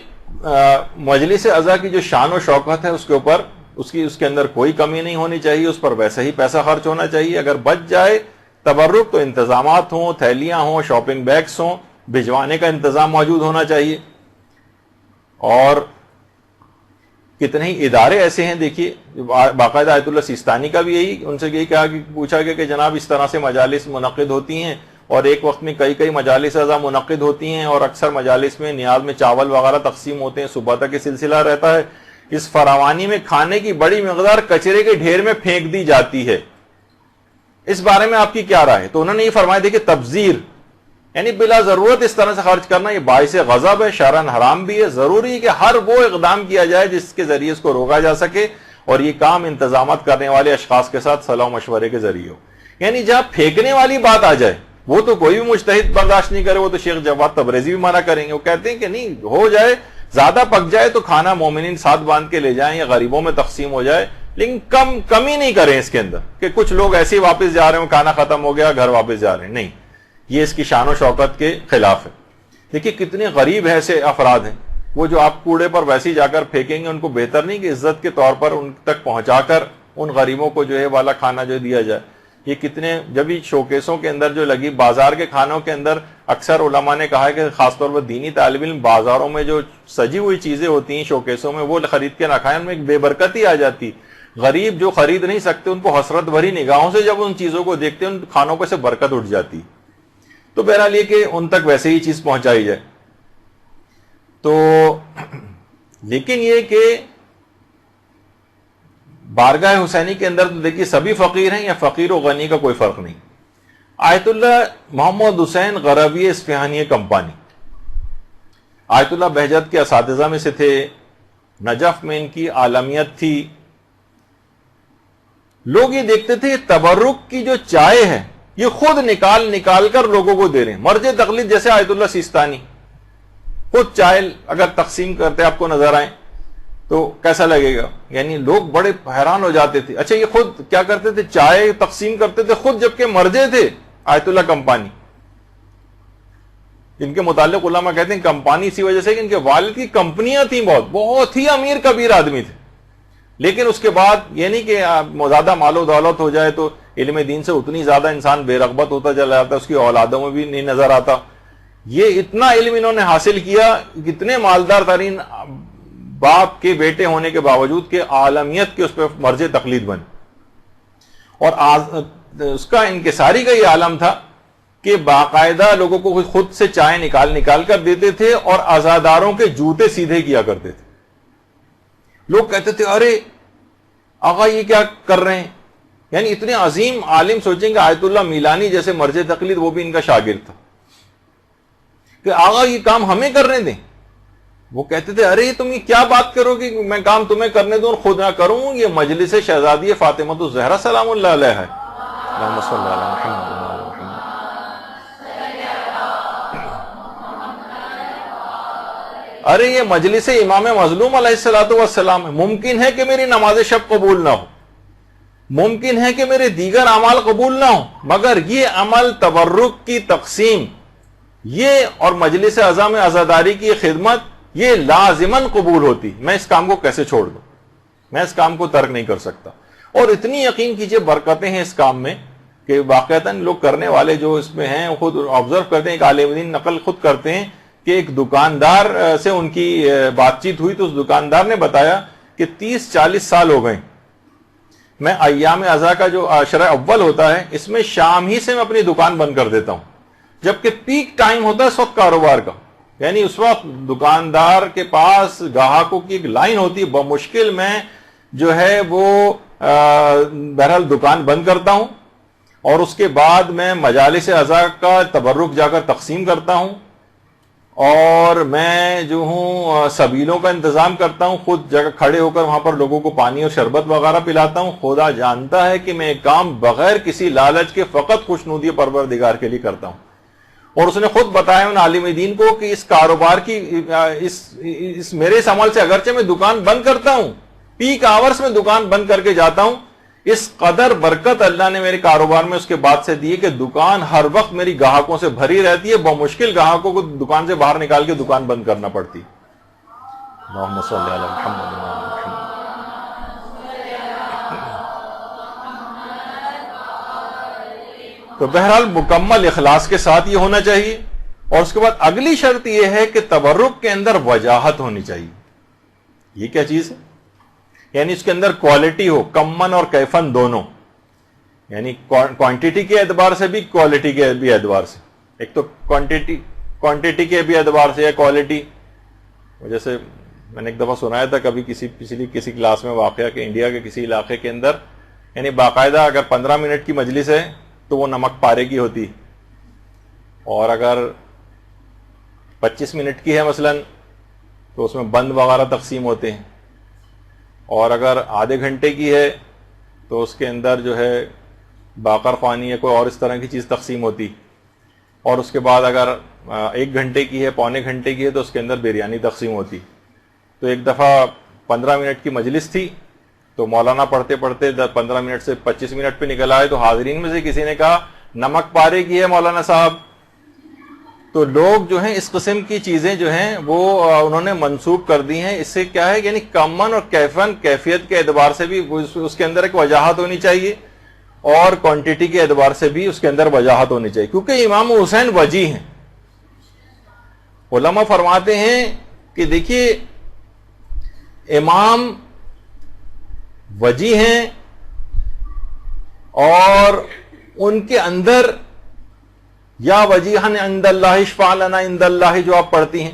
مجلس عزا کی جو شان و شوکت ہے اس کے اوپر اس کے اندر کوئی کمی نہیں ہونی چاہیے, اس پر ویسے ہی پیسہ خرچ ہونا چاہیے. اگر بچ جائے تبرک تو انتظامات ہوں, تھیلیاں ہوں, شاپنگ بیگس ہوں, بھجوانے کا انتظام موجود ہونا چاہیے. اور کتنے ہی ادارے ایسے ہیں, دیکھیے باقاعدہ آیت اللہ سیستانی کا بھی ان سے یہی کہا کہ پوچھا گیا کہ جناب اس طرح سے مجالس منعقد ہوتی ہیں, اور ایک وقت میں کئی مجالس عزا منعقد ہوتی ہیں, اور اکثر مجالس میں نیاز میں چاول وغیرہ تقسیم ہوتے ہیں, صبح تک یہ سلسلہ رہتا ہے. اس فراوانی میں کھانے کی بڑی مقدار کچرے کے ڈھیر میں پھینک دی جاتی ہے, اس بارے میں آپ کی کیا رائے ہے؟ تو انہوں نے یہ فرمایا, دیکھیں تبذیر یعنی بلا ضرورت اس طرح سے خرچ کرنا یہ باعث غضب ہے, شرعاً حرام بھی ہے. ضروری ہے کہ ہر وہ اقدام کیا جائے جس کے ذریعے اس کو روکا جا سکے, اور یہ کام انتظامات کرنے والے اشخاص کے ساتھ صلاح و مشورے کے ذریعے ہو. یعنی جہاں پھینکنے والی بات آ جائے وہ تو کوئی بھی مجتہد برداشت نہیں کرے, وہ تو شیخ جواد تبریزی بھی منع کریں گے. وہ کہتے ہیں کہ نہیں, ہو جائے زیادہ پک جائے تو کھانا مومنین ساتھ باندھ کے لے جائیں یا غریبوں میں تقسیم ہو جائے, لیکن کمی نہیں کریں اس کے اندر کہ کچھ لوگ ایسے ہی واپس جا رہے ہیں, کھانا ختم ہو گیا گھر واپس جا رہے ہیں. نہیں, یہ اس کی شان و شوکت کے خلاف ہے. دیکھیے کتنے غریب ایسے افراد ہیں, وہ جو آپ کوڑے پر ویسے ہی جا کر پھینکیں گے, ان کو بہتر نہیں کہ عزت کے طور پر ان تک پہنچا کر ان غریبوں کو جو ہے والا کھانا جو دیا جائے. یہ کتنے جب شوکیسوں کے اندر جو لگی بازار کے کھانوں کے اندر, اکثر علماء نے کہا ہے کہ خاص طور پر دینی طالب علم بازاروں میں جو سجی ہوئی چیزیں ہوتی ہیں شوکیسوں میں, وہ خرید کے نہ کھائیں, ان میں ایک بے برکتی آ جاتی. غریب جو خرید نہیں سکتے ان کو حسرت بھری نگاہوں سے جب ان چیزوں کو دیکھتے ہیں, ان کھانوں کو سے برکت اٹھ جاتی. تو بہرحال یہ کہ ان تک ویسے ہی چیز پہنچائی جائے. تو لیکن یہ کہ بارگاہ حسینی کے اندر تو دیکھیے سبھی فقیر ہیں, یا فقیر و غنی کا کوئی فرق نہیں. آیت اللہ محمد حسین غروی اصفہانی کمپانی آیت اللہ بہجت کے اساتذہ میں سے تھے, نجف میں ان کی عالمیت تھی. لوگ یہ دیکھتے تھے تبرک کی جو چائے ہے یہ خود نکال کر لوگوں کو دے رہے ہیں. مرجع تقلید جیسے آیت اللہ سیستانی خود چائے اگر تقسیم کرتے آپ کو نظر آئیں تو کیسا لگے گا؟ یعنی لوگ بڑے حیران ہو جاتے تھے. اچھا, یہ خود کیا کرتے تھے؟ چائے تقسیم کرتے تھے خود, جبکہ مرجع تھے آیت اللہ کمپانی. ان کے متعلق علماء کہتے ہیں کمپانی اسی وجہ سے کہ ان کے والد کی کمپنیاں تھیں, بہت ہی امیر کبیر آدمی تھے. لیکن اس کے بعد یہ نہیں کہ زیادہ مال و دولت ہو جائے تو علم دین سے اتنی زیادہ انسان بے رغبت ہوتا چلا جاتا ہے, اس کی اولادوں میں بھی نہیں نظر آتا. یہ اتنا علم انہوں نے حاصل کیا, کتنے مالدار ترین باپ کے بیٹے ہونے کے باوجود کہ عالمیت کے اس پہ مرجع تقلید بنے. اور اس کا انکساری کا یہ عالم تھا کہ باقاعدہ لوگوں کو خود سے چائے نکال کر دیتے تھے, اور عزاداروں کے جوتے سیدھے کیا کرتے تھے. لوگ کہتے تھے ارے آقا یہ کیا کر رہے ہیں؟ یعنی اتنے عظیم عالم, سوچیں گے آیت اللہ میلانی جیسے مرجع تقلید, وہ بھی ان کا شاگرد تھا, کہ آقا یہ کام ہمیں کرنے دیں. وہ کہتے تھے ارے تم یہ کیا بات کرو گے، میں کام تمہیں کرنے دوں اور خود نہ کروں، یہ مجلس شہزادی فاطمہ الزہرا سلام اللہ علیہ ہے. اللہم صلی علی محمد وعلی محمد. ارے یہ مجلس امام مظلوم علیہ الصلوۃ والسلام ہے، ممکن ہے کہ میری نماز شب قبول نہ ہو، ممکن ہے کہ میرے دیگر اعمال قبول نہ ہو، مگر یہ عمل تبرک کی تقسیم، یہ اور مجلس اعظم میں عزاداری کی خدمت، یہ لازماً قبول ہوتی. میں اس کام کو کیسے چھوڑ دوں، میں اس کام کو ترک نہیں کر سکتا. اور اتنی یقین کیجئے برکتیں ہیں اس کام میں کہ واقعتاً لوگ کرنے والے جو اس میں ہیں خود آبزرو کرتے ہیں، ایک عالم دین نقل خود کرتے ہیں کہ ایک دکاندار سے ان کی بات چیت ہوئی تو اس دکاندار نے بتایا کہ 30-40 سال ہو گئے میں ایام عزا کا جو عشرہ اول ہوتا ہے اس میں شام ہی سے میں اپنی دکان بند کر دیتا ہوں، جبکہ پیک ٹائم ہوتا ہے اس وقت کاروبار کا، یعنی اس وقت دکاندار کے پاس گاہکوں کی ایک لائن ہوتی ہے، بمشکل میں جو ہے وہ بہرحال دکان بند کرتا ہوں اور اس کے بعد میں مجالس عزا کا تبرک جا کر تقسیم کرتا ہوں اور میں جو ہوں سبیلوں کا انتظام کرتا ہوں، خود جگہ کھڑے ہو کر وہاں پر لوگوں کو پانی اور شربت وغیرہ پلاتا ہوں. خدا جانتا ہے کہ میں ایک کام بغیر کسی لالچ کے فقط خوشنودی پروردگار کے لیے کرتا ہوں. اور اس نے خود بتایا ان عالم دین کو کہ اس کاروبار کی اس میرے اس عمل سے اگرچہ میں دکان بند کرتا ہوں، پیک آورز میں دکان بند کر کے جاتا ہوں، اس قدر برکت اللہ نے میرے کاروبار میں اس کے بعد سے دی کہ دکان ہر وقت میری گاہکوں سے بھری رہتی ہے، بمشکل گاہکوں کو دکان سے باہر نکال کے دکان بند کرنا پڑتی. اللہم صلی علی محمد وعلی محمد. تو بہرحال مکمل اخلاص کے ساتھ یہ ہونا چاہیے. اور اس کے بعد اگلی شرط یہ ہے کہ تبرک کے اندر وجاہت ہونی چاہیے. یہ کیا چیز ہے؟ یعنی اس کے اندر کوالٹی ہو، کمن اور کیفن دونوں، یعنی کوانٹٹی کے اعتبار سے بھی کوالٹی کے بھی اعتبار سے. ایک تو کوانٹٹی کے بھی اعتبار سے ہے کوالٹی. جیسے میں نے ایک دفعہ سنایا تھا کبھی کسی کلاس میں واقعہ کہ انڈیا کے کسی علاقے کے اندر یعنی باقاعدہ اگر 15 منٹ کی مجلس ہے تو وہ نمک پارے کی ہوتی، اور اگر 25 منٹ کی ہے مثلاً تو اس میں بند وغیرہ تقسیم ہوتے ہیں، اور اگر آدھے گھنٹے کی ہے تو اس کے اندر جو ہے باقر خوانی یا کوئی اور اس طرح کی چیز تقسیم ہوتی، اور اس کے بعد اگر 1 گھنٹے کی ہے، پونے گھنٹے کی ہے تو اس کے اندر بریانی تقسیم ہوتی. تو ایک دفعہ 15 منٹ کی مجلس تھی تو مولانا پڑھتے پڑھتے 15 منٹ سے 25 منٹ پہ نکل آئے تو حاضرین میں سے کسی نے کہا نمک پارے کی ہے مولانا صاحب. تو لوگ جو ہیں اس قسم کی چیزیں جو ہیں وہ انہوں نے منسوخ کر دی ہیں. اس سے کیا ہے یعنی کمن اور کیفن کیفیت کے اعتبار سے بھی اس کے اندر ایک وجاہت ہونی چاہیے اور کوانٹٹی کے اعتبار سے بھی اس کے اندر وجاہت ہونی چاہیے، کیونکہ امام حسین وجی ہیں. علماء فرماتے ہیں کہ دیکھیے امام وجی ہیں اور ان کے اندر یا وجیحن عند اللہ اشفع لنا عند اللہ جو آپ پڑھتی ہیں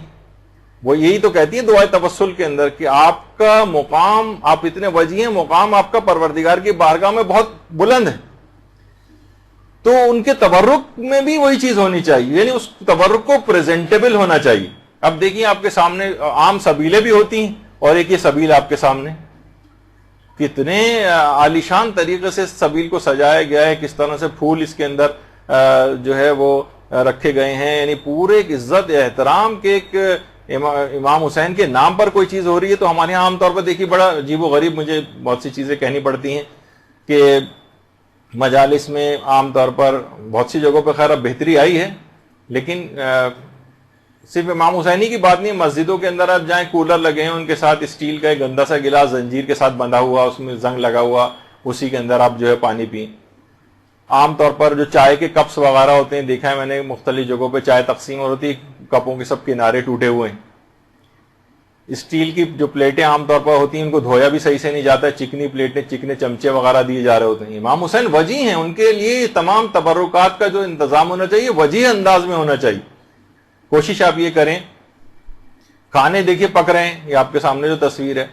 وہ یہی تو کہتی ہے دعائے توسل کے اندر کہ آپ کا مقام، آپ اتنے وجی ہیں، مقام آپ کا پروردگار کی بارگاہ میں بہت بلند ہے. تو ان کے تبرک میں بھی وہی چیز ہونی چاہیے، یعنی اس تبرک کو پریزنٹیبل ہونا چاہیے. اب دیکھیے آپ کے سامنے عام سبیلیں بھی ہوتی ہیں اور ایک یہ سبیل آپ کے سامنے کتنے عالیشان طریقے سے سبیل کو سجایا گیا ہے، کس طرح سے پھول اس کے اندر جو ہے وہ رکھے گئے ہیں، یعنی پورے ایک عزت احترام کے ایک امام حسین کے نام پر کوئی چیز ہو رہی ہے. تو ہمارے یہاں عام طور پر دیکھیے بڑا عجیب و غریب مجھے بہت سی چیزیں کہنی پڑتی ہیں کہ مجالس میں عام طور پر بہت سی جگہوں پہ خیر اب بہتری آئی ہے، لیکن صرف امام حسینی کی بات نہیں، مسجدوں کے اندر آپ جائیں کولر لگے ہیں ان کے ساتھ اسٹیل کا ایک گندا سا گلاس زنجیر کے ساتھ بندھا ہوا، اس میں زنگ لگا ہوا، اسی کے اندر آپ جو ہے پانی پئیں. عام طور پر جو چائے کے کپس وغیرہ ہوتے ہیں دیکھا ہے میں نے مختلف جگہوں پہ چائے تقسیم ہوتی ہے، کپوں کے سب کنارے ٹوٹے ہوئے ہیں. اسٹیل کی جو پلیٹیں عام طور پر ہوتی ہیں ان کو دھویا بھی صحیح سے نہیں جاتا، چکنی پلیٹیں چکنے چمچے وغیرہ دیے جا رہے ہوتے ہیں. امام حسین وجی ہیں، ان کے لیے تمام تبرکات کا جو انتظام ہونا چاہیے وجی انداز میں ہونا چاہیے. کوشش آپ یہ کریں، کھانے دیکھیے پک رہے ہیں، یہ آپ کے سامنے جو تصویر ہے،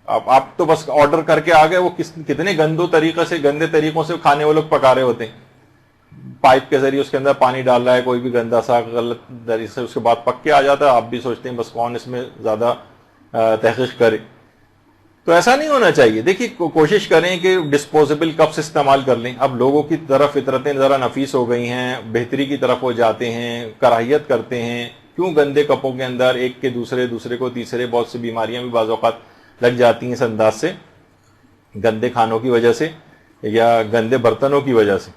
آپ تو بس آرڈر کر کے آ گئے، وہ کتنے گندے طریقوں سے کھانے وہ لوگ پکا رہے ہوتے ہیں. پائپ کے ذریعے اس کے اندر پانی ڈال رہا ہے کوئی بھی گندا سا غلط طریقے سے، اس کے بعد پک کے آ جاتا ہے، آپ بھی سوچتے ہیں بس کون اس میں زیادہ تحقیق کرے. تو ایسا نہیں ہونا چاہیے. دیکھیے کوشش کریں کہ ڈسپوزیبل کپس استعمال کر لیں. اب لوگوں کی طرف فطرتیں ذرا نفیس ہو گئی ہیں، بہتری کی طرف وہ جاتے ہیں، کراہیت کرتے ہیں. کیوں گندے کپوں کے اندر ایک کے دوسرے کو تیسرے، بہت سی بیماریاں بھی بعض اوقات لگ جاتی ہیں اس انداز سے، گندے کھانوں کی وجہ سے یا گندے برتنوں کی وجہ سے.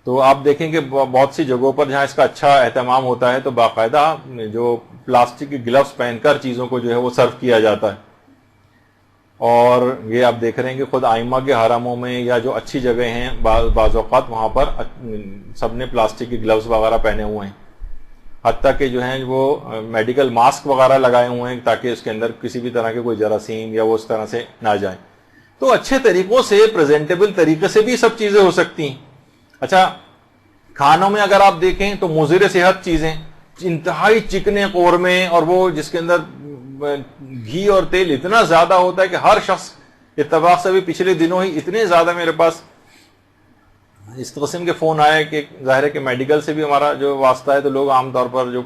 تو آپ دیکھیں کہ بہت سی جگہوں پر جہاں اس کا اچھا اہتمام ہوتا ہے تو باقاعدہ جو پلاسٹک کی گلوز پہن کر چیزوں کو جو ہے وہ سرو کیا جاتا ہے. اور یہ آپ دیکھ رہے ہیں کہ خود آئمہ کے حرموں میں یا جو اچھی جگہ ہیں بعض اوقات وہاں پر سب نے پلاسٹک کی گلوز وغیرہ پہنے ہوئے ہیں، حتیٰ کہ جو ہیں وہ میڈیکل ماسک وغیرہ لگائے ہوئے ہیں تاکہ اس کے اندر کسی بھی طرح کے کوئی جراثیم یا وہ اس طرح سے نہ جائیں. تو اچھے طریقوں سے، پریزنٹیبل طریقے سے بھی سب چیزیں ہو سکتی ہیں. اچھا، کھانوں میں اگر آپ دیکھیں تو مضر صحت چیزیں، انتہائی چکنے قورمے، اور وہ جس کے اندر گھی اور تیل اتنا زیادہ ہوتا ہے کہ ہر شخص، اتفاق سے بھی پچھلے دنوں ہی اتنے زیادہ میرے پاس اس قسم کے فون آئے کہ ظاہر ہے کہ میڈیکل سے بھی ہمارا جو واسطہ ہے، تو لوگ عام طور پر جو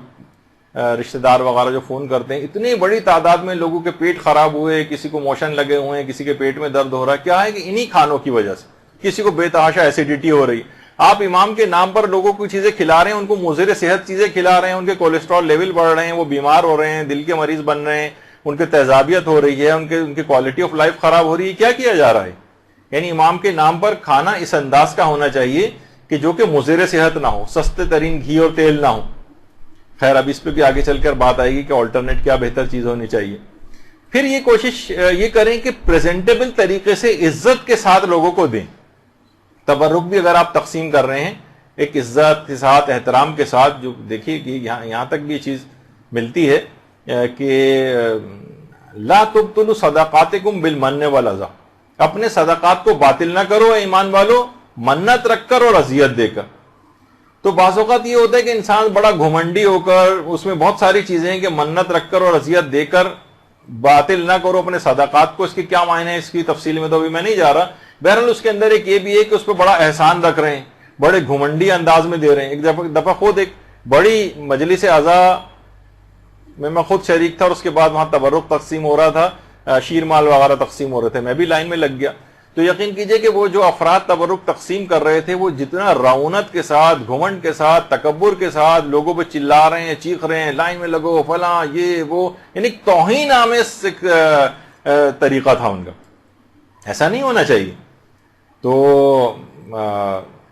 رشتہ دار وغیرہ جو فون کرتے ہیں، اتنی بڑی تعداد میں لوگوں کے پیٹ خراب ہوئے، کسی کو موشن لگے ہوئے ہیں، کسی کے پیٹ میں درد ہو رہا ہے. کیا ہے کہ انہی کھانوں کی وجہ سے کسی کو بے تحاشا ایسیڈیٹی ہو رہی ہے. آپ امام کے نام پر لوگوں کو چیزیں کھلا رہے ہیں، ان کو مضر صحت چیزیں کھلا رہے ہیں، ان کے کولیسٹرول لیول بڑھ رہے ہیں، وہ بیمار ہو رہے ہیں، دل کے مریض بن رہے ہیں، ان کے تیزابیت ہو رہی ہے، ان کی کوالٹی آف لائف خراب ہو رہی ہے. کیا کیا جا رہا ہے؟ یعنی امام کے نام پر کھانا اس انداز کا ہونا چاہیے کہ جو کہ مضر صحت نہ ہو، سستے ترین گھی اور تیل نہ ہو. خیر، اب اس پہ بھی آگے چل کر بات آئے گی کہ آلٹرنیٹ کیا بہتر چیز ہونی چاہیے. پھر یہ کوشش یہ کریں کہ پریزنٹیبل طریقے سے عزت کے ساتھ لوگوں کو دیں. تبرک بھی اگر آپ تقسیم کر رہے ہیں ایک عزت کے ساتھ، احترام کے ساتھ، جو دیکھیے کہ یہاں تک بھی یہ چیز ملتی ہے کہ لا تبطلوا صدقاتکم بالمن والاذى، اپنے صدقات کو باطل نہ کرو اے ایمان والو، منت رکھ کر اور اذیت دے کر. تو بعض اوقات یہ ہوتا ہے کہ انسان بڑا گھمنڈی ہو کر، اس میں بہت ساری چیزیں ہیں کہ منت رکھ کر اور اذیت دے کر باطل نہ کرو اپنے صدقات کو. اس کی کیا معنی ہے، اس کی تفصیل میں تو ابھی میں نہیں جا رہا. بہرحال اس کے اندر ایک یہ بھی ہے کہ اس پہ بڑا احسان رکھ رہے ہیں، بڑے گھمنڈی انداز میں دے رہے ہیں. ایک دفعہ خود ایک بڑی مجلس اعضاء میں خود شریک تھا، اور اس کے بعد وہاں تبرک تقسیم ہو رہا تھا، شیر مال وغیرہ تقسیم ہو رہے تھے، میں بھی لائن میں لگ گیا. تو یقین کیجئے کہ وہ جو افراد تبرک تقسیم کر رہے تھے، وہ جتنا رعونت کے ساتھ، گھمنڈ کے ساتھ، تکبر کے ساتھ لوگوں پہ چلا رہے ہیں، چیخ رہے ہیں، لائن میں لگو فلاں یہ وہ، یعنی توہین آمیز ایک طریقہ تھا ان کا. ایسا نہیں ہونا چاہیے. تو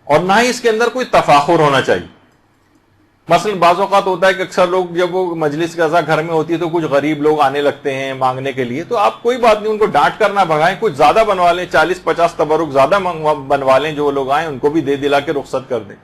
اور نہ ہی اس کے اندر کوئی تفاخر ہونا چاہیے. مثلا بعض اوقات ہوتا ہے کہ اکثر لوگ جب وہ مجلس قضا گھر میں ہوتی ہے تو کچھ غریب لوگ آنے لگتے ہیں مانگنے کے لیے، تو آپ کوئی بات نہیں، ان کو ڈانٹ کر نہ بھگائیں، کچھ زیادہ بنوا لیں، 40-50 تبرک زیادہ بنوا لیں، جو لوگ آئیں ان کو بھی دے دلا کے رخصت کر دیں.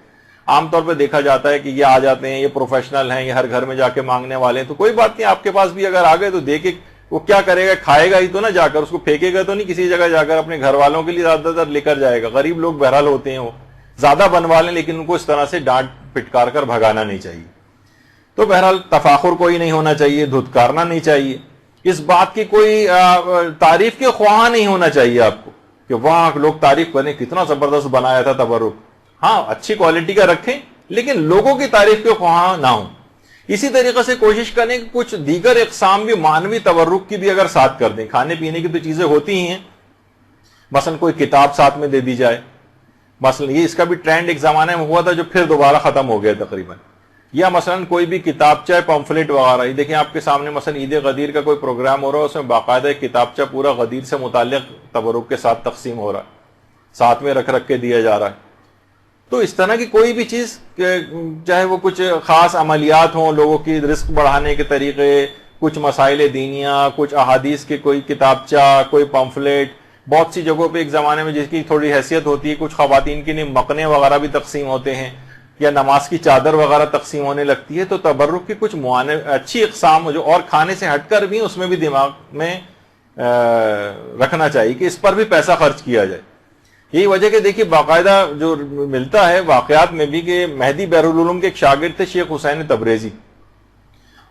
عام طور پہ دیکھا جاتا ہے کہ یہ آ جاتے ہیں، یہ پروفیشنل ہیں، یہ ہر گھر میں جا کے مانگنے والے ہیں، تو کوئی بات نہیں، آپ کے پاس بھی اگر آ گئے تو دے کے وہ کیا کرے گا، کھائے گا ہی تو نہ جا کر، اس کو پھینکے گا تو نہیں کسی جگہ جا کر، اپنے گھر والوں کے لیے زیادہ تر لے کر جائے گا. غریب لوگ بہرحال ہوتے ہیں، وہ زیادہ بنوا لیں، لیکن ان کو اس طرح سے ڈانٹ پھٹکار کر بھگانا نہیں چاہیے. تو بہرحال تفاخر کوئی نہیں ہونا چاہیے، دھتکارنا نہیں چاہیے، اس بات کی کوئی تعریف کے خواہاں نہیں ہونا چاہیے آپ کو کہ وہاں لوگ تعریف کریں کتنا زبردست بنایا تھا تبرک. ہاں، اچھی کوالٹی کا رکھیں، لیکن لوگوں کی تعریف کے خواہاں نہ ہوں. اسی طریقے سے کوشش کریں کہ کچھ دیگر اقسام بھی مانوی تبرک کی بھی اگر ساتھ کر دیں. کھانے پینے کی تو چیزیں ہوتی ہی ہیں، مثلا کوئی کتاب ساتھ میں دے دی جائے. مثلا یہ اس کا بھی ٹرینڈ ایک زمانے میں ہوا تھا جو پھر دوبارہ ختم ہو گیا تقریباً. یا مثلا کوئی بھی کتابچہ پمفلٹ وغیرہ، یہ دیکھیں آپ کے سامنے مثلا عید غدیر کا کوئی پروگرام ہو رہا ہے، اس میں باقاعدہ ایک کتابچہ پورا غدیر سے متعلق تبرک کے ساتھ تقسیم ہو رہا ہے، ساتھ میں رکھ کے دیا جا رہا ہے. تو اس طرح کی کوئی بھی چیز، چاہے وہ کچھ خاص عملیات ہوں، لوگوں کی رزق بڑھانے کے طریقے، کچھ مسائل دینیاں، کچھ احادیث کے کوئی کتابچہ، کوئی پمفلٹ. بہت سی جگہوں پہ ایک زمانے میں جس کی تھوڑی حیثیت ہوتی ہے، کچھ خواتین کے لیے مقنے وغیرہ بھی تقسیم ہوتے ہیں، یا نماز کی چادر وغیرہ تقسیم ہونے لگتی ہے. تو تبرک کی کچھ اچھی اقسام جو اور کھانے سے ہٹ کر بھی، اس میں بھی دماغ میں رکھنا چاہیے کہ اس پر بھی پیسہ خرچ کیا جائے. یہی وجہ کہ دیکھیے باقاعدہ جو ملتا ہے واقعات میں بھی کہ مہدی بحرالعلوم کے ایک شاگرد تھے شیخ حسین تبریزی.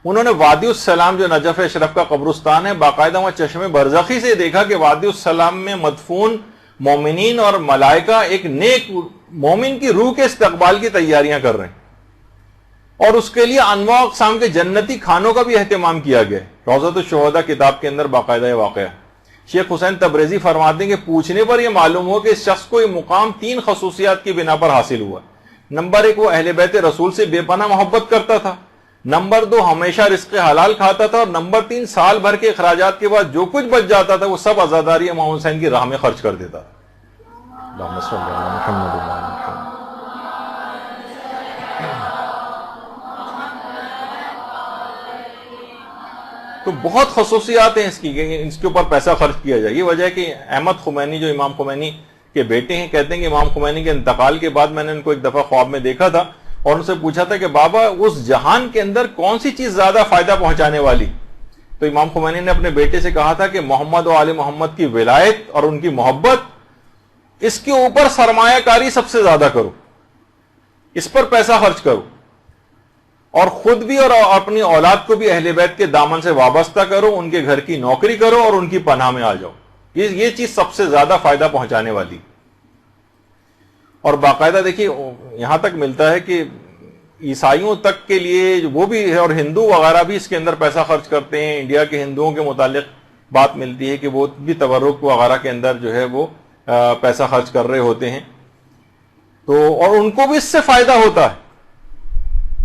انہوں نے وادی السلام جو نجف اشرف کا قبرستان ہے، باقاعدہ وہاں چشم برزخی سے دیکھا کہ وادی السلام میں مدفون مومنین اور ملائکہ ایک نیک مومن کی روح کے استقبال کی تیاریاں کر رہے ہیں، اور اس کے لیے انواع اقسام کے جنتی کھانوں کا بھی اہتمام کیا گیا ہے۔ روضۃ الشہداء کتاب کے اندر باقاعدہ یہ واقعہ ہے۔ شیخ حسین تبریزی فرماتے ہیں کہ پوچھنے پر یہ معلوم ہو کہ اس شخص کو یہ مقام 3 خصوصیات کی بنا پر حاصل ہوا۔ نمبر 1، وہ اہل بیت رسول سے بے پناہ محبت کرتا تھا۔ نمبر 2، ہمیشہ رزق حلال کھاتا تھا۔ اور نمبر 3، سال بھر کے اخراجات کے بعد جو کچھ بچ جاتا تھا وہ سب عزاداری امام حسین کی راہ میں خرچ کر دیتا تھا۔ اللہم صلی علی محمد و علی محمد۔ تو بہت خصوصیات ہیں اس کی کہ اس کے اوپر پیسہ خرچ کیا جائے۔ یہ وجہ ہے کہ احمد خمینی جو امام خمینی کے بیٹے ہیں، کہتے ہیں کہ امام خمینی کے انتقال کے بعد میں نے ان کو ایک دفعہ خواب میں دیکھا تھا اور ان سے پوچھا تھا کہ بابا اس جہان کے اندر کون سی چیز زیادہ فائدہ پہنچانے والی؟ تو امام خمینی نے اپنے بیٹے سے کہا تھا کہ محمد و آل محمد کی ولایت اور ان کی محبت، اس کے اوپر سرمایہ کاری سب سے زیادہ کرو، اس پر پیسہ خرچ کرو، اور خود بھی اور اپنی اولاد کو بھی اہل بیت کے دامن سے وابستہ کرو، ان کے گھر کی نوکری کرو اور ان کی پناہ میں آ جاؤ۔ یہ چیز سب سے زیادہ فائدہ پہنچانے والی۔ اور باقاعدہ دیکھیے یہاں تک ملتا ہے کہ عیسائیوں تک کے لیے وہ بھی ہے، اور ہندو وغیرہ بھی اس کے اندر پیسہ خرچ کرتے ہیں۔ انڈیا کے ہندوؤں کے متعلق بات ملتی ہے کہ وہ بھی تبرک وغیرہ کے اندر جو ہے وہ پیسہ خرچ کر رہے ہوتے ہیں، تو اور ان کو بھی اس سے فائدہ ہوتا ہے۔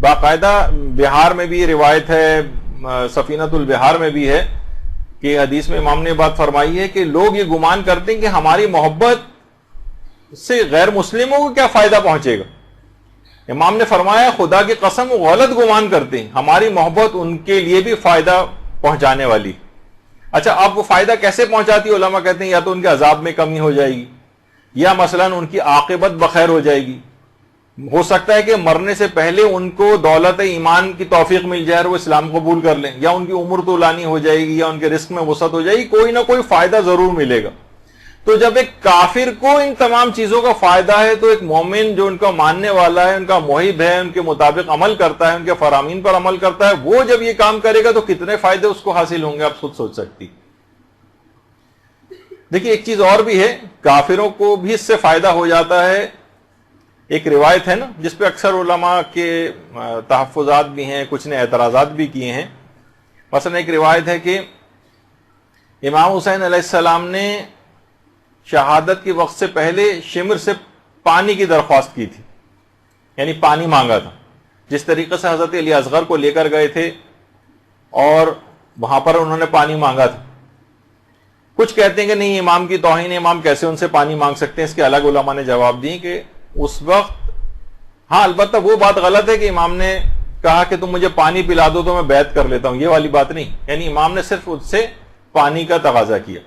باقاعدہ بہار میں بھی یہ روایت ہے، سفینۃ البہار میں بھی ہے کہ حدیث میں امام نے بات فرمائی ہے کہ لوگ یہ گمان کرتے ہیں کہ ہماری محبت سے غیر مسلموں کو کیا فائدہ پہنچے گا۔ امام نے فرمایا خدا کی قسم وہ غلط گمان کرتے ہیں، ہماری محبت ان کے لیے بھی فائدہ پہنچانے والی۔ اچھا، اب وہ فائدہ کیسے پہنچاتی؟ علماء کہتے ہیں یا تو ان کے عذاب میں کمی ہو جائے گی، یا مثلا ان کی عاقبت بخیر ہو جائے گی۔ ہو سکتا ہے کہ مرنے سے پہلے ان کو دولت ایمان کی توفیق مل جائے اور وہ اسلام قبول کر لیں، یا ان کی عمر طولانی ہو جائے گی، یا ان کے رزق میں وسعت ہو جائے گی، کوئی نہ کوئی فائدہ ضرور ملے گا۔ تو جب ایک کافر کو ان تمام چیزوں کا فائدہ ہے، تو ایک مومن جو ان کا ماننے والا ہے، ان کا محب ہے، ان کے مطابق عمل کرتا ہے، ان کے فرامین پر عمل کرتا ہے، وہ جب یہ کام کرے گا تو کتنے فائدے اس کو حاصل ہوں گے آپ خود سوچ سکتی۔ دیکھیے ایک چیز اور بھی ہے، کافروں کو بھی اس سے فائدہ ہو جاتا ہے۔ ایک روایت ہے نا جس پہ اکثر علماء کے تحفظات بھی ہیں، کچھ نے اعتراضات بھی کیے ہیں۔ مثلا ایک روایت ہے کہ امام حسین علیہ السلام نے شہادت کے وقت سے پہلے شمر سے پانی کی درخواست کی تھی، یعنی پانی مانگا تھا، جس طریقے سے حضرت علی اصغر کو لے کر گئے تھے اور وہاں پر انہوں نے پانی مانگا تھا۔ کچھ کہتے ہیں کہ نہیں، امام کی توہین، امام کیسے ان سے پانی مانگ سکتے ہیں؟ اس کے الگ علماء نے جواب دی کہ اس وقت ہاں البتہ وہ بات غلط ہے کہ امام نے کہا کہ تم مجھے پانی پلا دو تو میں بیعت کر لیتا ہوں، یہ والی بات نہیں، یعنی امام نے صرف اس سے پانی کا تقاضا کیا۔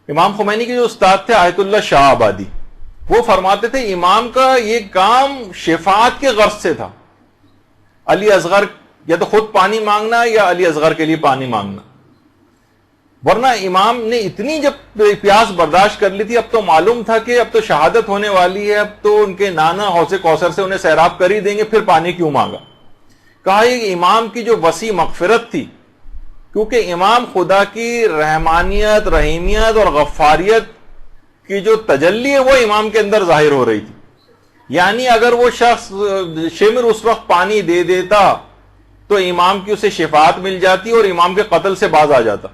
امام خمینی کے جو استاد تھے آیت اللہ شاہ آبادی، وہ فرماتے تھے امام کا یہ کام شفاعت کے غرض سے تھا، علی اصغر یا تو خود پانی مانگنا یا علی اصغر کے لیے پانی مانگنا، ورنہ امام نے اتنی جب پیاس برداشت کر لی تھی، اب تو معلوم تھا کہ اب تو شہادت ہونے والی ہے، اب تو ان کے نانا حوض کوثر سے انہیں سیراب کر ہی دیں گے، پھر پانی کیوں مانگا؟ کہا یہ امام کی جو وسیع مغفرت تھی، کیونکہ امام خدا کی رحمانیت، رحیمیت اور غفاریت کی جو تجلی ہے وہ امام کے اندر ظاہر ہو رہی تھی، یعنی اگر وہ شخص شمر اس وقت پانی دے دیتا تو امام کی اسے شفاعت مل جاتی اور امام کے قتل سے باز آ جاتا،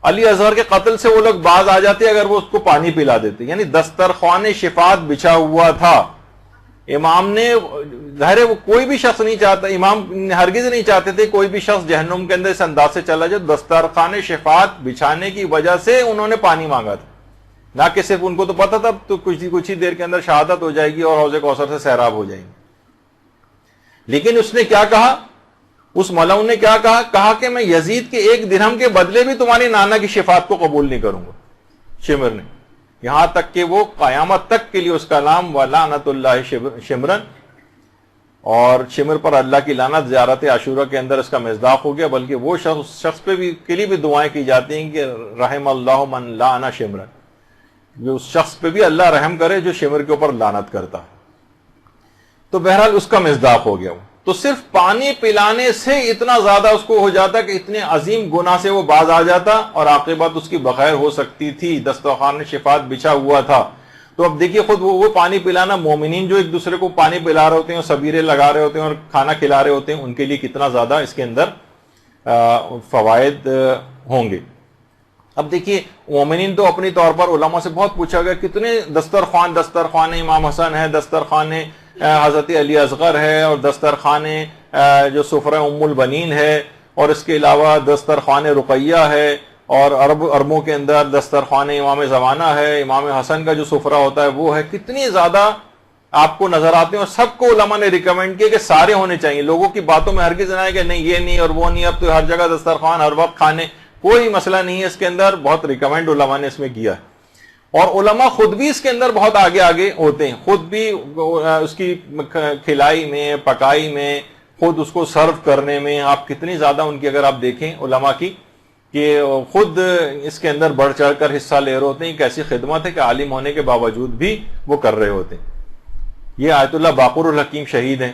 علی اصغر کے قتل سے وہ لوگ باز آ جاتے اگر وہ اس کو پانی پلا دیتے، یعنی دسترخوان شفاعت بچھا ہوا تھا۔ امام نے ظاہر وہ کوئی بھی شخص نہیں چاہتا، امام ہرگز نہیں چاہتے تھے کوئی بھی شخص جہنم کے اندر اس انداز سے چلا جائے، دسترخوان شفاعت بچھانے کی وجہ سے انہوں نے پانی مانگا تھا، نہ کہ صرف ان کو تو پتا تھا تو کچھ ہی دیر کے اندر شہادت ہو جائے گی اور حوض کوثر سے سیراب ہو جائیں گے۔ لیکن اس نے کیا کہا، اس ملعون نے کیا کہا؟ کہا کہ میں یزید کے 1 درہم کے بدلے بھی تمہاری نانا کی شفاعت کو قبول نہیں کروں گا، شمر نے، یہاں تک کہ وہ قیامت تک کے لیے اس کا نام وَلَعْنَةُ اللَّهِ شمرن، اور شمر پر اللہ کی لعنت زیارت عاشورہ کے اندر اس کا مصداق ہو گیا، بلکہ وہ شخص پہ بھی کے لیے بھی دعائیں کی جاتی ہیں کہ رحم اللہ من لعن شمرن، جو اس شخص پہ بھی اللہ رحم کرے جو شمر کے اوپر لعنت کرتا ہے۔ تو بہرحال اس کا مصداق ہو گیا وہ، تو صرف پانی پلانے سے اتنا زیادہ اس کو ہو جاتا کہ اتنے عظیم گناہ سے وہ باز آ جاتا اور عاقبت اس کی بخیر ہو سکتی تھی، دسترخوان شفاعت بچھا ہوا تھا۔ تو اب دیکھیے خود وہ پانی پلانا، مومنین جو ایک دوسرے کو پانی پلا رہے ہوتے ہیں اور سبیرے لگا رہے ہوتے ہیں اور کھانا کھلا رہے ہوتے ہیں، ان کے لیے کتنا زیادہ اس کے اندر فوائد ہوں گے۔ اب دیکھیے مومنین تو اپنی طور پر علماء سے بہت پوچھا گیا کتنے دسترخوان امام حسن ہے، دسترخوان حضرت علی اصغر ہے، اور دسترخوان جو سفرہ ام البنین ہے، اور اس کے علاوہ دسترخوان رقیہ ہے، اور عربوں کے اندر دسترخوان امام زمانہ ہے، امام حسن کا جو سفرہ ہوتا ہے وہ ہے، کتنی زیادہ آپ کو نظر آتے ہیں، اور سب کو علماء نے ریکمینڈ کیا کہ سارے ہونے چاہیے۔ لوگوں کی باتوں میں ہرگز نہ ہے کہ نہیں یہ نہیں اور وہ نہیں، اب تو ہر جگہ دسترخوان، ہر وقت کھانے، کوئی مسئلہ نہیں ہے اس کے اندر، بہت ریکمینڈ علماء نے اس میں کیا ہے۔ اور علماء خود بھی اس کے اندر بہت آگے ہوتے ہیں، خود بھی اس کی کھلائی میں، پکائی میں، خود اس کو سرو کرنے میں، آپ کتنی زیادہ ان کی اگر آپ دیکھیں علماء کی کہ خود اس کے اندر بڑھ چڑھ کر حصہ لے رہے ہوتے ہیں، ایک ایسی خدمت ہے کہ عالم ہونے کے باوجود بھی وہ کر رہے ہوتے ہیں۔ یہ آیت اللہ باقر الحکیم شہید ہیں،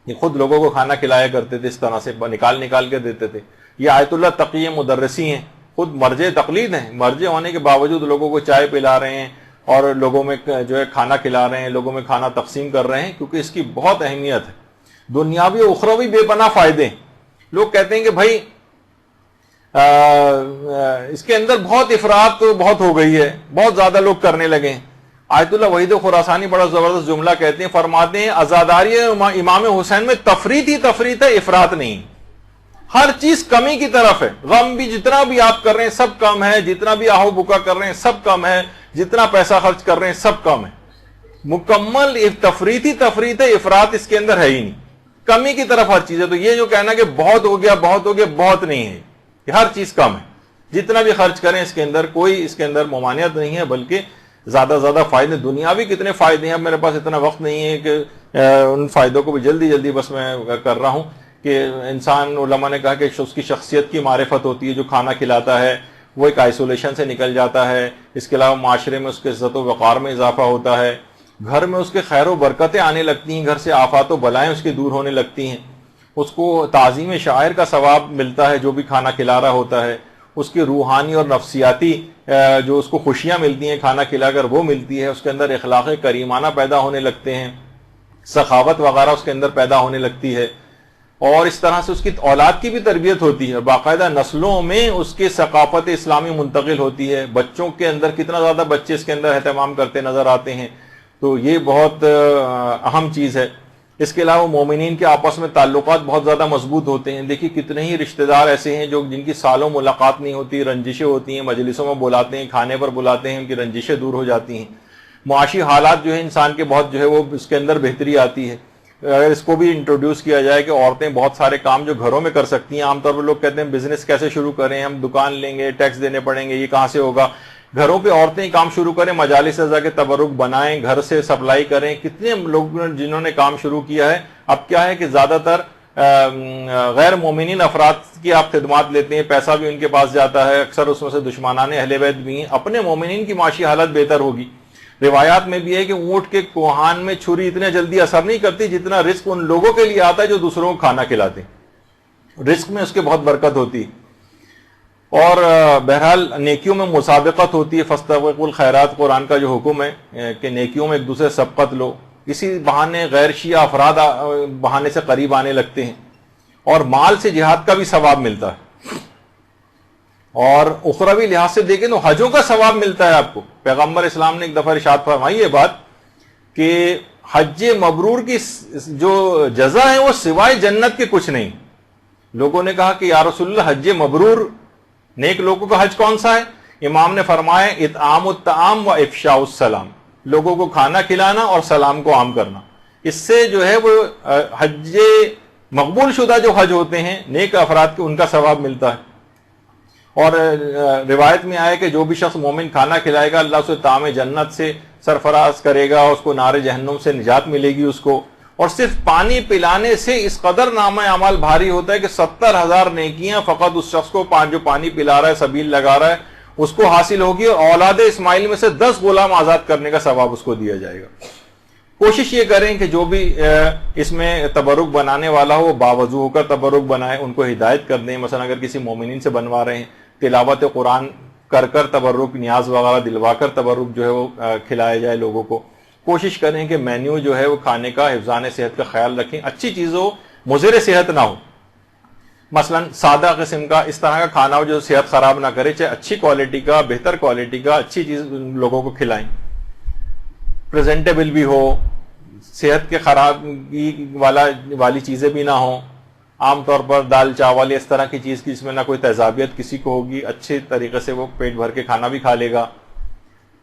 یہ خود لوگوں کو کھانا کھلایا کرتے تھے، اس طرح سے نکال کے دیتے تھے۔ یہ آیت اللہ تقی مدرسی ہیں، خود مرجع تقلید ہیں، مرجع ہونے کے باوجود لوگوں کو چائے پلا رہے ہیں اور لوگوں میں جو ہے کھانا کھلا رہے ہیں، لوگوں میں کھانا تقسیم کر رہے ہیں، کیونکہ اس کی بہت اہمیت ہے، دنیاوی و اخروی بے پناہ فائدے۔ لوگ کہتے ہیں کہ بھائی اس کے اندر بہت افراط بہت ہو گئی ہے، بہت زیادہ لوگ کرنے لگے ہیں۔ آیت اللہ وحید خراسانی بڑا زبردست جملہ کہتے ہیں، فرماتے ہیں عزاداری امام حسین میں تفریط ہی تفریط ہے، افراط نہیں، ہر چیز کمی کی طرف ہے۔ غم بھی جتنا بھی آپ کر رہے ہیں سب کم ہے، جتنا بھی آہو بکا کر رہے ہیں سب کم ہے، جتنا پیسہ خرچ کر رہے ہیں سب کم ہے، مکمل تفریط ہی تفریط ہے، افراط اس کے اندر ہے ہی نہیں، کمی کی طرف ہر چیز ہے۔ تو یہ جو کہنا کہ بہت ہو گیا بہت نہیں ہے، کہ ہر چیز کم ہے، جتنا بھی خرچ کریں اس کے اندر کوئی اس کے اندر ممانعت نہیں ہے، بلکہ زیادہ فائدے، دنیاوی کتنے فائدے ہیں۔ اب میرے پاس اتنا وقت نہیں ہے کہ ان فائدوں کو بھی جلدی بس میں کر رہا ہوں کہ انسان، علماء نے کہا کہ اس کی شخصیت کی معرفت ہوتی ہے، جو کھانا کھلاتا ہے وہ ایک آئسولیشن سے نکل جاتا ہے، اس کے علاوہ معاشرے میں اس کے عزت و وقار میں اضافہ ہوتا ہے، گھر میں اس کے خیر و برکتیں آنے لگتی ہیں، گھر سے آفات و بلائیں اس کی دور ہونے لگتی ہیں، اس کو تعظیم شاعر کا ثواب ملتا ہے جو بھی کھانا کھلا رہا ہوتا ہے، اس کی روحانی اور نفسیاتی جو اس کو خوشیاں ملتی ہیں کھانا کھلا کر وہ ملتی ہے، اس کے اندر اخلاق کریمانہ پیدا ہونے لگتے ہیں، سخاوت وغیرہ اس کے اندر پیدا ہونے لگتی ہے، اور اس طرح سے اس کی اولاد کی بھی تربیت ہوتی ہے، باقاعدہ نسلوں میں اس کی ثقافت اسلامی منتقل ہوتی ہے، بچوں کے اندر کتنا زیادہ بچے اس کے اندر اہتمام کرتے نظر آتے ہیں، تو یہ بہت اہم چیز ہے۔ اس کے علاوہ مومنین کے آپس میں تعلقات بہت زیادہ مضبوط ہوتے ہیں۔ دیکھیے کتنے ہی رشتہ دار ایسے ہیں جن کی سالوں ملاقات نہیں ہوتی، رنجشیں ہوتی ہیں، مجلسوں میں بلاتے ہیں، کھانے پر بلاتے ہیں، ان کی رنجشیں دور ہو جاتی ہیں، معاشی حالات جو ہے انسان کے بہت جو ہے وہ اس کے اندر بہتری آتی ہے۔ اگر اس کو بھی انٹروڈیوس کیا جائے کہ عورتیں بہت سارے کام جو گھروں میں کر سکتی ہیں، عام طور پر لوگ کہتے ہیں بزنس کیسے شروع کریں، ہم دکان لیں گے، ٹیکس دینے پڑیں گے، یہ کہاں سے ہوگا، گھروں پہ عورتیں کام شروع کریں، مجالس ازا کے تبرک بنائیں، گھر سے سپلائی کریں۔ کتنے لوگ جنہوں نے کام شروع کیا ہے، اب کیا ہے کہ زیادہ تر غیر مومنین افراد کی آپ خدمات لیتے ہیں، پیسہ بھی ان کے پاس جاتا ہے، اکثر اس میں سے دشمنان اہل بیت بھی ہیں، اپنے مومنین کی معاشی حالت بہتر ہوگی۔ روایات میں بھی ہے کہ اونٹ کے کوہان میں چھری اتنے جلدی اثر نہیں کرتی جتنا رزق ان لوگوں کے لیے آتا ہے جو دوسروں کو کھانا کھلاتے ہیں، رزق میں اس کے بہت برکت ہوتی ہے۔ اور بہرحال نیکیوں میں مسابقت ہوتی ہے، فاستبقوا الخیرات قرآن کا جو حکم ہے کہ نیکیوں میں ایک دوسرے سبقت لو، اسی بہانے غیر شیعہ افراد بہانے سے قریب آنے لگتے ہیں، اور مال سے جہاد کا بھی ثواب ملتا ہے، اور اخروی لحاظ سے دیکھیں تو حجوں کا ثواب ملتا ہے آپ کو۔ پیغمبر اسلام نے ایک دفعہ ارشاد فرمائی یہ بات کہ حج مبرور کی جو جزا ہے وہ سوائے جنت کے کچھ نہیں۔ لوگوں نے کہا کہ یا رسول اللہ حج مبرور نیک لوگوں کا حج کون سا ہے؟ امام نے فرمایا اطعام الطعام و افشاء السلام، لوگوں کو کھانا کھلانا اور سلام کو عام کرنا۔ اس سے جو ہے وہ حج مقبول شدہ جو حج ہوتے ہیں نیک افراد کے، ان کا ثواب ملتا ہے۔ اور روایت میں آیا کہ جو بھی شخص مومن کھانا کھلائے گا اللہ اسے طعام جنت سے سرفراز کرے گا، اس کو نار جہنم سے نجات ملے گی اس کو۔ اور صرف پانی پلانے سے اس قدر نامہ اعمال بھاری ہوتا ہے کہ 70,000 نیکیاں فقط اس شخص کو جو پانی پلا رہا ہے، سبیل لگا رہا ہے، اس کو حاصل ہوگی، اور اولاد اسماعیل میں سے 10 غلام آزاد کرنے کا ثواب اس کو دیا جائے گا۔ کوشش یہ کریں کہ جو بھی اس میں تبرک بنانے والا ہو وہ باوضو ہو کر تبرک بنائے، ان کو ہدایت کر دیں۔ مثلا اگر کسی مومنین سے بنوا رہے ہیں، تلاوت قرآن کر تبرک، نیاز وغیرہ دلوا کر تبرک جو ہے وہ کھلایا جائے لوگوں کو. کوشش کریں کہ مینیو جو ہے وہ کھانے کا حفظان صحت کا خیال رکھیں، اچھی چیز ہو، مضر صحت نہ ہو. مثلا سادہ قسم کا اس طرح کا کھانا ہو جو صحت خراب نہ کرے، چاہے اچھی کوالٹی کا، بہتر کوالٹی کا، اچھی چیز لوگوں کو کھلائیں. پریزنٹیبل بھی ہو، صحت کے خرابی والی چیزیں بھی نہ ہوں. عام طور پر دال چاول اس طرح کی چیز کی جس میں نہ کوئی تیزابیت کسی کو ہوگی، اچھے طریقے سے وہ پیٹ بھر کے کھانا بھی کھا لے گا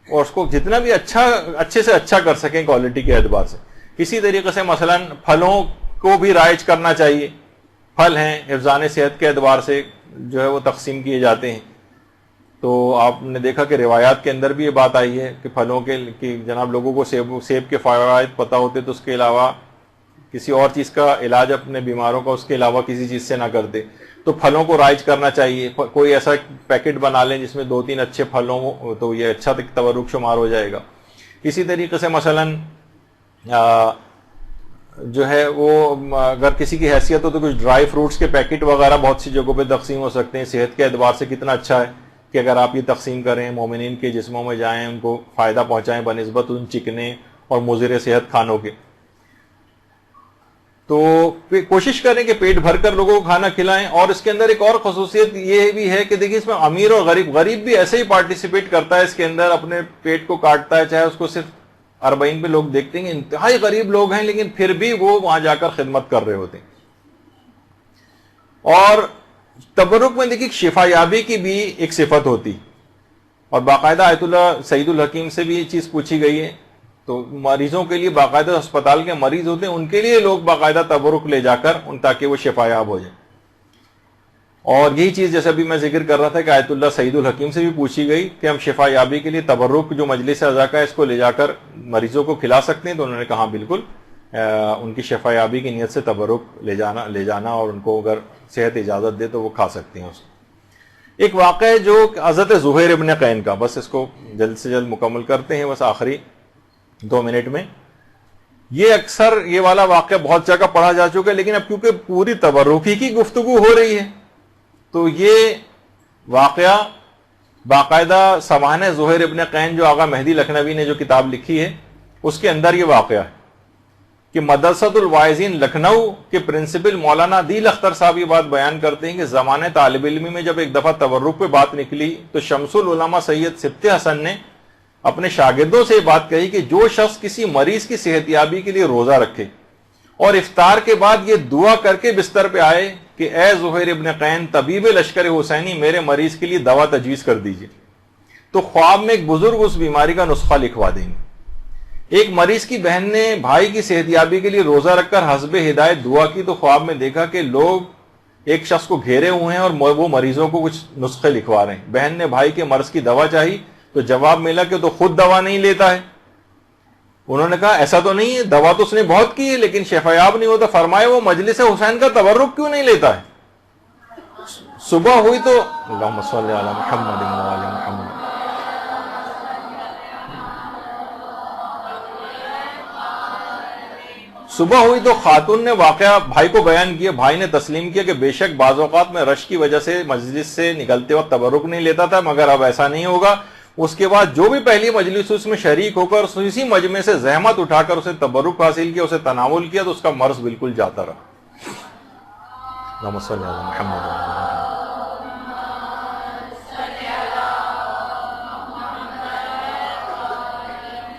اور اس کو جتنا بھی اچھے سے اچھا کر سکیں کوالٹی کے اعتبار سے. اسی طریقے سے مثلا پھلوں کو بھی رائج کرنا چاہیے. پھل ہیں حفظان صحت کے اعتبار سے جو ہے وہ تقسیم کیے جاتے ہیں. تو آپ نے دیکھا کہ روایات کے اندر بھی یہ بات آئی ہے کہ پھلوں کے جناب لوگوں کو سیب کے فوائد پتہ ہوتے تو اس کے علاوہ کسی اور چیز کا علاج اپنے بیماروں کا اس کے علاوہ کسی چیز سے نہ کرتے. تو پھلوں کو رائج کرنا چاہیے. کوئی ایسا پیکٹ بنا لیں جس میں 2-3 اچھے پھل ہوں تو یہ اچھا تبرک شمار ہو جائے گا. اسی طریقے سے مثلا جو ہے وہ اگر کسی کی حیثیت ہو تو کچھ ڈرائی فروٹس کے پیکٹ وغیرہ بہت سی جگہوں پہ تقسیم ہو سکتے ہیں. صحت کے اعتبار سے کتنا اچھا ہے کہ اگر آپ یہ تقسیم کریں، مومنین کے جسموں میں جائیں، ان کو فائدہ پہنچائیں بنسبت ان چکنے اور مضر صحت کھانوں کے. تو کوشش کریں کہ پیٹ بھر کر لوگوں کو کھانا کھلائیں. اور اس کے اندر ایک اور خصوصیت یہ بھی ہے کہ دیکھیے اس میں امیر اور غریب بھی ایسے ہی پارٹیسپیٹ کرتا ہے اس کے اندر، اپنے پیٹ کو کاٹتا ہے. چاہے اس کو صرف اربعین پہ لوگ دیکھتے ہیں انتہائی غریب لوگ ہیں لیکن پھر بھی وہ وہاں جا کر خدمت کر رہے ہوتے ہیں. اور تبرک میں دیکھیے شفا یابی کی بھی ایک صفت ہوتی اور باقاعدہ آیت اللہ سعید الحکیم سے بھی یہ چیز پوچھی گئی ہے. تو مریضوں کے لیے باقاعدہ اسپتال کے مریض ہوتے ہیں ان کے لیے لوگ باقاعدہ تبرک لے جا کر تاکہ وہ شفا یاب ہو جائے. اور یہی چیز جیسے بھی میں ذکر کر رہا تھا کہ آیت اللہ سعید الحکیم سے بھی پوچھی گئی کہ ہم شفا یابی کے لیے تبرک جو مجلس اعضاء کا ہے اس کو لے جا کر مریضوں کو کھلا سکتے ہیں. تو انہوں نے کہا بالکل، ان کی شفا یابی کی نیت سے تبرک لے جانا اور ان کو اگر صحت اجازت دے تو وہ کھا سکتے ہیں اس کو. ایک واقعہ ہے جو حضرت زہیر ابن قین کا، بس اس کو جلد سے جلد مکمل کرتے ہیں بس آخری 2 منٹ میں. یہ اکثر یہ والا واقعہ بہت جگہ پڑھا جا چکا ہے لیکن اب کیونکہ پوری تبرکی کی گفتگو ہو رہی ہے تو یہ واقعہ باقاعدہ سوانح زہیر ابن قین جو آغا مہدی لکھنوی نے جو کتاب لکھی ہے اس کے اندر یہ واقعہ ہے کہ مدرسۃ الواعظین لکھنؤ کے پرنسپل مولانا دل اختر صاحب یہ بات بیان کرتے ہیں کہ زمانے طالب علمی میں جب ایک دفعہ تبرک پہ بات نکلی تو شمس العلماء سید سبط حسن نے اپنے شاگردوں سے یہ بات کہی کہ جو شخص کسی مریض کی صحت یابی کے لیے روزہ رکھے اور افطار کے بعد یہ دعا کر کے بستر پہ آئے کہ اے زہیر ابن قین طبیب لشکر حسینی میرے مریض کے لیے دوا تجویز کر دیجئے، تو خواب میں ایک بزرگ اس بیماری کا نسخہ لکھوا دیں گے. ایک مریض کی بہن نے بھائی کی صحت یابی کے لیے روزہ رکھ کر حسب ہدایت دعا کی تو خواب میں دیکھا کہ لوگ ایک شخص کو گھیرے ہوئے ہیں اور وہ مریضوں کو کچھ نسخے لکھوا رہے ہیں. بہن نے بھائی کے مرض کی دوا چاہی تو جواب ملا کہ تو خود دوا نہیں لیتا ہے. انہوں نے کہا ایسا تو نہیں ہے، دوا تو اس نے بہت کی ہے لیکن شفایاب نہیں ہوتا. فرمائے وہ مجلس حسین کا تبرک کیوں نہیں لیتا ہے؟ صبح ہوئی تو اللہم صلی علی محمد وعلی محمد. صبح ہوئی تو خاتون نے واقعہ بھائی کو بیان کیا. بھائی نے تسلیم کیا کہ بے شک بعض اوقات میں رش کی وجہ سے مجلس سے نکلتے وقت تبرک نہیں لیتا تھا مگر اب ایسا نہیں ہوگا. اس کے بعد جو بھی پہلی مجلس اس میں شریک ہو کر اسی مجمع سے زحمت اٹھا کر اسے تبرک حاصل کیا، اسے تناول کیا تو اس کا مرض بالکل جاتا رہا. اللہم صلی علی محمد.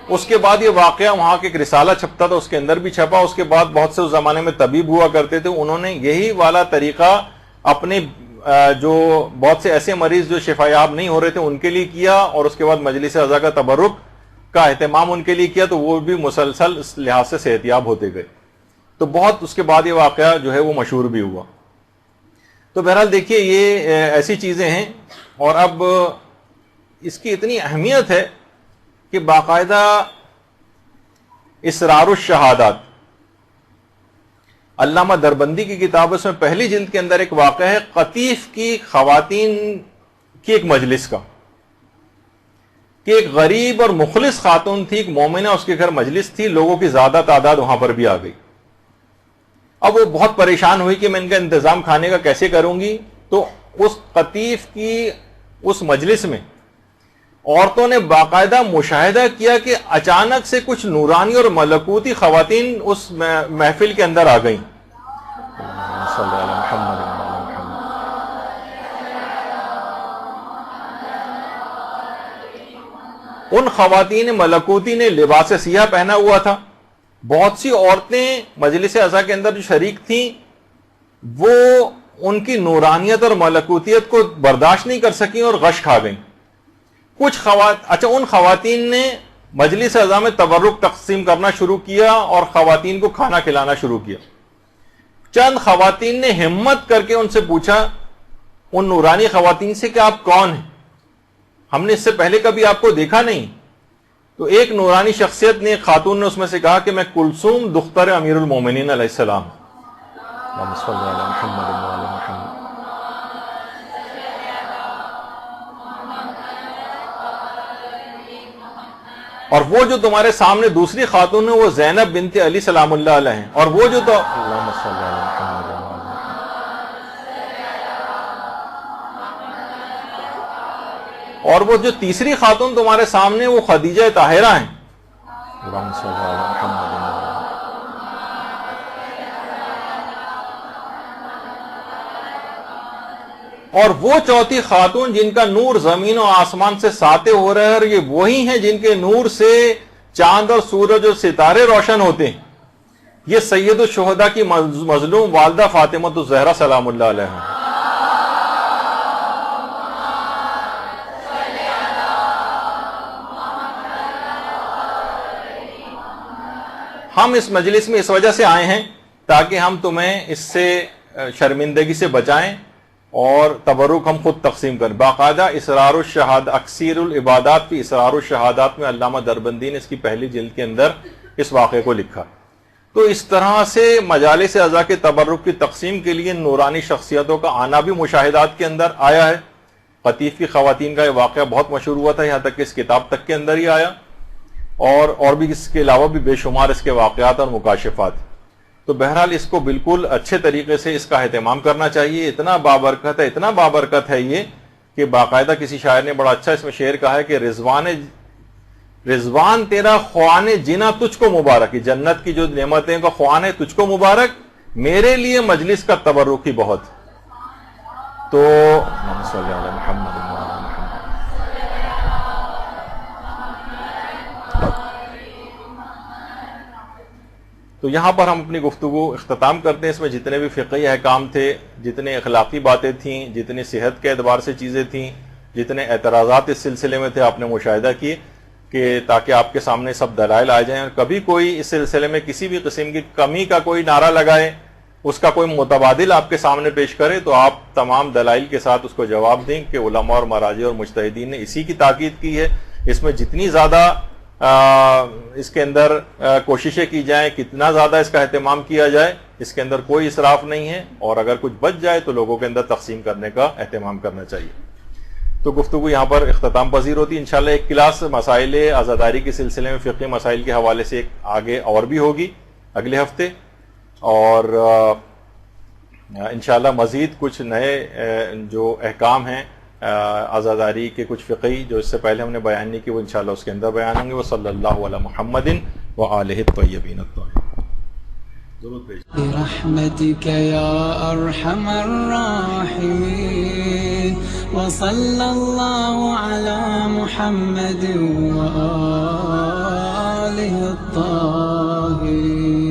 اس کے بعد یہ واقعہ وہاں کے ایک رسالہ چھپتا تھا اس کے اندر بھی چھپا. اس کے بعد بہت سے اس زمانے میں طبیب ہوا کرتے تھے، انہوں نے یہی والا طریقہ اپنے جو بہت سے ایسے مریض جو شفا یاب نہیں ہو رہے تھے ان کے لیے کیا اور اس کے بعد مجلس اعضاء کا تبرک کا اہتمام ان کے لیے کیا تو وہ بھی مسلسل اس لحاظ سے صحت یاب ہوتے گئے. تو بہت اس کے بعد یہ واقعہ جو ہے وہ مشہور بھی ہوا. تو بہرحال دیکھیے یہ ایسی چیزیں ہیں. اور اب اس کی اتنی اہمیت ہے کہ باقاعدہ اسرار الشہادات علامہ دربندی کی کتاب اس میں پہلی جلد کے اندر ایک واقعہ ہے قطیف کی خواتین کی ایک مجلس کا کہ ایک غریب اور مخلص خاتون تھی، ایک مومنہ، اس کے گھر مجلس تھی، لوگوں کی زیادہ تعداد وہاں پر بھی آ گئی. اب وہ بہت پریشان ہوئی کہ میں ان کا انتظام کھانے کا کیسے کروں گی. تو اس قطیف کی اس مجلس میں عورتوں نے باقاعدہ مشاہدہ کیا کہ اچانک سے کچھ نورانی اور ملکوتی خواتین اس محفل کے اندر آ گئیں. ان خواتین ملکوتی نے لباس سیاہ پہنا ہوا تھا. بہت سی عورتیں مجلس عزا کے اندر جو شریک تھیں وہ ان کی نورانیت اور ملکوتیت کو برداشت نہیں کر سکیں اور غش کھا گئیں. کچھ ان خواتین نے مجلس عزا میں تبرک تقسیم کرنا شروع کیا اور خواتین کو کھانا کھلانا شروع کیا. چند خواتین نے ہمت کر کے ان سے پوچھا، ان نورانی خواتین سے، کہ آپ کون ہیں؟ ہم نے اس سے پہلے کبھی آپ کو دیکھا نہیں. تو ایک نورانی شخصیت نے، ایک خاتون نے اس میں سے کہا کہ میں کلثوم دختر امیر المومنین علیہ السلام. اور وہ جو تمہارے سامنے دوسری خاتون ہے وہ زینب بنت علی سلام اللہ علیہ ہیں. اور وہ جو تو اور وہ جو تیسری خاتون تمہارے سامنے وہ خدیجہ طاہرہ ہیں. اور وہ چوتھی خاتون جن کا نور زمین و آسمان سے ساطع ہو رہا ہے، اور یہ وہی ہیں جن کے نور سے چاند اور سورج اور ستارے روشن ہوتے ہیں. یہ سید الشہداء کی مظلوم والدہ فاطمہ الزہرا سلام اللہ علیہ ہیں. ہم اس مجلس میں اس وجہ سے آئے ہیں تاکہ ہم تمہیں اس سے شرمندگی سے بچائیں اور تبرک ہم خود تقسیم کریں. باقاعدہ اسرار الشہاد اکثیر العبادات فی اسرار الشہادات میں علامہ دربندی نے اس کی پہلی جلد کے اندر اس واقعے کو لکھا. تو اس طرح سے مجالس عزا کے تبرک کی تقسیم کے لیے نورانی شخصیتوں کا آنا بھی مشاہدات کے اندر آیا ہے. قطیف کی خواتین کا یہ واقعہ بہت مشہور ہوا تھا، یہاں تک کہ اس کتاب تک کے اندر ہی آیا، اور بھی اس کے علاوہ بھی بے شمار اس کے واقعات اور مکاشفات. تو بہرحال اس کو بالکل اچھے طریقے سے اس کا اہتمام کرنا چاہیے. اتنا بابرکت ہے یہ کہ باقاعدہ کسی شاعر نے بڑا اچھا اس میں شعر کہا ہے کہ رضوان تیرا خوان جنا تجھ کو مبارک، جنت کی جو نعمتیں کا خوان ہے تجھ کو مبارک، میرے لیے مجلس کا تبرک ہی بہت. تو تو یہاں پر ہم اپنی گفتگو اختتام کرتے ہیں. اس میں جتنے بھی فقہی احکام تھے، جتنے اخلاقی باتیں تھیں، جتنی صحت کے اعتبار سے چیزیں تھیں، جتنے اعتراضات اس سلسلے میں تھے، آپ نے مشاہدہ کیے کہ تاکہ آپ کے سامنے سب دلائل آ جائیں. اور کبھی کوئی اس سلسلے میں کسی بھی قسم کی کمی کا کوئی نعرہ لگائے، اس کا کوئی متبادل آپ کے سامنے پیش کرے، تو آپ تمام دلائل کے ساتھ اس کو جواب دیں کہ علماء اور مراجع اور مجتہدین نے اسی کی تاکید کی ہے. اس میں جتنی زیادہ اس کے اندر کوششیں کی جائیں، کتنا زیادہ اس کا اہتمام کیا جائے، اس کے اندر کوئی اسراف نہیں ہے. اور اگر کچھ بچ جائے تو لوگوں کے اندر تقسیم کرنے کا اہتمام کرنا چاہیے. تو گفتگو یہاں پر اختتام پذیر ہوتی ہے. انشاءاللہ ایک کلاس مسائل عزاداری کے سلسلے میں فقہی مسائل کے حوالے سے ایک آگے اور بھی ہوگی اگلے ہفتے. اور انشاءاللہ مزید کچھ نئے جو احکام ہیں عزاداری کے، کچھ فقہی جو اس سے پہلے ہم نے بیان نہیں کی، وہ انشاءاللہ اس کے اندر بیان ہوں گے. وصلی اللہ علی محمد وآلہ الطیبین الطاہرین. برحمتك يا أرحم الراحمين وصلى الله على محمد وآله الطاهرين.